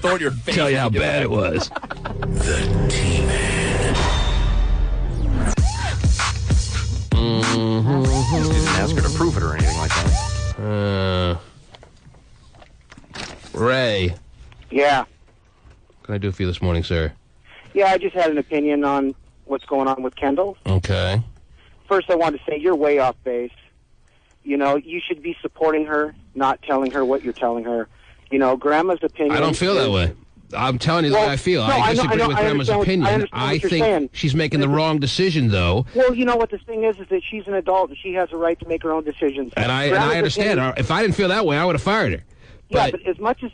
Speaker 3: Throw it in your face.
Speaker 1: Tell you how bad it was.
Speaker 14: The T-Man.
Speaker 4: Didn't ask her to prove it or anything like that.
Speaker 1: Ray.
Speaker 16: Yeah.
Speaker 1: What can I do for you this morning, sir?
Speaker 16: Yeah, I just had an opinion on what's going on with Kendall.
Speaker 1: Okay.
Speaker 16: First, I want to say you're way off base. You know, you should be supporting her, not telling her what you're telling her. You know, Grandma's opinion...
Speaker 1: I don't feel that way. I'm telling you the way I feel.
Speaker 16: No,
Speaker 1: I disagree with Grandma's opinion.
Speaker 16: I
Speaker 1: think
Speaker 16: saying.
Speaker 1: She's making the wrong decision, though.
Speaker 16: Well, you know what the thing is that she's an adult and she has a right to make her own decisions.
Speaker 1: And I understand. If I didn't feel that way, I would have fired her.
Speaker 16: Yeah, but as much as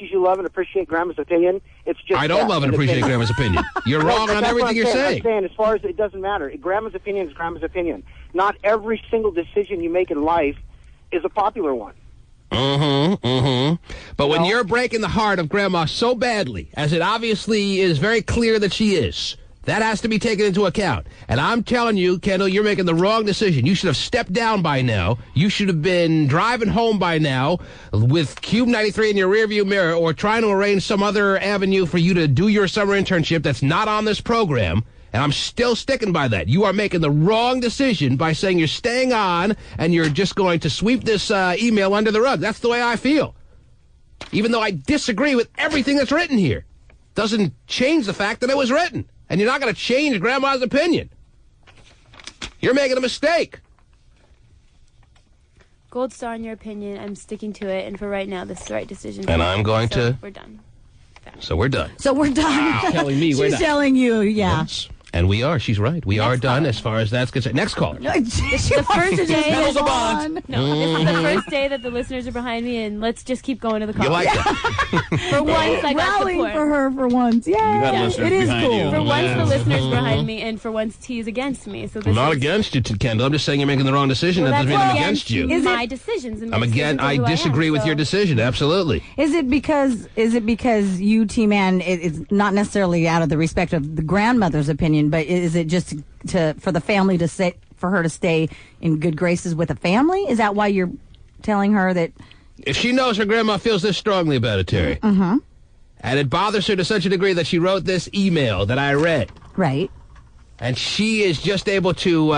Speaker 16: you love and appreciate Grandma's opinion, it's just...
Speaker 1: I don't love and appreciate Grandma's opinion. You're wrong on everything you're saying.
Speaker 16: I'm saying, as far as it doesn't matter. Grandma's opinion is Grandma's opinion. Not every single decision you make in life is a popular one.
Speaker 1: But when you're breaking the heart of Grandma so badly, as it obviously is very clear that she is, that has to be taken into account. And I'm telling you, Kendall, you're making the wrong decision. You should have stepped down by now. You should have been driving home by now with Cube 93 in your rearview mirror, or trying to arrange some other avenue for you to do your summer internship that's not on this program. And I'm still sticking by that. You are making the wrong decision by saying you're staying on and you're just going to sweep this email under the rug. That's the way I feel. Even though I disagree with everything that's written here. Doesn't change the fact that it was written. And you're not going to change Grandma's opinion. You're making a mistake.
Speaker 5: Gold star in your opinion. I'm sticking to it, and for right now, this is the right decision.
Speaker 1: And I'm going to...
Speaker 5: We're done.
Speaker 1: So we're done.
Speaker 2: So we're done.
Speaker 1: Wow. Telling me we're
Speaker 2: She's
Speaker 1: done.
Speaker 2: telling you, yeah.
Speaker 1: Yes. And we are. She's right. We are done as far as that's concerned. Next caller.
Speaker 5: It's the first day.
Speaker 3: Handles a bond.
Speaker 5: No, this is the first day that the listeners are behind me, and let's just keep going to the call.
Speaker 1: You like that?
Speaker 5: For once, I got
Speaker 2: Rallying
Speaker 5: support.
Speaker 2: for her for once. Yeah,
Speaker 3: You got listeners
Speaker 2: it is
Speaker 3: behind
Speaker 2: cool.
Speaker 3: you.
Speaker 5: For once, the listeners behind me, and for once, T is against me. So this
Speaker 1: I'm not
Speaker 5: is,
Speaker 1: against you, Kendall. I'm just saying you're making the wrong decision.
Speaker 5: Well,
Speaker 1: That doesn't mean I'm
Speaker 5: against
Speaker 1: against you.
Speaker 5: my decisions. And my
Speaker 1: I'm again.
Speaker 5: decisions
Speaker 1: I
Speaker 5: are who
Speaker 1: disagree
Speaker 5: am,
Speaker 1: with
Speaker 5: so.
Speaker 1: your decision. Absolutely.
Speaker 2: Is it because you, T-Man, it's not necessarily out of the respect of the grandmother's opinion, but is it just for the family to say, for her to stay in good graces with the family? Is that why you're telling her that?
Speaker 1: If she knows her grandma feels this strongly about it, Terry,
Speaker 2: Mm-hmm.
Speaker 1: and it bothers her to such a degree that she wrote this email that I read,
Speaker 2: Right.
Speaker 1: and she is just able to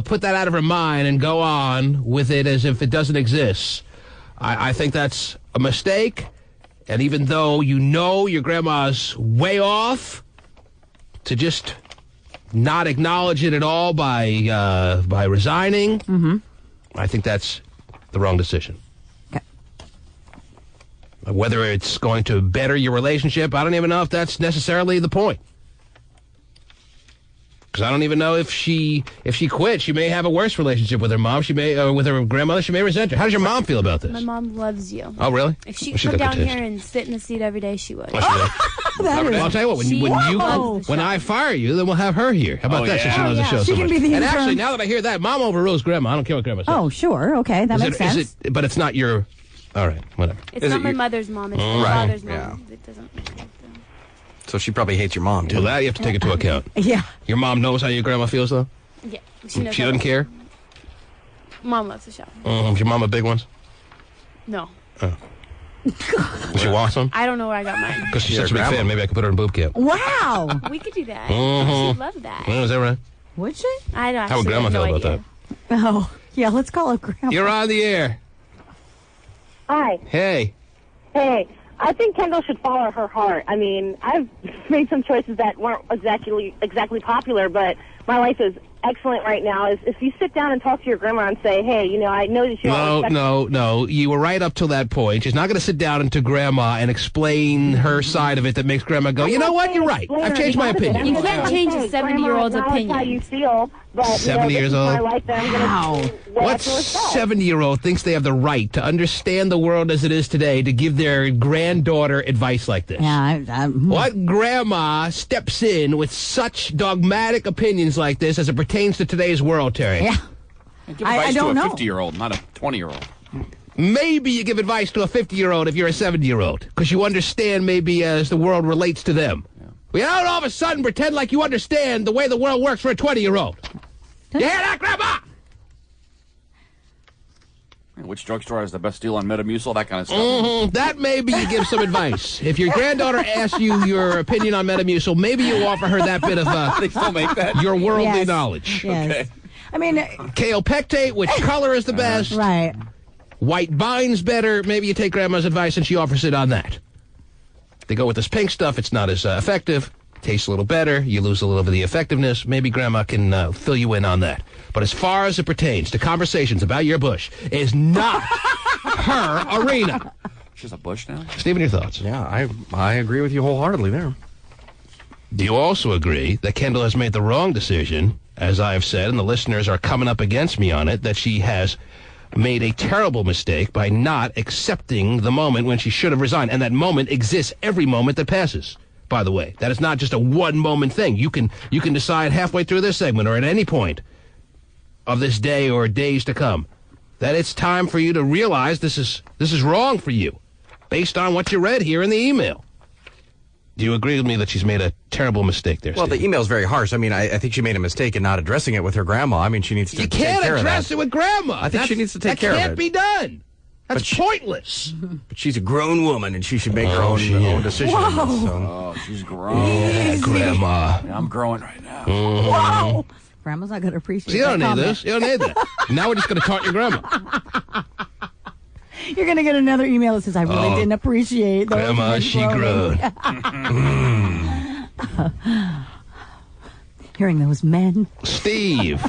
Speaker 1: put that out of her mind and go on with it as if it doesn't exist, I think that's a mistake. And even though you know your grandma's way off, to just not acknowledge it at all by resigning, I think that's the wrong decision.
Speaker 2: Okay.
Speaker 1: Whether it's going to better your relationship, I don't even know if that's necessarily the point. Because I don't even know if she quits, she may have a worse relationship with her mom. She may with her grandmother. She may resent her. How does your mom feel about this?
Speaker 5: My mom loves you.
Speaker 1: Oh, really?
Speaker 5: If she
Speaker 1: Well,
Speaker 5: could
Speaker 1: got
Speaker 5: come
Speaker 1: good
Speaker 5: down
Speaker 1: taste.
Speaker 5: here and sit in the seat every day, she would.
Speaker 1: Well, I'll tell you what. When I fire you, then we'll have her here. How about that? Since she loves the show
Speaker 2: She
Speaker 1: so
Speaker 2: can
Speaker 1: much.
Speaker 2: be the
Speaker 1: And
Speaker 2: intern.
Speaker 1: actually, now that I hear that, Mom overrules Grandma. I don't care what Grandma says.
Speaker 2: Oh, sure. Okay, that makes sense.
Speaker 1: But it's not your. All right, whatever.
Speaker 5: It's not my mother's mom. It's my father's mom. It doesn't.
Speaker 4: So she probably hates your mom, too.
Speaker 1: Well, that you have to take into account.
Speaker 2: Yeah.
Speaker 1: Your mom knows how your grandma feels, though?
Speaker 5: Yeah. She knows.
Speaker 1: She doesn't care?
Speaker 5: Mom loves the show.
Speaker 1: Is your mom a big one?
Speaker 5: No.
Speaker 1: Oh. Does she want some?
Speaker 5: I don't know where I got mine.
Speaker 1: Because she's such a big fan. Maybe I could put her in boot camp.
Speaker 2: Wow.
Speaker 5: We could do that.
Speaker 1: Mhm.
Speaker 5: She'd love that.
Speaker 1: Is that right?
Speaker 2: Would she?
Speaker 5: I don't.
Speaker 1: How would Grandma feel about that?
Speaker 2: Oh, yeah. Let's call her Grandma.
Speaker 1: You're on the air.
Speaker 17: Hi.
Speaker 1: Hey.
Speaker 17: Hey. I think Kendall should follow her heart. I mean, I've made some choices that weren't exactly popular, but my life is excellent right now. If you sit down and talk to your grandma and say, hey, you know, I know that you
Speaker 1: No. You were right up till that point. She's not going to sit down into Grandma and explain her side of it that makes Grandma go, you know what, you're right. I've changed my opinion.
Speaker 5: You can't change a 70-year-old's opinion.
Speaker 17: How you feel, but
Speaker 1: 70 years old?
Speaker 17: my life that I'm gonna do what I
Speaker 1: What
Speaker 17: feel is best.
Speaker 1: 70-year-old thinks they have the right to understand the world as it is today to give their granddaughter advice like this?
Speaker 2: Yeah,
Speaker 1: What grandma steps in with such dogmatic opinions like this as it pertains to today's world, Terry?
Speaker 2: Yeah.
Speaker 3: Give advice to a 50-year-old, not a 20-year-old.
Speaker 1: Maybe you give advice to a 50-year-old if you're a 70-year-old, because you understand maybe as the world relates to them. We don't all of a sudden pretend like you understand the way the world works for a 20-year-old. You hear that, Grandma?
Speaker 3: Which drugstore has the best deal on Metamucil? That kind of stuff.
Speaker 1: That maybe you give some advice. If your granddaughter asks you your opinion on Metamucil, maybe you offer her that bit of
Speaker 3: They still make that?
Speaker 1: your worldly
Speaker 2: Yes.
Speaker 1: knowledge.
Speaker 2: Yes.
Speaker 3: Okay.
Speaker 2: I mean,
Speaker 1: Kale pectate, which color is the best?
Speaker 2: right.
Speaker 1: White bine's better. Maybe you take Grandma's advice and she offers it on that. They go with this pink stuff. It's not as effective. Tastes a little better. You lose a little of the effectiveness. Maybe Grandma can fill you in on that. But as far as it pertains to conversations about your bush, is not her arena.
Speaker 3: She's a bush now?
Speaker 1: Stephen, your thoughts?
Speaker 4: Yeah, I agree with you wholeheartedly there.
Speaker 1: Do you also agree that Kendall has made the wrong decision, as I have said, and the listeners are coming up against me on it, that she has made a terrible mistake by not accepting the moment when she should have resigned, and that moment exists every moment that passes, by the way. That is not just a one-moment thing. You can decide halfway through this segment or at any point of this day or days to come that it's time for you to realize this is wrong for you based on what you read here in the email. Do you agree with me that she's made a terrible mistake there,
Speaker 4: Well,
Speaker 1: Steve?
Speaker 4: the email's very harsh. I mean, I think she made a mistake in not addressing it with her grandma. I mean, she needs to
Speaker 1: You
Speaker 4: take
Speaker 1: can't
Speaker 4: care of that.
Speaker 1: address it with Grandma.
Speaker 4: I think she needs to take care of it.
Speaker 1: That can't be done. That's
Speaker 4: But
Speaker 1: pointless.
Speaker 4: But she's a grown woman, and she should make her own decisions.
Speaker 2: Whoa.
Speaker 3: Oh, she's grown.
Speaker 1: Yeah, Grandma.
Speaker 3: Yeah, I'm growing right now.
Speaker 2: Whoa. Grandma's not going to appreciate
Speaker 1: See, you don't
Speaker 2: that
Speaker 1: need
Speaker 2: comment.
Speaker 1: this. You don't need that. Now we're just going to taunt your grandma.
Speaker 2: You're going to get another email that says, I really didn't appreciate those
Speaker 1: Grandma,
Speaker 2: men
Speaker 1: she
Speaker 2: groaning." Hearing those men.
Speaker 1: Steve.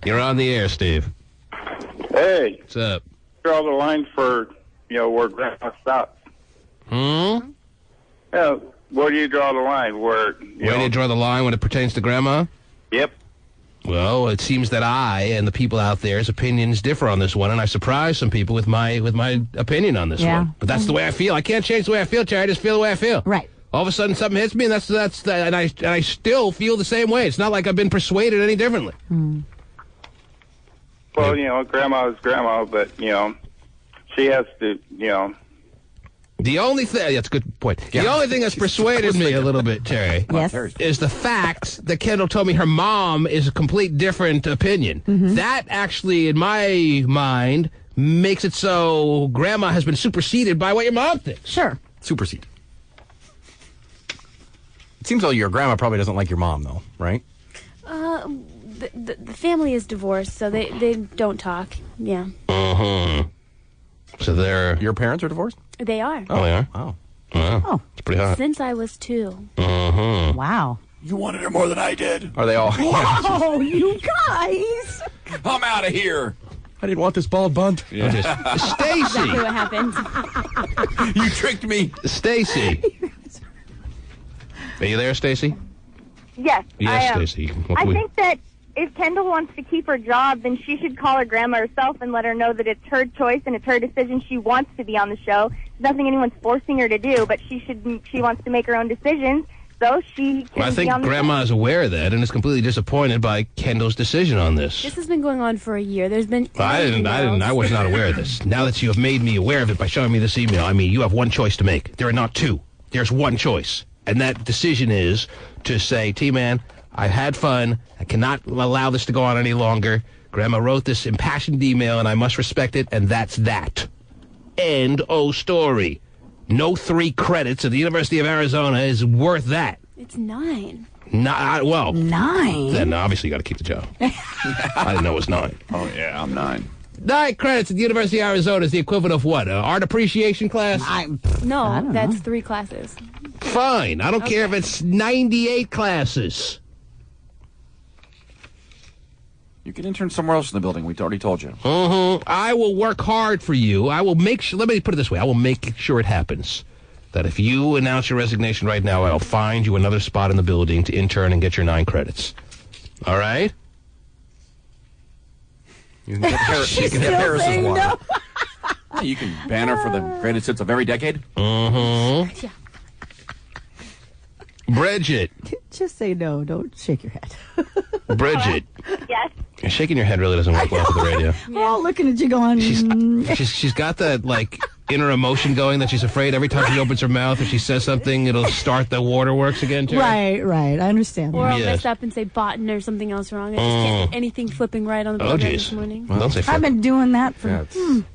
Speaker 1: You're on the air, Steve.
Speaker 18: Hey,
Speaker 1: What's up?
Speaker 18: draw the line for, where Grandma stops.
Speaker 1: Hmm?
Speaker 18: Yeah,
Speaker 12: Where do you draw the line? Where
Speaker 1: do you draw the line when it pertains to Grandma?
Speaker 12: Yep.
Speaker 1: Well, it seems that I and the people out there's opinions differ on this one, and I surprised some people with my opinion on this one. But that's the way I feel. I can't change the way I feel, Terry. I just feel the way I feel.
Speaker 2: Right.
Speaker 1: All of a sudden, something hits me, and and I still feel the same way. It's not like I've been persuaded any differently.
Speaker 12: Well, Grandma is Grandma, but she has to,
Speaker 1: The only thing, that's a good point. The only thing that's persuaded me a little bit, Terry, is the fact that Kendall told me her mom is a complete different opinion. That actually, in my mind, makes it so Grandma has been superseded by what your mom thinks.
Speaker 2: Sure.
Speaker 4: Supersede. It seems like your grandma probably doesn't like your mom, though, right?
Speaker 5: The family is divorced, so they don't talk. Yeah.
Speaker 1: So your
Speaker 4: parents are divorced?
Speaker 5: They are.
Speaker 1: Oh, they are?
Speaker 4: Wow.
Speaker 1: Wow. It's pretty hot.
Speaker 5: Since I was 2.
Speaker 2: Wow.
Speaker 3: You wanted her more than I did.
Speaker 4: Are they all?
Speaker 2: Whoa, you guys.
Speaker 3: I'm out of here.
Speaker 4: I didn't want this bald bunt.
Speaker 1: Yeah. Stacy.
Speaker 5: Exactly what happened.
Speaker 3: You tricked me.
Speaker 1: Stacy. Are you there, Stacy?
Speaker 18: Yes,
Speaker 1: Yes,
Speaker 18: I am.
Speaker 1: Stacy.
Speaker 18: I think that if Kendall wants to keep her job, then she should call her grandma herself and let her know that it's her choice and it's her decision. She wants to be on the show. There's nothing anyone's forcing her to do, but she wants to make her own decisions, so she can
Speaker 1: I think
Speaker 18: be on the
Speaker 1: Grandma is aware of that and is completely disappointed by Kendall's decision on this.
Speaker 5: This has been going on for a year. There's been
Speaker 1: I was not aware of this. Now that you have made me aware of it by showing me this email, I mean, you have one choice to make. There are not two. There's one choice. And that decision is to say, T-Man, I've had fun. I cannot allow this to go on any longer. Grandma wrote this impassioned email, and I must respect it, and that's that. End of story. No 3 credits at the University of Arizona is worth that.
Speaker 5: It's 9.
Speaker 1: Well,
Speaker 2: 9?
Speaker 1: Then obviously you got to keep the job. I didn't know it was 9.
Speaker 3: Oh, yeah, I'm 9.
Speaker 1: 9 credits at the University of Arizona is the equivalent of what? Art appreciation class?
Speaker 5: No, that's 3 classes.
Speaker 1: Fine. I don't care if it's 98 classes.
Speaker 3: You can intern somewhere else in the building. We already told you.
Speaker 1: I will work hard for you. I will make sure, let me put it this way. I will make sure it happens. That if you announce your resignation right now, I'll find you another spot in the building to intern and get your 9 credits. All right?
Speaker 4: You can get Harris's water.
Speaker 3: Yeah, you can banter for the greatest hits of every decade.
Speaker 5: Yeah.
Speaker 1: Bridget.
Speaker 2: Just say no. Don't shake your head.
Speaker 1: Bridget.
Speaker 18: Yes.
Speaker 1: Shaking your head really doesn't work well for the radio.
Speaker 2: Oh, looking at you going.
Speaker 1: She's got that, like, inner emotion going that she's afraid every time she opens her mouth or she says something, it'll start the waterworks again, Terry.
Speaker 2: Right. I understand.
Speaker 5: Or I'll mess up and say botan or something else wrong. I just can't get anything flipping right on the program this morning.
Speaker 1: Well, don't say
Speaker 2: I've been doing that for...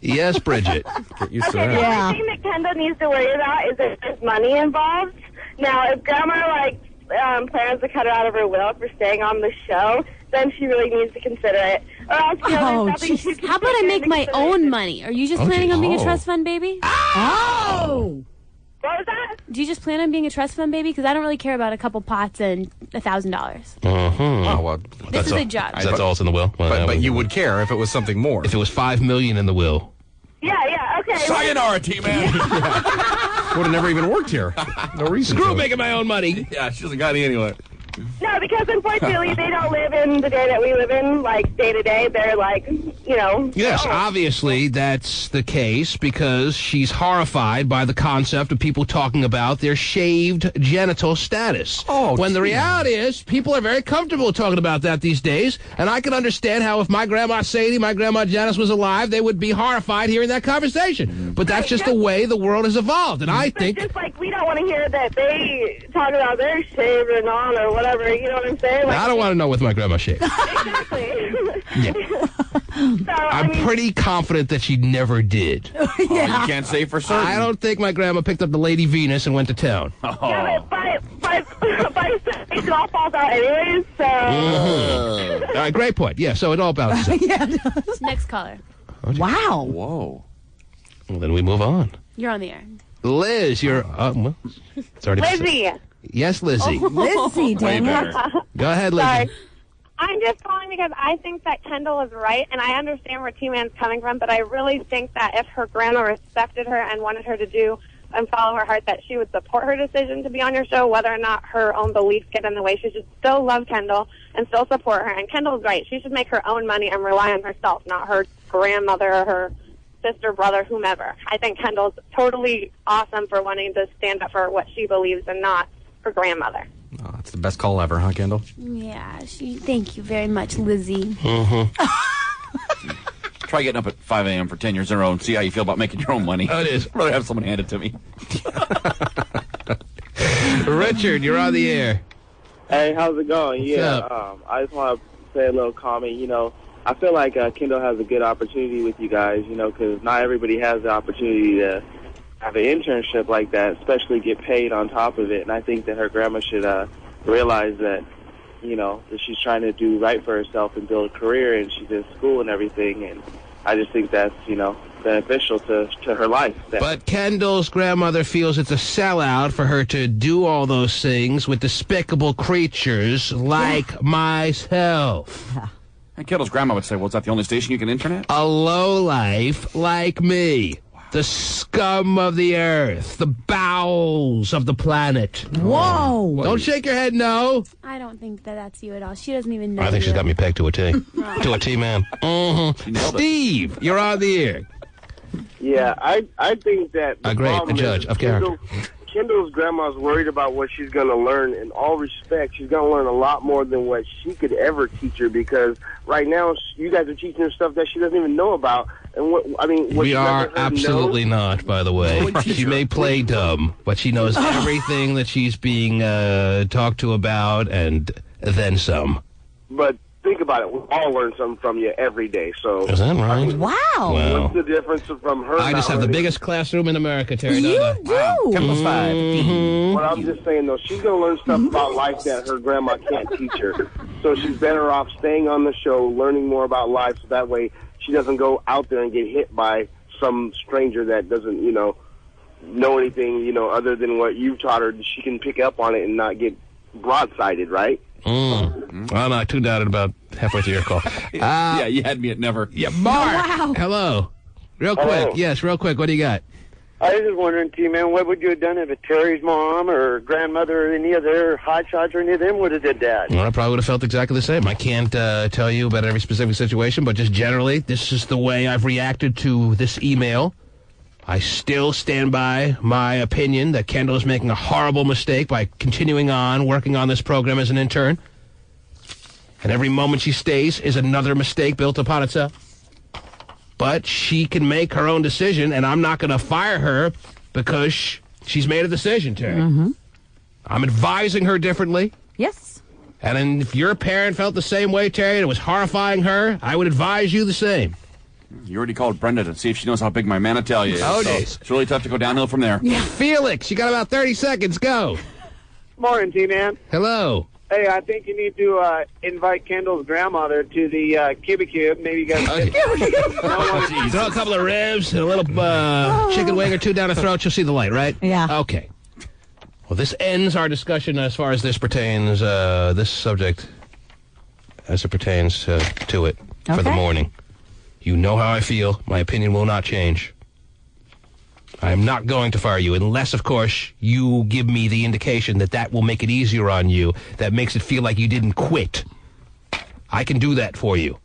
Speaker 1: Yes, Bridget.
Speaker 4: Get used to
Speaker 18: Okay,
Speaker 4: that.
Speaker 18: the only thing that Kendall needs to worry about is if there's money involved. Now, if Grandma, plans to cut her out of her will for staying on the show, then she really needs to consider it. Or else, there's nothing she can
Speaker 5: How about I
Speaker 18: take
Speaker 5: make
Speaker 18: into
Speaker 5: my
Speaker 18: consideration.
Speaker 5: own money? Are you just planning on being a trust fund baby?
Speaker 2: Oh!
Speaker 18: What was that?
Speaker 5: Do you just plan on being a trust fund baby? Because I don't really care about a couple pots and $1,000.
Speaker 1: Oh,
Speaker 4: well,
Speaker 5: This is a job.
Speaker 1: That's all that's in the will? Well,
Speaker 4: but you would care if it was something more.
Speaker 1: If it was $5 million in the will.
Speaker 18: Yeah, okay.
Speaker 3: Sayonara, T-Man.
Speaker 4: Would have never even worked here. No reason.
Speaker 1: Screw
Speaker 4: to.
Speaker 1: making my own money.
Speaker 3: Yeah, she doesn't got any anyway.
Speaker 18: No, because unfortunately they don't live in the day that we live in, like day to day. They're like,
Speaker 1: Yes, obviously that's the case because she's horrified by the concept of people talking about their shaved genital status. When the reality is people are very comfortable talking about that these days, and I can understand how if my grandma Sadie, my grandma Janice was alive, they would be horrified hearing that conversation. But that's just the way the world has evolved, and I think...
Speaker 18: just like we don't want to hear that they talk about their shave or not or whatever. You know what I'm saying?
Speaker 1: I don't want to know with my grandma shaved.
Speaker 18: Exactly.
Speaker 1: Yeah. I'm pretty confident that she never did.
Speaker 3: You can't say for certain.
Speaker 1: I don't think my grandma picked up the Lady Venus and went to town.
Speaker 18: Yeah, but it all falls out anyways, so...
Speaker 1: All right, great point. Yeah, so it all balances out.
Speaker 2: Yeah, it does.
Speaker 5: Next caller.
Speaker 2: Wow.
Speaker 3: Whoa.
Speaker 1: Well, then we move on.
Speaker 5: You're on the air.
Speaker 1: Liz, you're... well, it's already
Speaker 19: Lizzie.
Speaker 1: Yes, Lizzie.
Speaker 2: Lizzie, damn it.
Speaker 1: Go ahead, Lizzie.
Speaker 19: Sorry. I'm just calling because I think that Kendall is right, and I understand where T-Man's coming from, but I really think that if her grandma respected her and wanted her to do and follow her heart, that she would support her decision to be on your show, whether or not her own beliefs get in the way. She should still love Kendall and still support her. And Kendall's right. She should make her own money and rely on herself, not her grandmother or her sister, brother, whomever. I think Kendall's totally awesome for wanting to stand up for what she believes and not her grandmother.
Speaker 4: Oh, that's the best call ever, huh, Kendall?
Speaker 5: Yeah, thank you very much, Lizzie.
Speaker 3: Try getting up at 5 a.m. for 10 years in a row and see how you feel about making your own money.
Speaker 1: Oh, it is.
Speaker 3: I'd rather have someone hand it to me.
Speaker 1: Richard, you're on the air.
Speaker 20: Hey, how's it going?
Speaker 1: What's
Speaker 20: I just want to say a little comment. You know, I feel like Kendall has a good opportunity with you guys, you know, because not everybody has the opportunity to have an internship like that, especially get paid on top of it. And I think that her grandma should realize that, you know, that she's trying to do right for herself and build a career, and she's in school and everything. And I just think that's, you know, beneficial to her life.
Speaker 1: But Kendall's grandmother feels it's a sellout for her to do all those things with despicable creatures like myself.
Speaker 3: And Kendall's grandma would say, well, is that the only station you can intern at?
Speaker 1: A lowlife like me. The scum of the earth. The bowels of the planet.
Speaker 2: Whoa.
Speaker 1: Don't shake your head no.
Speaker 5: I don't think that's you at all. She doesn't even know.
Speaker 1: I think she's
Speaker 5: you.
Speaker 1: got me pegged to a T. To a T, man. Steve, you're on the air.
Speaker 21: Yeah, I think that the
Speaker 1: Great, a
Speaker 21: problem
Speaker 1: judge
Speaker 21: is
Speaker 1: of character.
Speaker 21: Kendall's grandma's worried about what she's going to learn. In all respect, she's going to learn a lot more than what she could ever teach her, because right now you guys are teaching her stuff that she doesn't even know about. And what
Speaker 1: we are absolutely not, by the way. She may play dumb, but she knows everything that she's being talked to about, and then some.
Speaker 21: But think about it. We all learn something from you every day. So
Speaker 1: is that right?
Speaker 2: Wow.
Speaker 21: What's the difference from her?
Speaker 1: I just have the biggest classroom in America, Terry.
Speaker 2: You
Speaker 1: don't I?
Speaker 2: do.
Speaker 1: Wow. 10 plus 5.
Speaker 21: Well, I'm just saying, though, she's going to learn stuff about life that her grandma can't teach her. So she's better off staying on the show, learning more about life, so that way she doesn't go out there and get hit by some stranger that doesn't, you know anything, other than what you've taught her. She can pick up on it and not get broadsided, right?
Speaker 1: Well, I tuned out at about halfway through your call.
Speaker 3: Yeah, you had me at never.
Speaker 1: Yeah, Mark.
Speaker 2: wow.
Speaker 1: Hello. Real quick.
Speaker 21: Hello.
Speaker 1: Yes, real quick. What do you got?
Speaker 21: I was just wondering, T-Man, what would you have done if Terry's mom or grandmother or any other hotshots or any of them would have did that?
Speaker 1: Well, I probably would have felt exactly the same. I can't tell you about every specific situation, but just generally, this is the way I've reacted to this email. I still stand by my opinion that Kendall is making a horrible mistake by continuing on working on this program as an intern. And every moment she stays is another mistake built upon itself. But she can make her own decision, and I'm not going to fire her because she's made a decision, Terry. I'm advising her differently.
Speaker 2: Yes.
Speaker 1: And if your parent felt the same way, Terry, and it was horrifying her, I would advise you the same.
Speaker 3: You already called Brenda to see if she knows how big my manitalia is.
Speaker 1: Oh,
Speaker 3: so
Speaker 1: days.
Speaker 3: it's really tough to go downhill from there.
Speaker 1: Yeah. Felix, you got about 30 seconds. Go.
Speaker 21: Morning, T-Man.
Speaker 1: Hello.
Speaker 21: Hey, I think you need to invite Kendall's grandmother to the Cube. Maybe you guys
Speaker 1: throw a couple of ribs and a little chicken wing or two down her throat. She'll see the light, right?
Speaker 2: Yeah.
Speaker 1: Okay. Well, this ends our discussion as far as this pertains, this subject, as it pertains to it for the morning. You know how I feel. My opinion will not change. I am not going to fire you unless, of course, you give me the indication that that will make it easier on you, that makes it feel like you didn't quit. I can do that for you.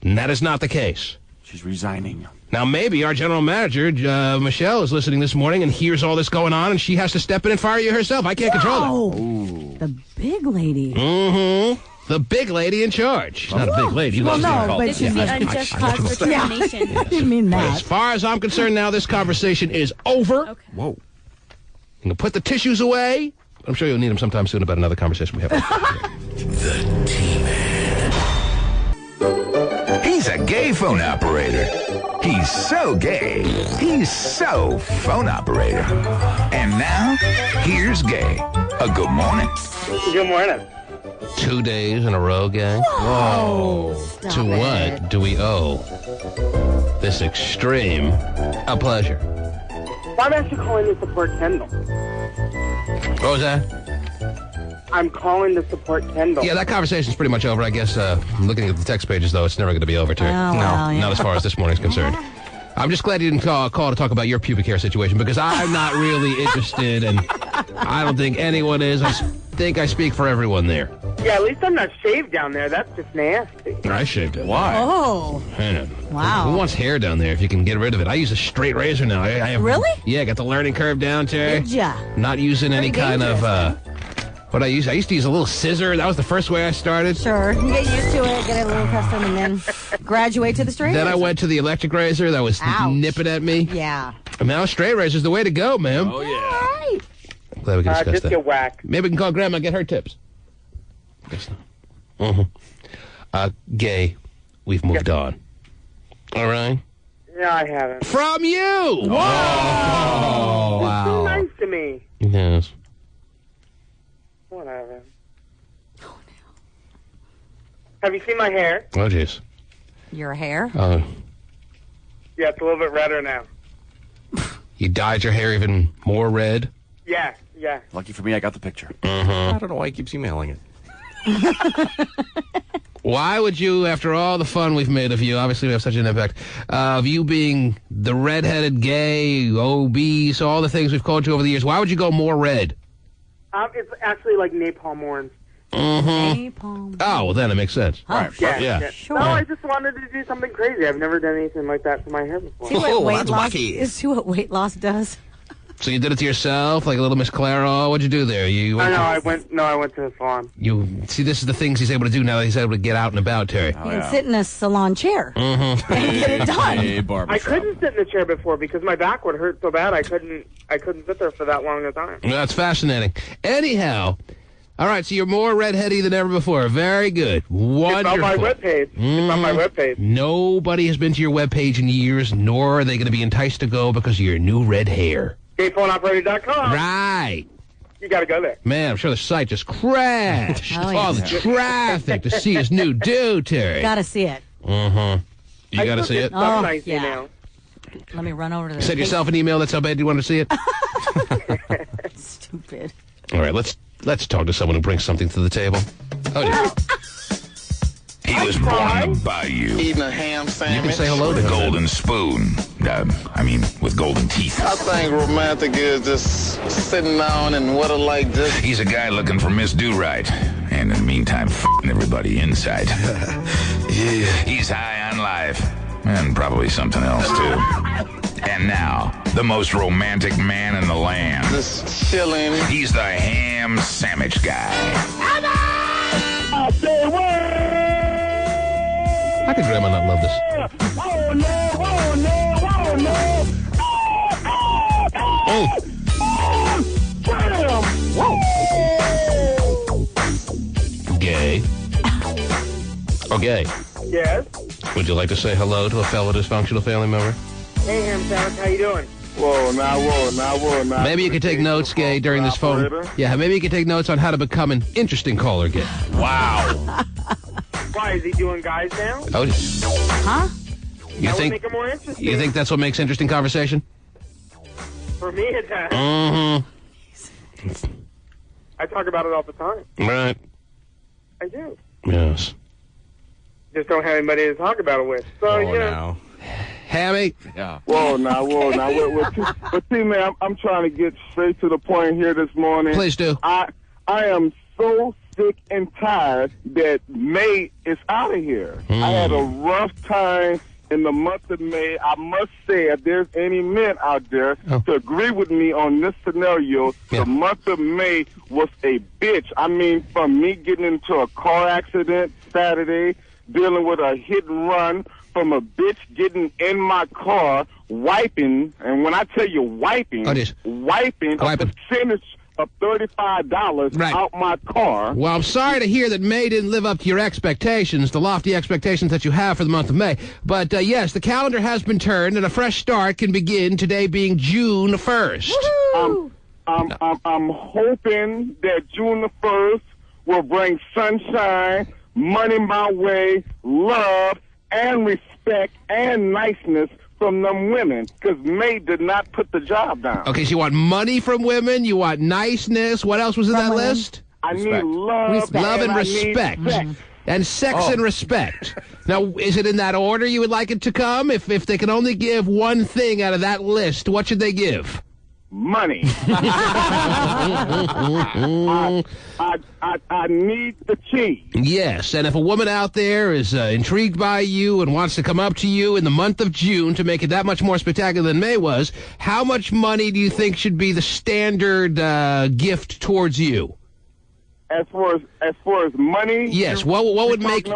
Speaker 1: And that is not the case.
Speaker 3: She's resigning.
Speaker 1: Now, maybe our general manager, Michelle, is listening this morning and hears all this going on, and she has to step in and fire you herself. I can't control that.
Speaker 2: Ooh. The big lady.
Speaker 1: The big lady in charge. She's not a big lady.
Speaker 2: Well, no, but
Speaker 5: This is the unjust cause for termination.
Speaker 2: I didn't mean
Speaker 1: But
Speaker 2: that.
Speaker 1: as far as I'm concerned now, this conversation is over.
Speaker 5: Okay.
Speaker 1: Whoa. You can put the tissues away. I'm sure you'll need them sometime soon about another conversation we have.
Speaker 14: The T-Man. He's a gay phone operator. He's so gay. He's so phone operator. And now, here's Gay. A good morning.
Speaker 21: Good morning.
Speaker 1: 2 days in a row, gang.
Speaker 2: Whoa. Stop
Speaker 1: To
Speaker 2: it.
Speaker 1: what do we owe this extreme a pleasure?
Speaker 21: I'm actually calling to support Kendall.
Speaker 1: What was that?
Speaker 21: I'm calling to support Kendall.
Speaker 1: Yeah, that conversation's pretty much over. I guess looking at the text pages, though, it's never going to be over, Terry.
Speaker 2: Oh, well, yeah.
Speaker 1: Not as far as this morning's concerned. I'm just glad you didn't call to talk about your pubic hair situation because I'm not really interested, and I don't think anyone is. I think I speak for everyone there.
Speaker 7: Yeah, at least I'm not shaved down there. That's just nasty.
Speaker 1: I shaved it.
Speaker 3: Why?
Speaker 2: Oh. Wow.
Speaker 1: Who wants hair down there if you can get rid of it? I use a straight razor now. I have,
Speaker 2: Really?
Speaker 1: Yeah, got the learning curve down, Terry.
Speaker 2: Good job.
Speaker 1: Not using any kind of... what I used to use a little scissor. That was the first way I started.
Speaker 2: Sure. You get used to it, get it a little custom, and then graduate to the straight
Speaker 1: Then I
Speaker 2: razor.
Speaker 1: went to the electric razor that was nipping at me.
Speaker 2: Yeah.
Speaker 1: And now straight razor's the way to go, ma'am.
Speaker 3: Oh, yeah.
Speaker 2: All right.
Speaker 1: Glad we can discuss
Speaker 7: Just
Speaker 1: that.
Speaker 7: get whacked.
Speaker 1: Maybe we can call Grandma and get her tips. Guess not. Gay, we've moved on. All right?
Speaker 7: Yeah, I haven't.
Speaker 1: From you! Whoa! Oh,
Speaker 7: You're so
Speaker 1: wow.
Speaker 7: nice to me.
Speaker 1: Yes.
Speaker 7: Whatever. Have you seen my hair?
Speaker 1: Oh, jeez.
Speaker 2: Your hair?
Speaker 1: Oh,
Speaker 7: Yeah, it's a little bit redder now.
Speaker 1: you dyed your hair even more red?
Speaker 7: Yeah.
Speaker 3: Lucky for me, I got the picture.
Speaker 4: I don't know why he keeps emailing it.
Speaker 1: Why would you, after all the fun we've made of you, obviously we have such an impact, of you being the redheaded, gay, obese, all the things we've called you over the years, why would you go more red?
Speaker 7: It's actually like napalm orange.
Speaker 1: Mm-hmm. Oh, well, then it makes sense.
Speaker 7: Huh. Yeah.
Speaker 2: Sure.
Speaker 7: No, I just wanted to do something crazy. I've never done anything like that to my hair before.
Speaker 2: See what weight loss does?
Speaker 1: So you did it to yourself, like a little Miss Claro? What'd you do there? You went
Speaker 7: I went to the salon.
Speaker 1: You see, this is the things he's able to do now that he's able to get out and about, Terry.
Speaker 2: You can sit in a salon chair
Speaker 1: Mm-hmm.
Speaker 2: and get it done.
Speaker 7: I couldn't sit in the chair before because my back would hurt so bad I couldn't sit there for that long a time.
Speaker 1: That's fascinating. Anyhow, all right, so you're more redheady than ever before. Very good. Wonderful.
Speaker 7: It's on my webpage. It's on my webpage.
Speaker 1: Nobody has been to your webpage in years, nor are they going to be enticed to go because of your new red hair.
Speaker 7: GayPhoneOperator.com.
Speaker 1: Right.
Speaker 7: You got to go there.
Speaker 1: Man, I'm sure the site just crashed. All the traffic to see his new dude, Terry.
Speaker 2: Gotta see it.
Speaker 1: Mm-hmm. You got to see it?
Speaker 2: Oh, yeah. Let me run over to the
Speaker 1: Send yourself an email. That's how bad you want to see it?
Speaker 2: Stupid.
Speaker 1: All right, let's talk to someone who brings something to the table. Oh, dear.
Speaker 14: He was born in the bayou.
Speaker 22: Eating a ham sandwich.
Speaker 1: You can say hello to
Speaker 14: With a
Speaker 1: him.
Speaker 14: golden spoon. With golden teeth.
Speaker 22: I think romantic is just sitting down and what a like this.
Speaker 14: He's a guy looking for Miss Do-Right. And in the meantime, f***ing everybody inside. Yeah. He's high on life. And probably something else, too. And now, the most romantic man in the land.
Speaker 22: Just chilling.
Speaker 14: He's the ham sandwich guy.
Speaker 22: I say what?
Speaker 1: How could Grandma not love this?
Speaker 22: Oh no, oh no, oh no.
Speaker 1: Gay. Oh, gay.
Speaker 7: Yes?
Speaker 1: Would you like to say hello to a fellow dysfunctional family member?
Speaker 7: Hey, ham sandwich, how you doing?
Speaker 22: Whoa, now.
Speaker 1: Maybe you could take notes, Gay, during this phone.
Speaker 22: Operator?
Speaker 1: Yeah, maybe you could take notes on how to become an interesting caller, Gay.
Speaker 7: Wow. Why, is he doing guys now?
Speaker 1: Oh,
Speaker 2: huh?
Speaker 1: You
Speaker 7: That would
Speaker 1: think?
Speaker 7: make it more interesting.
Speaker 1: You think that's what makes interesting conversation?
Speaker 7: For me, it does.
Speaker 1: Mm-hmm.
Speaker 7: I talk about it all the time.
Speaker 1: Right.
Speaker 7: I do.
Speaker 1: Yes.
Speaker 7: Just don't have anybody to talk about it with. So,
Speaker 1: now. Hammy.
Speaker 3: Yeah.
Speaker 22: Whoa, now. But see, man, I'm trying to get straight to the point here this morning.
Speaker 1: Please do.
Speaker 22: I am so sick and tired that May is out of here. I had a rough time in the month of May. I must say, if there's any men out there to agree with me on this scenario, the month of May was a bitch. I mean, from me getting into a car accident Saturday, dealing with a hit and run, from a bitch getting in my car, wiping, and when I tell you wiping, wiping a percentage of $35 out my car.
Speaker 1: Well, I'm sorry to hear that May didn't live up to your expectations, the lofty expectations that you have for the month of May. But, yes, the calendar has been turned, and a fresh start can begin, today being June 1st.
Speaker 22: I'm hoping that June the 1st will bring sunshine, money my way, love, and respect and niceness from them women, because May did not put the job down.
Speaker 1: Okay, so you want money from women, you want niceness. What else was in that list?
Speaker 22: I need love.
Speaker 1: Love and
Speaker 22: I need
Speaker 1: respect.
Speaker 22: sex.
Speaker 1: and sex and respect. Now, is it in that order you would like it to come? If they can only give one thing out of that list, what should they give?
Speaker 22: Money. I need the cheese.
Speaker 1: Yes, and if a woman out there is intrigued by you and wants to come up to you in the month of June to make it that much more spectacular than May was, how much money do you think should be the standard gift towards you?
Speaker 22: As far as money,
Speaker 1: yes. What would make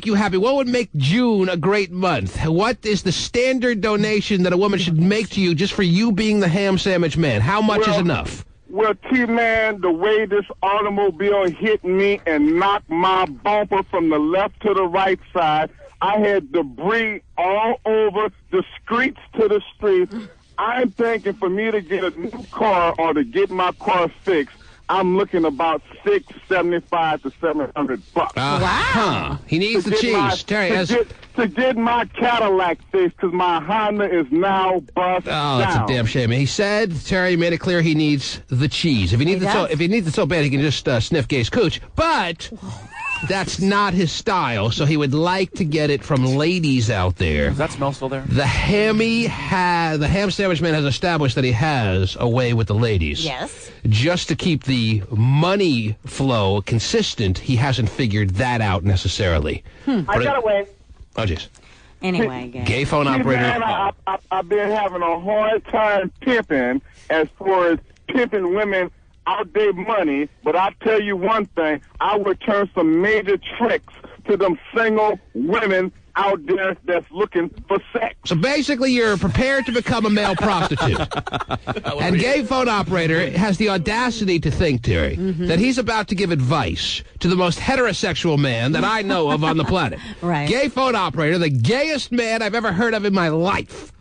Speaker 1: you happy? What would make June a great month? What is the standard donation that a woman should make to you just for you being the ham sandwich man? How much is enough?
Speaker 22: Well, T-Man, the way this automobile hit me and knocked my bumper from the left to the right side, I had debris all over the streets to the streets. I'm thinking for me to get a new car or to get my car fixed, I'm looking about $675 to $700.
Speaker 1: Wow! He needs the cheese. Terry has
Speaker 22: to get my Cadillac fixed because my Honda is now bust down.
Speaker 1: That's a damn shame. He said Terry made it clear he needs the cheese. If he needs it so bad, he can just sniff Gay's cooch. But that's not his style. So he would like to get it from ladies out there.
Speaker 3: Is that smell still there?
Speaker 1: The ham sandwich man has established that he has a way with the ladies.
Speaker 2: Yes.
Speaker 1: Just to keep the money flow consistent, he hasn't figured that out necessarily.
Speaker 7: I got a way.
Speaker 1: Oh, jeez.
Speaker 2: Anyway,
Speaker 1: gay phone operator.
Speaker 22: Man, I've been having a hard time pimping as far as pimping women out their money, but I'll tell you one thing, I would turn some major tricks to them single women out there that's looking for sex.
Speaker 1: So basically, you're prepared to become a male prostitute. And gay phone operator has the audacity to think, Terry, that he's about to give advice to the most heterosexual man that I know of on the planet.
Speaker 2: Right.
Speaker 1: Gay phone operator, the gayest man I've ever heard of in my life,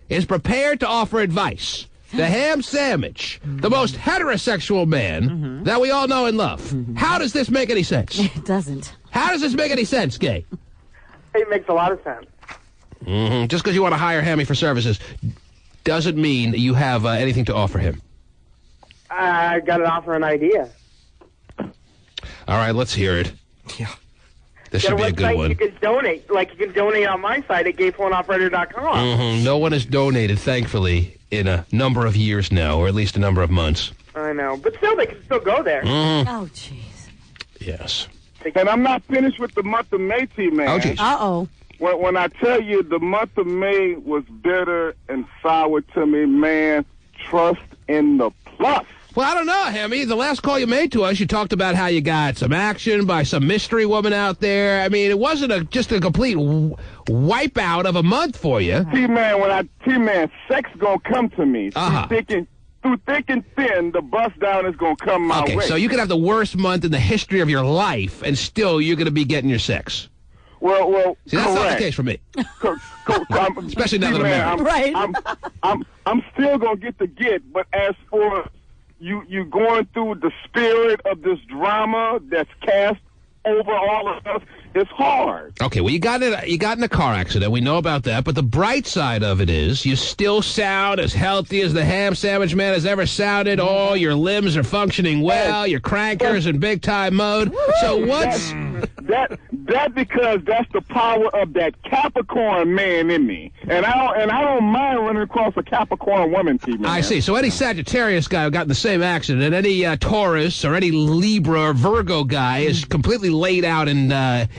Speaker 1: is prepared to offer advice. The ham sandwich, the most heterosexual man that we all know and love. How does this make any sense?
Speaker 2: It doesn't.
Speaker 1: How does this make any sense, Gay?
Speaker 7: It makes a lot of sense.
Speaker 1: Just because you want to hire Hammy for services doesn't mean that you have anything to offer him.
Speaker 7: I got to offer an idea.
Speaker 1: All right, let's hear it.
Speaker 4: Yeah.
Speaker 1: This should be a good one.
Speaker 7: You can donate. Like, you can donate on my site at gayphoneoperator.com.
Speaker 1: No one has donated, thankfully, in a number of years now, or at least a number of months.
Speaker 7: I know. But still, they can still go there.
Speaker 2: Oh, jeez.
Speaker 1: Yes.
Speaker 22: And I'm not finished with the month of May, T-Man.
Speaker 1: Oh, jeez.
Speaker 2: Uh-oh.
Speaker 22: When I tell you the month of May was bitter and sour to me, man, trust in the plus.
Speaker 1: Well, I don't know, Hammy. The last call you made to us, you talked about how you got some action by some mystery woman out there. I mean, it wasn't just a complete wipeout of a month for you.
Speaker 22: T-Man, sex gonna come to me. Through thick and thin, the bust down is gonna come my way.
Speaker 1: Okay, so you could have the worst month in the history of your life, and still you're gonna be getting your sex.
Speaker 22: Well,
Speaker 1: see, that's not the case for me. Especially now that I'm married.
Speaker 22: I'm still gonna get the get, but as for you going through the spirit of this drama that's cast over all of us, it's hard.
Speaker 1: Okay, well, you got in a car accident. We know about that. But the bright side of it is you still sound as healthy as the ham sandwich man has ever sounded. All your limbs are functioning well. Your cranker's in big-time mode. So what's...
Speaker 22: That because that's the power of that Capricorn man in me. And I don't mind running across a Capricorn woman, T-Man.
Speaker 1: I see. So any Sagittarius guy who got in the same accident, and any Taurus or any Libra or Virgo guy is completely laid out and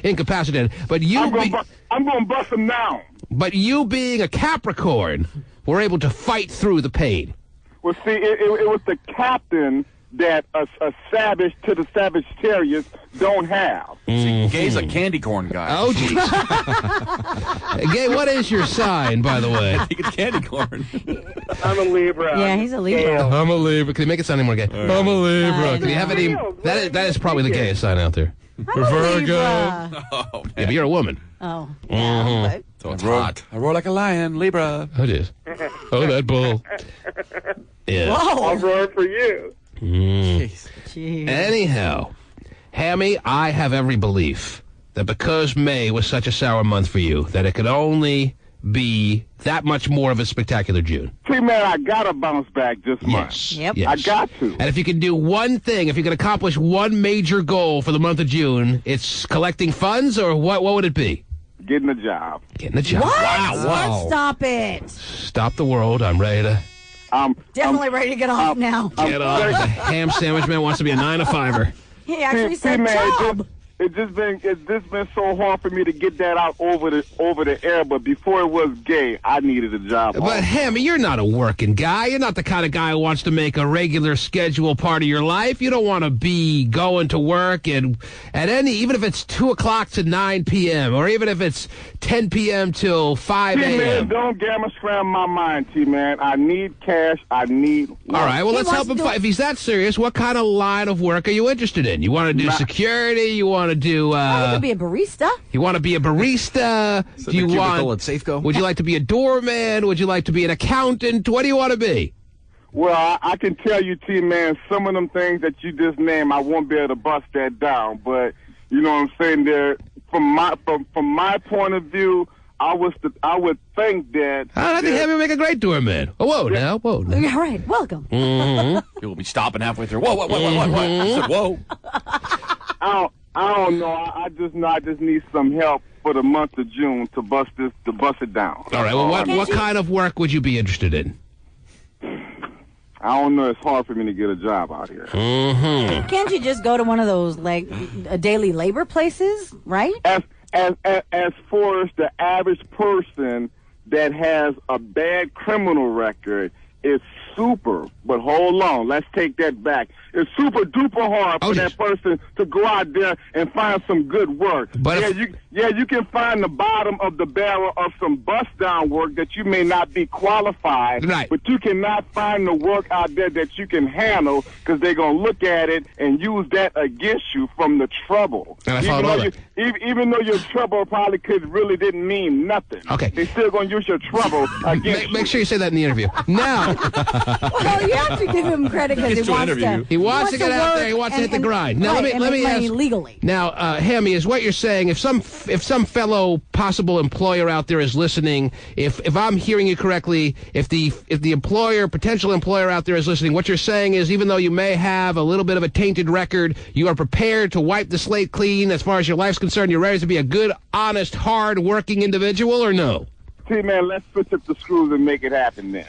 Speaker 1: incapacitated. But
Speaker 22: I'm going to bust him down.
Speaker 1: But you being a Capricorn were able to fight through the pain.
Speaker 22: Well, see, it was the captain that a savage to the Sagittarius don't have.
Speaker 3: See, Gay's a candy corn guy.
Speaker 1: Oh, jeez. Gay, what is your sign, by the way?
Speaker 3: He gets candy corn.
Speaker 7: I'm a Libra.
Speaker 2: Yeah, he's a Libra.
Speaker 7: Gale.
Speaker 1: I'm a Libra. Can you make it sound any more gay? I'm a Libra. Can you have any... That is probably the gayest sign out there.
Speaker 2: I'm a Libra.
Speaker 3: Oh, man.
Speaker 1: Yeah, but you're a woman.
Speaker 2: Oh, yeah,
Speaker 3: So it's hot. I roar like a lion, Libra.
Speaker 1: Oh, it is. Oh, that bull. Yeah.
Speaker 2: Whoa.
Speaker 7: I'll roar for you.
Speaker 2: Jeez.
Speaker 1: Anyhow, Hammy, I have every belief that because May was such a sour month for you, that it could only be that much more of a spectacular June?
Speaker 22: See, man, I got to bounce back this month.
Speaker 1: Yes.
Speaker 22: I got to.
Speaker 1: And if you can do one thing, if you can accomplish one major goal for the month of June, it's collecting funds, or what would it be?
Speaker 22: Getting a job.
Speaker 1: Getting a job.
Speaker 2: What?
Speaker 1: Wow.
Speaker 2: Stop it.
Speaker 1: Stop the world. I'm ready to...
Speaker 2: Definitely ready to get off now.
Speaker 1: Get off. The ham sandwich man wants to be a 9-to-5er.
Speaker 2: He actually said
Speaker 22: man,
Speaker 2: job.
Speaker 22: It's just been so hard for me to get that out over the air. But before it was gay, I needed a job.
Speaker 1: But Hammy, you're not a working guy. You're not the kind of guy who wants to make a regular schedule part of your life. You don't want to be going to work and even if it's 2 o'clock to 9 p.m. or even if it's 10 p.m. till 5 a.m.
Speaker 22: T-Man, don't gamma scram my mind, T-Man. I need cash. I need work.
Speaker 1: All right, well, let's help him. If he's that serious, what kind of line of work are you interested in? You want to do security? You want to do...
Speaker 2: you could be a barista.
Speaker 1: You want to be a barista?
Speaker 4: Do you want at Safeco?
Speaker 1: Would you like to be a doorman? Would you like to be an accountant? What do you want to be?
Speaker 22: Well, I can tell you, T-Man, some of them things that you just named, I won't be able to bust that down. But you know what I'm saying? There, from my point of view, I would think that.
Speaker 1: I think Hammy would make a great doorman. Oh, whoa, now, whoa. Now.
Speaker 2: All right, welcome.
Speaker 1: Mm-hmm.
Speaker 3: You'll be stopping halfway through. Whoa, what? I said, whoa.
Speaker 22: I don't know. I just need some help for the month of June to bust it down.
Speaker 1: All right. Well, what kind of work would you be interested in?
Speaker 22: I don't know. It's hard for me to get a job out here.
Speaker 1: Mm-hmm.
Speaker 2: Can't you just go to one of those daily labor places, right?
Speaker 22: As far as the average person that has a bad criminal record, it's super. But hold on, let's take that back. It's super duper hard for that person to go out there and find some good work. But you can find the bottom of the barrel of some bust down work that you may not be qualified. Right. But you cannot find the work out there that you can handle because they're gonna look at it and use that against you from the trouble. Even though your trouble probably really didn't mean nothing.
Speaker 1: Okay.
Speaker 22: They're still gonna use your trouble against you.
Speaker 1: Make sure you say that in the interview. Now.
Speaker 2: Well, you have to give him credit because he wants to.
Speaker 1: He wants to get out there. He wants to hit the grind. Now let me ask
Speaker 2: legally.
Speaker 1: Now, Hammy, is what you're saying? If some fellow possible employer out there is listening, if I'm hearing you correctly, if the potential employer out there is listening, what you're saying is, even though you may have a little bit of a tainted record, you are prepared to wipe the slate clean as far as your life's concerned. You're ready to be a good, honest, hard-working individual, or no?
Speaker 22: See, man, let's switch up the screws and make it happen then.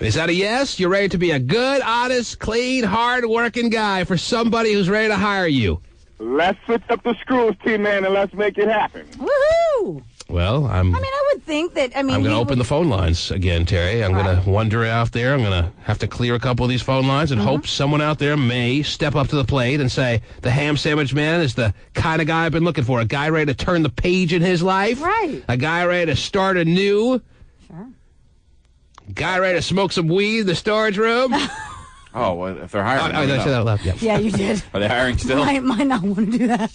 Speaker 1: Is that a yes? You're ready to be a good, honest, clean, hard-working guy for somebody who's ready to hire you?
Speaker 22: Let's switch up the screws, T-Man, and let's make it happen.
Speaker 2: Woohoo!
Speaker 1: Well, I
Speaker 2: would think that,
Speaker 1: I'm going to open the phone lines again, Terry. I'm going to wander out there. I'm going to have to clear a couple of these phone lines and hope someone out there may step up to the plate and say, the ham sandwich man is the kind of guy I've been looking for. A guy ready to turn the page in his life.
Speaker 2: Right.
Speaker 1: A guy ready to start anew.
Speaker 2: Sure.
Speaker 1: Guy ready to smoke some weed in the storage room.
Speaker 3: Oh, well, if they're hiring.
Speaker 1: I said that out loud.
Speaker 2: Yeah, you did.
Speaker 3: Are they hiring still?
Speaker 2: I might not want to do that.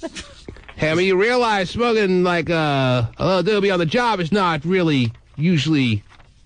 Speaker 1: Hammy, you realize smoking like a little doobie on the job is not really usually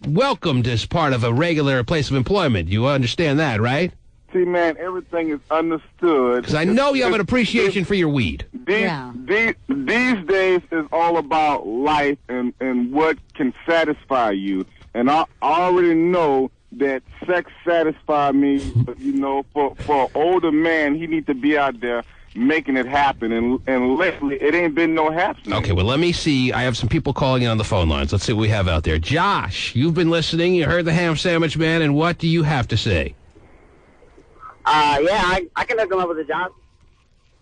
Speaker 1: welcomed as part of a regular place of employment. You understand that, right?
Speaker 22: See, man, everything is understood.
Speaker 1: Because I know you have an appreciation for your weed.
Speaker 22: These days is all about life and what can satisfy you. And I already know that sex satisfies me. But, you know, for an older man, he needs to be out there making it happen, and lately it ain't been no happening.
Speaker 1: Okay, well, let me see. I have some people calling in on the phone lines. Let's see what we have out there. Josh, you've been listening. You heard the ham sandwich man, and what do you have to say?
Speaker 8: Yeah, I can hook them up with a job.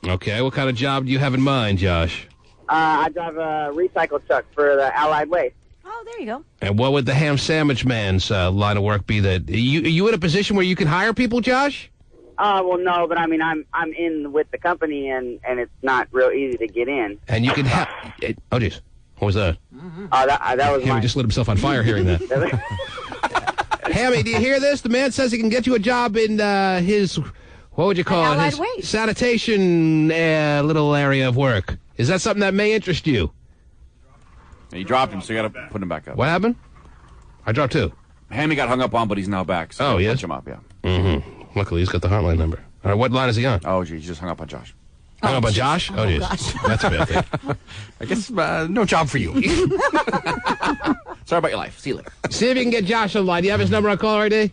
Speaker 1: Okay, what kind of job do you have in mind, Josh?
Speaker 8: I drive a recycle truck for the Allied Waste.
Speaker 2: Oh, there you go.
Speaker 1: And what would the ham sandwich man's line of work be? That you in a position where you can hire people, Josh?
Speaker 8: Well, no, but I mean, I'm in with the company, and it's not real easy to get in.
Speaker 1: And you can have... Oh, jeez. What was that?
Speaker 8: That was
Speaker 1: Hammy just lit himself on fire hearing that. Hammy, do you hear this? The man says he can get you a job in his... What would you call it? His
Speaker 2: waste.
Speaker 1: Sanitation little area of work. Is that something that may interest you?
Speaker 3: You dropped him, so you got to put him back up.
Speaker 1: What happened? I dropped too.
Speaker 3: Hammy got hung up on, but he's now back. So
Speaker 1: yes?
Speaker 3: Punch him up, yeah.
Speaker 1: Mm-hmm. Luckily, he's got the hotline number. All right, what line is he on?
Speaker 3: Oh, geez, he just hung up on Josh.
Speaker 1: Hung up on Josh? Oh, geez.
Speaker 2: Gosh.
Speaker 1: That's a bad thing.
Speaker 4: I guess no job for you.
Speaker 3: Sorry about your life. See you later.
Speaker 1: See if you can get Josh on the line. Do you have his number on caller ID?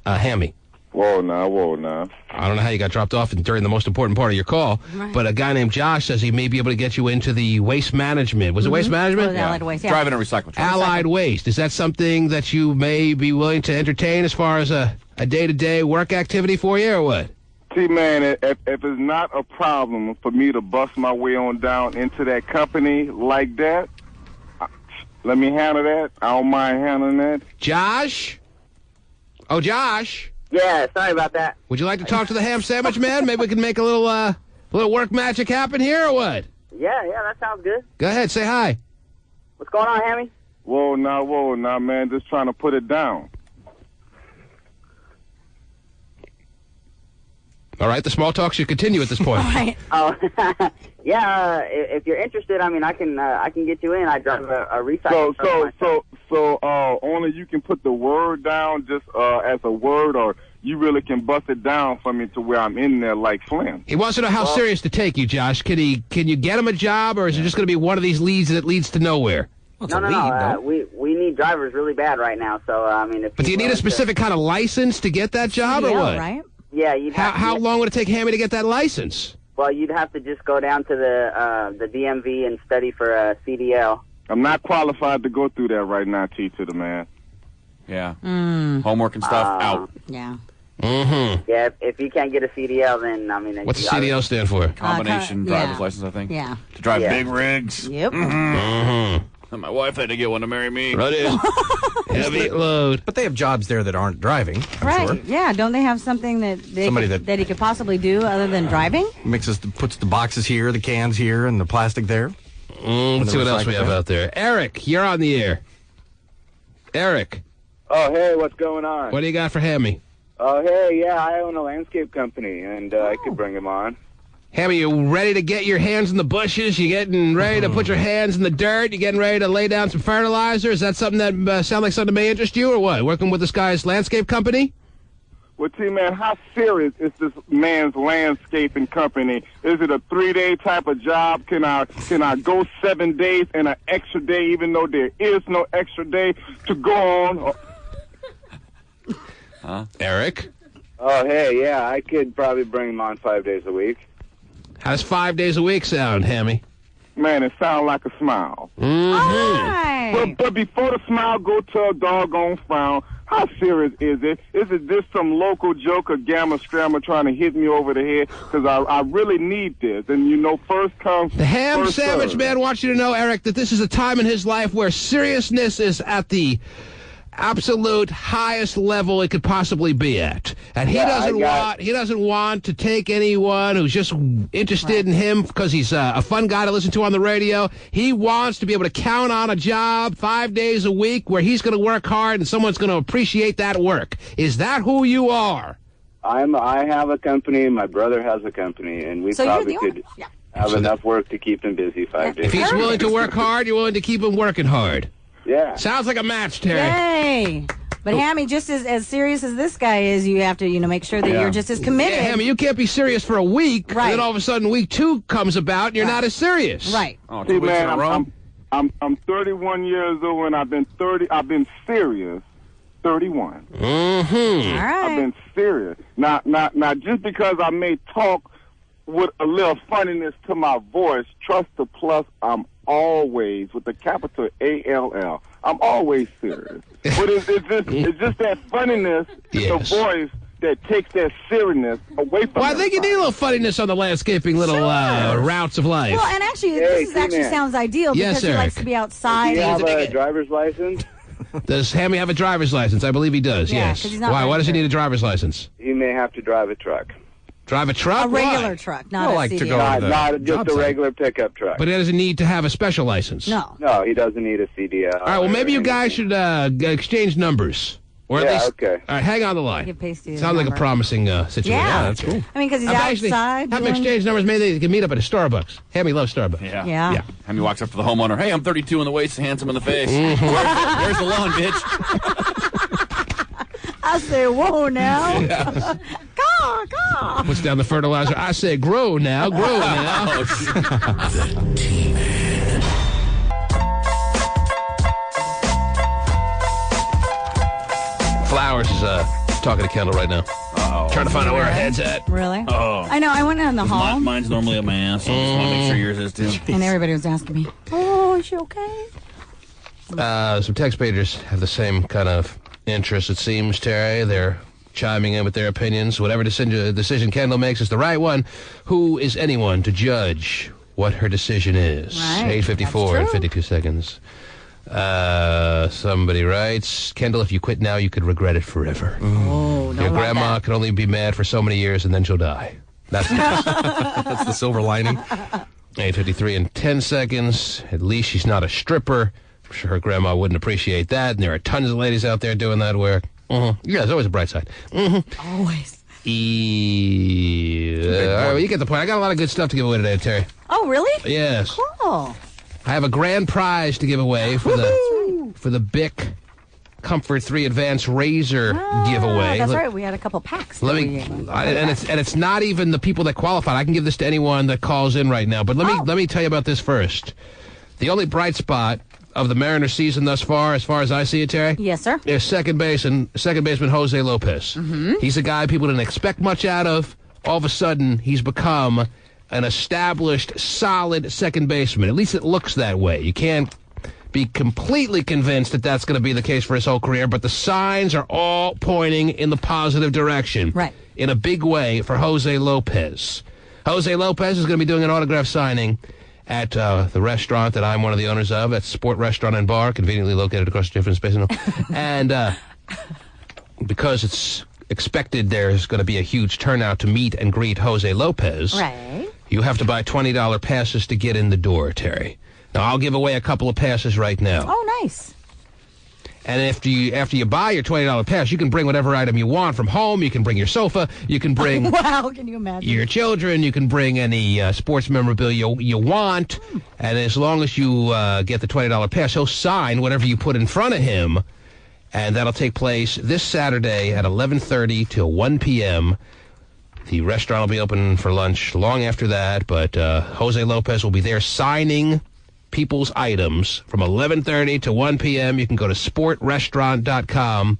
Speaker 1: Hammy.
Speaker 22: Whoa, now.
Speaker 1: I don't know how you got dropped off during the most important part of your call, but a guy named Josh says he may be able to get you into the waste management. Was it waste management?
Speaker 2: Allied Waste, yeah.
Speaker 3: Driving a recycle truck.
Speaker 1: Allied Waste. Is that something that you may be willing to entertain as far as a day-to-day work activity for you, or what?
Speaker 22: See, man, if it's not a problem for me to bust my way on down into that company like that, let me handle that. I don't mind handling that.
Speaker 1: Josh? Oh, Josh?
Speaker 8: Yeah, sorry about that.
Speaker 1: Would you like to talk to the ham sandwich man? Maybe we can make a little work magic happen here, or what?
Speaker 8: Yeah, that sounds good.
Speaker 1: Go ahead, say hi.
Speaker 8: What's going on, Hammy?
Speaker 22: Whoa, now, man, just trying to put it down.
Speaker 1: All right, the small talk should continue at this point.
Speaker 2: All right.
Speaker 8: Oh, yeah. If you're interested, I mean, I can get you in. I drive a recycle truck.
Speaker 22: So only you can put the word down just as a word, or you really can bust it down for me to where I'm in there like Flynn.
Speaker 1: He wants to know how serious to take you, Josh. Can you get him a job, or is it just going to be one of these leads that leads to nowhere?
Speaker 8: No. We need drivers really bad right now. So I mean,
Speaker 1: But do you need a specific kind of license to get that job, or what?
Speaker 2: Right?
Speaker 8: Yeah.
Speaker 1: How long would it take Hammy to get that license?
Speaker 8: Well, you'd have to just go down to the DMV and study for a CDL.
Speaker 22: I'm not qualified to go through that right now, T to the man.
Speaker 3: Yeah. Homework and stuff out.
Speaker 2: Yeah.
Speaker 1: Mm-hmm.
Speaker 8: Yeah, if you can't get a CDL, then, I mean...
Speaker 1: What's the CDL stand for?
Speaker 3: Combination driver's license, I think.
Speaker 2: Yeah.
Speaker 3: To drive big rigs.
Speaker 2: Yep.
Speaker 3: Mm-hmm. My wife had to get one to marry me.
Speaker 1: Right in. Heavy load.
Speaker 4: But they have jobs there that aren't driving, I'm sure.
Speaker 2: Yeah, don't they have something that that he could possibly do other than driving?
Speaker 4: Puts the boxes here, the cans here, and the plastic there.
Speaker 1: Let's see what else we have out there. Eric, you're on the air. Eric.
Speaker 9: Oh, hey, what's going on?
Speaker 1: What do you got for Hammy?
Speaker 9: Oh, hey, yeah, I own a landscape company, and I could bring him on.
Speaker 1: Hammy, you ready to get your hands in the bushes? You getting ready to put your hands in the dirt? You getting ready to lay down some fertilizer? Is that something that sound like something that may interest you, or what? Working with this guy's landscape company?
Speaker 22: Well, T-Man, how serious is this man's landscaping company? Is it a 3-day type of job? Can I go 7 days and an extra day, even though there is no extra day to go on?
Speaker 1: Eric?
Speaker 9: Oh, hey, yeah, I could probably bring him on 5 days a week.
Speaker 1: How does 5 days a week sound, Hammy?
Speaker 22: Man, it sounds like a smile.
Speaker 1: Mm-hmm.
Speaker 22: But before the smile go to a doggone frown, how serious is it? Is it just some local joker, gamma scrammer trying to hit me over the head? Because I really need this. And, first comes
Speaker 1: the ham
Speaker 22: first
Speaker 1: sandwich
Speaker 22: serve.
Speaker 1: man wants you to know, Eric, that this is a time in his life where seriousness is at the absolute highest level it could possibly be at, and he doesn't want to take anyone who's just interested in him because he's a fun guy to listen to on the radio. He wants to be able to count on a job 5 days a week where he's going to work hard and someone's going to appreciate that work. Is that who you are?
Speaker 9: I have a company, my brother has a company, and we probably could have enough work to keep him busy 5 days.
Speaker 1: If he's willing to work hard, you're willing to keep him working hard.
Speaker 9: Yeah.
Speaker 1: Sounds like a match, Terry.
Speaker 2: Yay! But Hammy, just as serious as this guy is, you have to, make sure that you're just as committed.
Speaker 1: Yeah, Hammy, you can't be serious for a week,
Speaker 2: right?
Speaker 1: And then all of a sudden, week 2 comes about, and you're not as serious,
Speaker 2: right?
Speaker 22: Oh, 2 weeks in a row. I'm 31 years old, and I've been serious 31.
Speaker 1: Mm-hmm. All
Speaker 2: right.
Speaker 22: I've been serious. Now, just because I may talk with a little funniness to my voice, trust the plus, I'm always, with the capital A-L-L, I'm always serious. But it's just that funniness, the voice, that takes that seriousness away from
Speaker 1: I think you need a little funniness on the landscaping routes of life.
Speaker 2: Well, and actually, this actually sounds ideal because he likes to be outside.
Speaker 9: Do you have a driver's license?
Speaker 1: Does Hammy have a driver's license? I believe he does, yes. Why does he need a driver's license?
Speaker 9: He may have to drive a truck.
Speaker 1: Drive a truck?
Speaker 2: A regular truck, not a CDL.
Speaker 9: Not just a regular pickup truck.
Speaker 1: But he doesn't need to have a special license.
Speaker 2: No.
Speaker 9: No, he doesn't need a CDL.
Speaker 1: All right, well, maybe you guys should exchange numbers. Or at least,
Speaker 9: okay.
Speaker 1: All right, hang on the line.
Speaker 2: Sounds
Speaker 1: like a promising situation.
Speaker 2: Yeah,
Speaker 1: that's cool.
Speaker 2: I mean, because he's outside.
Speaker 1: Have them exchange numbers. Maybe they can meet up at a Starbucks. Hammy loves Starbucks.
Speaker 2: Yeah.
Speaker 3: Hammy walks up to the homeowner. Hey, I'm 32 in the waist, hands him in the face.
Speaker 1: Mm-hmm.
Speaker 3: Where's the lawn, bitch?
Speaker 2: I say, whoa now.
Speaker 1: Yeah.
Speaker 2: Caw.
Speaker 1: Puts down the fertilizer. I say, grow now, grow now.
Speaker 14: The T-Man.
Speaker 1: Flowers is talking to Kendall right now.
Speaker 3: Uh-oh.
Speaker 1: Trying to find out where her head's at.
Speaker 2: Really?
Speaker 3: Oh.
Speaker 2: I know. I went in the hall.
Speaker 13: Mine's normally a man, so I just want to make sure yours is too.
Speaker 2: And everybody was asking me, oh, is she okay?
Speaker 1: Some text pagers have the same kind of interest, it seems, Terry. They're chiming in with their opinions. Whatever decision Kendall makes is the right one. Who is anyone to judge what her decision is?
Speaker 2: Right.
Speaker 1: 8:54 and 52 seconds. Somebody writes, Kendall, if you quit now, you could regret it forever.
Speaker 2: Oh,
Speaker 1: Your grandma can only be mad for so many years, and then she'll die. That's
Speaker 4: That's the silver lining.
Speaker 1: 8:53 and 10 seconds. At least she's not a stripper. I'm sure her grandma wouldn't appreciate that, and there are tons of ladies out there doing that work. Yeah, there's always a bright side.
Speaker 2: Always.
Speaker 1: All right, well, you get the point. I got a lot of good stuff to give away today, Terry.
Speaker 2: Oh, really?
Speaker 1: Yes.
Speaker 2: Cool.
Speaker 1: I have a grand prize to give away for the Bic Comfort 3 Advanced Razor giveaway.
Speaker 2: That's right. We had a couple packs.
Speaker 1: And it's not even the people that qualified. I can give this to anyone that calls in right now. But let me tell you about this first. The only bright spot of the Mariners season thus far, as I see it, Terry.
Speaker 2: Yes, sir.
Speaker 1: Is second baseman Jose Lopez.
Speaker 2: Mm-hmm.
Speaker 1: He's a guy people didn't expect much out of. All of a sudden, he's become an established, solid second baseman. At least it looks that way. You can't be completely convinced that that's going to be the case for his whole career, but the signs are all pointing in the positive direction.
Speaker 2: Right.
Speaker 1: In a big way for Jose Lopez. Jose Lopez is going to be doing an autograph signing at the restaurant that I'm one of the owners of, at Sport Restaurant and Bar, conveniently located across the different space. And because it's expected there's going to be a huge turnout to meet and greet Jose Lopez,
Speaker 2: right,
Speaker 1: you have to buy $20 passes to get in the door, Terry. Now, I'll give away a couple of passes right now.
Speaker 2: Oh, nice.
Speaker 1: And after you buy your $20 pass, you can bring whatever item you want from home. You can bring your sofa. You can bring
Speaker 2: wow, can you imagine?
Speaker 1: Your children. You can bring any sports memorabilia you want. And as long as you get the $20 pass, he'll sign whatever you put in front of him. And that'll take place this Saturday at 11:30 till 1 p.m. The restaurant will be open for lunch long after that, but Jose Lopez will be there signing people's items from 11:30 to 1 p.m. You can go to sportrestaurant.com.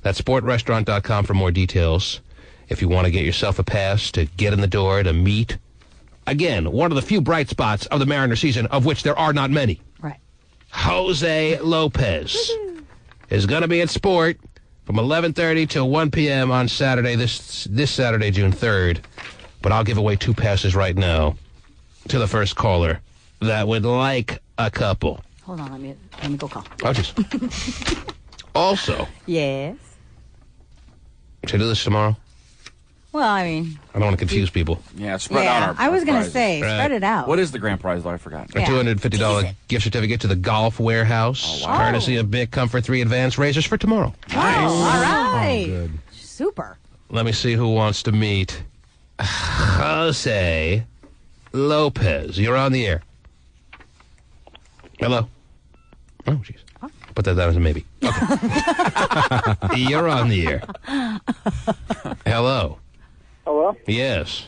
Speaker 1: That's sportrestaurant.com for more details if you want to get yourself a pass to get in the door to meet, again, one of the few bright spots of the Mariner season, of which there are not many.
Speaker 2: Right.
Speaker 1: Jose Lopez is going to be at Sport from 11:30 till 1 p.m. on Saturday, this Saturday, June 3rd. But I'll give away 2 passes right now to the first caller that would like a couple.
Speaker 2: Hold on, let me go call.
Speaker 1: Oh, just. Also.
Speaker 2: Yes.
Speaker 1: Should I do this tomorrow?
Speaker 2: Well, I mean,
Speaker 1: I don't want to confuse people.
Speaker 3: Yeah, spread out our
Speaker 2: I was going to
Speaker 3: prizes.
Speaker 2: say, spread it out.
Speaker 3: What is the grand prize, though? I forgot.
Speaker 1: A $250 gift certificate to the Golf Warehouse, courtesy of Bic Comfort 3 Advanced Razors for tomorrow.
Speaker 2: Nice. All right.
Speaker 4: Good.
Speaker 2: Super.
Speaker 1: Let me see who wants to meet Jose Lopez. You're on the air. Hello. Oh, jeez. Put that down as a maybe. Okay. You're on the air. Hello.
Speaker 10: Hello?
Speaker 1: Yes.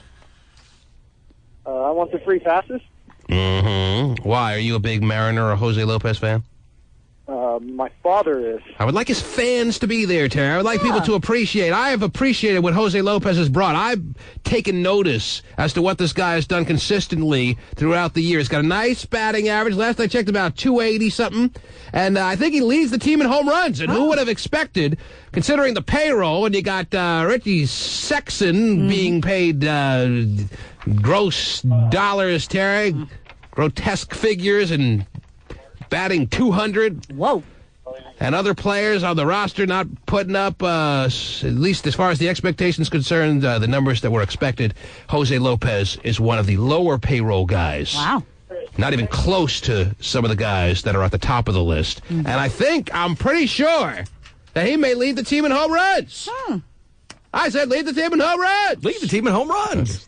Speaker 10: I want the free passes.
Speaker 1: Mm-hmm. Why? Are you a big Mariner or Jose Lopez fan?
Speaker 10: My father is.
Speaker 1: I would like his fans to be there, Terry. I would like people to appreciate. I have appreciated what Jose Lopez has brought. I've taken notice as to what this guy has done consistently throughout the year. He's got a nice batting average. Last I checked, about 280-something. And I think he leads the team in home runs. And who would have expected, considering the payroll, and you got Richie Sexson being paid gross dollars, Terry, grotesque figures, and batting 200.
Speaker 2: Whoa.
Speaker 1: And other players on the roster not putting up, at least as far as the expectations concerned, the numbers that were expected. Jose Lopez is one of the lower payroll guys.
Speaker 2: Wow.
Speaker 1: Not even close to some of the guys that are at the top of the list. And I'm pretty sure that he may lead the team in home runs. I said lead the team in home runs.
Speaker 4: Lead the team in home runs.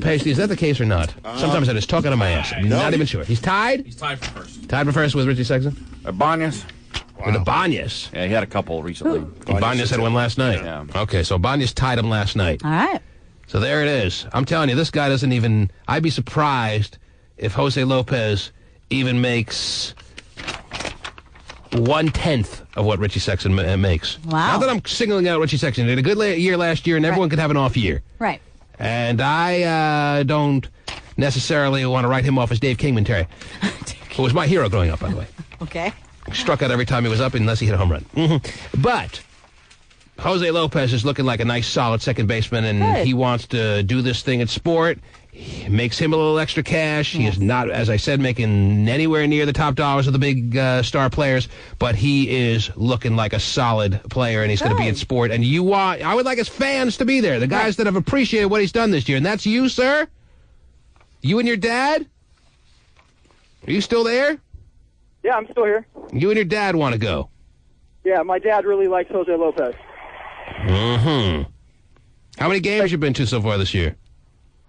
Speaker 1: Pasty, is that the case or not? Sometimes I just talk out of my ass. I'm not even sure. He's tied?
Speaker 3: He's tied for first.
Speaker 1: Tied for first with Richie Sexton?
Speaker 3: Banyas.
Speaker 1: With Ibanez.
Speaker 3: Yeah, he had a couple recently.
Speaker 1: Ibanez had one last night.
Speaker 3: Yeah.
Speaker 1: Okay, so Ibanez tied him last night.
Speaker 2: All right.
Speaker 1: So there it is. I'm telling you, this guy doesn't even... I'd be surprised if Jose Lopez even makes 1/10 of what Richie Sexton makes.
Speaker 2: Wow.
Speaker 1: Not that I'm singling out Richie Sexton. He had a good year last year, and everyone could have an off year.
Speaker 2: Right.
Speaker 1: And I don't necessarily want to write him off as Dave Kingman, Terry. Who was my hero growing up, by the way.
Speaker 2: Okay.
Speaker 1: Struck out every time he was up unless he hit a home run. But Jose Lopez is looking like a nice, solid second baseman, and he wants to do this thing at sport. It makes him a little extra cash. He is not, as I said, making anywhere near the top dollars of the big star players, but he is looking like a solid player, and he's going to be at sport. And I would like his fans to be there, the guys that have appreciated what he's done this year. And that's you, sir? You and your dad? Are you still there?
Speaker 10: Yeah, I'm still here.
Speaker 1: You and your dad want to go?
Speaker 10: Yeah, my dad really likes Jose Lopez.
Speaker 1: Mm-hmm. How many games you been to so far this year?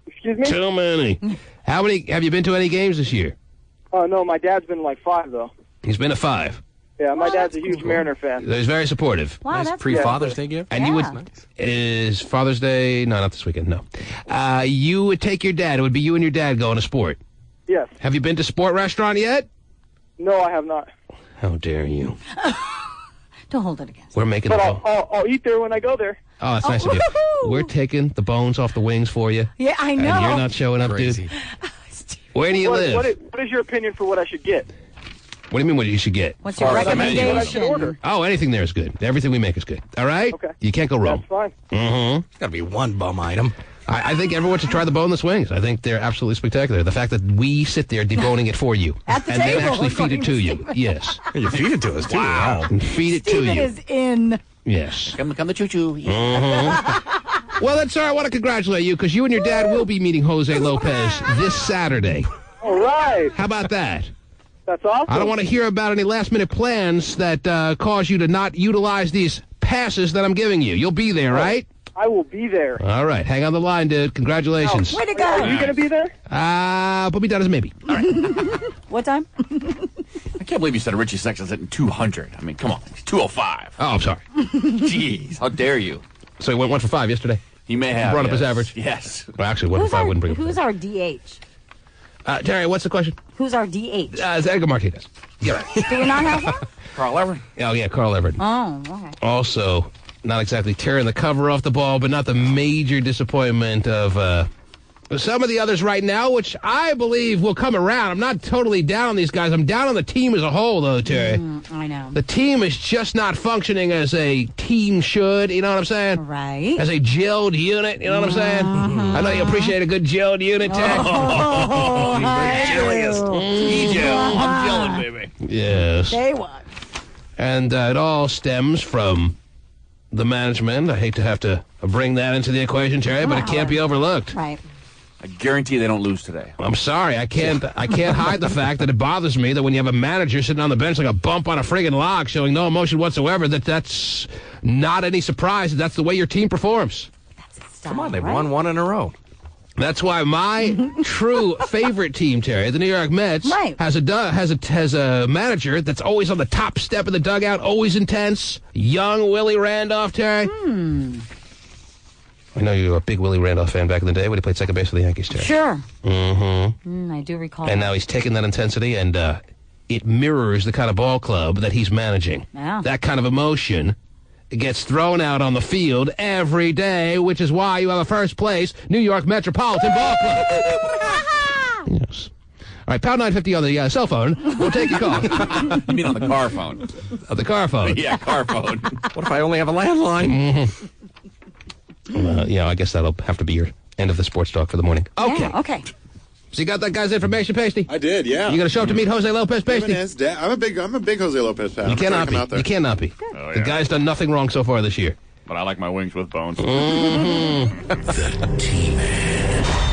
Speaker 10: Excuse me?
Speaker 1: Too many. How many have you been to any games this year?
Speaker 10: Oh, no, my dad's been like 5, though.
Speaker 1: He's been to 5.
Speaker 10: Yeah, my dad's a huge Mariner fan.
Speaker 1: He's very supportive.
Speaker 2: Wow, that's
Speaker 4: pre-Father's Day gift.
Speaker 1: And you would is Father's Day? No, not this weekend. No. You would take your dad. It would be you and your dad going to sport.
Speaker 10: Yes.
Speaker 1: Have you been to Sport Restaurant yet?
Speaker 10: No, I have not.
Speaker 1: How dare you?
Speaker 2: Don't hold it against.
Speaker 1: We're making.
Speaker 10: But I'll eat there when I go there.
Speaker 1: Oh, that's nice of you. We're taking the bones off the wings for you.
Speaker 2: Yeah, I know.
Speaker 1: And you're not showing up, dude. Where do you live?
Speaker 10: What is your opinion for what I should get?
Speaker 1: What do you mean what you should get?
Speaker 2: What's your recommendation?
Speaker 10: What I should order?
Speaker 1: Oh, anything there is good. Everything we make is good. All right?
Speaker 10: Okay.
Speaker 1: You can't go wrong.
Speaker 10: That's fine.
Speaker 1: Mm-hmm.
Speaker 4: Got to be one bum item.
Speaker 1: I think everyone should try the boneless wings. I think they're absolutely spectacular. The fact that we sit there deboning it for you.
Speaker 2: At the
Speaker 1: and
Speaker 2: table,
Speaker 1: then actually feed it to you.
Speaker 2: Steven.
Speaker 1: Yes.
Speaker 4: You feed it to us, too.
Speaker 1: Wow. And feed it to
Speaker 2: Steven
Speaker 1: you.
Speaker 2: is in.
Speaker 1: Yes.
Speaker 13: Come the choo-choo.
Speaker 1: Mm-hmm. Well, that's all right. I want to congratulate you because you and your dad will be meeting Jose Lopez this Saturday.
Speaker 10: All right.
Speaker 1: How about that?
Speaker 10: That's awesome.
Speaker 1: I don't want to hear about any last-minute plans that cause you to not utilize these passes that I'm giving you. You'll be there, right?
Speaker 10: I will be there.
Speaker 1: All right. Hang on the line, dude. Congratulations.
Speaker 2: Way to go.
Speaker 10: Are you going to be there?
Speaker 1: Put me down as maybe. All right.
Speaker 2: What time?
Speaker 3: I can't believe you said Richie Sexton's hitting 200. I mean, come on. He's 205.
Speaker 1: Oh, I'm sorry.
Speaker 3: Jeez. How dare you?
Speaker 1: So he went 1 for 5 yesterday.
Speaker 3: He may have.
Speaker 1: Brought up
Speaker 3: yes.
Speaker 1: his average.
Speaker 3: Yes.
Speaker 1: Well, actually, 1 for 5 wouldn't bring up.
Speaker 2: Who's our DH?
Speaker 1: Terry, what's the question?
Speaker 2: Who's our DH?
Speaker 1: It's Edgar Martinez. Yeah. Right.
Speaker 2: Do we not have one?
Speaker 3: Carl Everett.
Speaker 1: Oh, yeah, Carl Everett.
Speaker 2: Oh, okay.
Speaker 1: Also, not exactly tearing the cover off the ball, but not the major disappointment of some of the others right now, which I believe will come around. I'm not totally down on these guys. I'm down on the team as a whole, though, Terry.
Speaker 2: I know.
Speaker 1: The team is just not functioning as a team should, you know what I'm saying?
Speaker 2: Right.
Speaker 1: As a gelled unit, you know what I'm saying? I know you appreciate a good gelled unit, Terry.
Speaker 2: Oh,
Speaker 3: jelliest. T-gel. I'm gelling, baby.
Speaker 1: Yes.
Speaker 2: Day one.
Speaker 1: And it all stems from the management. I hate to have to bring that into the equation, Terry, but it can't be overlooked.
Speaker 2: Right.
Speaker 3: I guarantee they don't lose today.
Speaker 1: I'm sorry. I can't hide the fact that it bothers me that when you have a manager sitting on the bench like a bump on a friggin' log showing no emotion whatsoever, that's not any surprise. That's the way your team performs.
Speaker 4: Come on, they've won 1 in a row.
Speaker 1: That's why my true favorite team, Terry, the New York Mets, has a manager that's always on the top step of the dugout, always intense, young Willie Randolph, Terry. I know you were a big Willie Randolph fan back in the day when he played second base for the Yankees, Terry.
Speaker 2: Sure.
Speaker 1: Mm-hmm.
Speaker 2: I do recall.
Speaker 1: And now he's taking that intensity, and it mirrors the kind of ball club that he's managing.
Speaker 2: Yeah.
Speaker 1: That kind of emotion gets thrown out on the field every day, which is why you have a first-place New York Metropolitan Ball Club. Yes. All right, pound 950 on the cell phone. We'll take your call.
Speaker 3: You mean on the car phone?
Speaker 1: On the car phone.
Speaker 3: Yeah, car phone.
Speaker 4: What if I only have a landline?
Speaker 1: I guess that'll have to be your end of the sports talk for the morning. Okay.
Speaker 2: Yeah, okay.
Speaker 1: So you got that guy's information, Pasty?
Speaker 6: I did, yeah.
Speaker 1: You going to show up to meet Jose Lopez, Pasty?
Speaker 6: I'm a big Jose Lopez fan.
Speaker 1: You cannot be. You cannot be.
Speaker 3: Oh,
Speaker 1: The
Speaker 3: yeah.
Speaker 1: guy's done nothing wrong so far this year.
Speaker 3: But I like my wings with bones.
Speaker 14: The T-Man.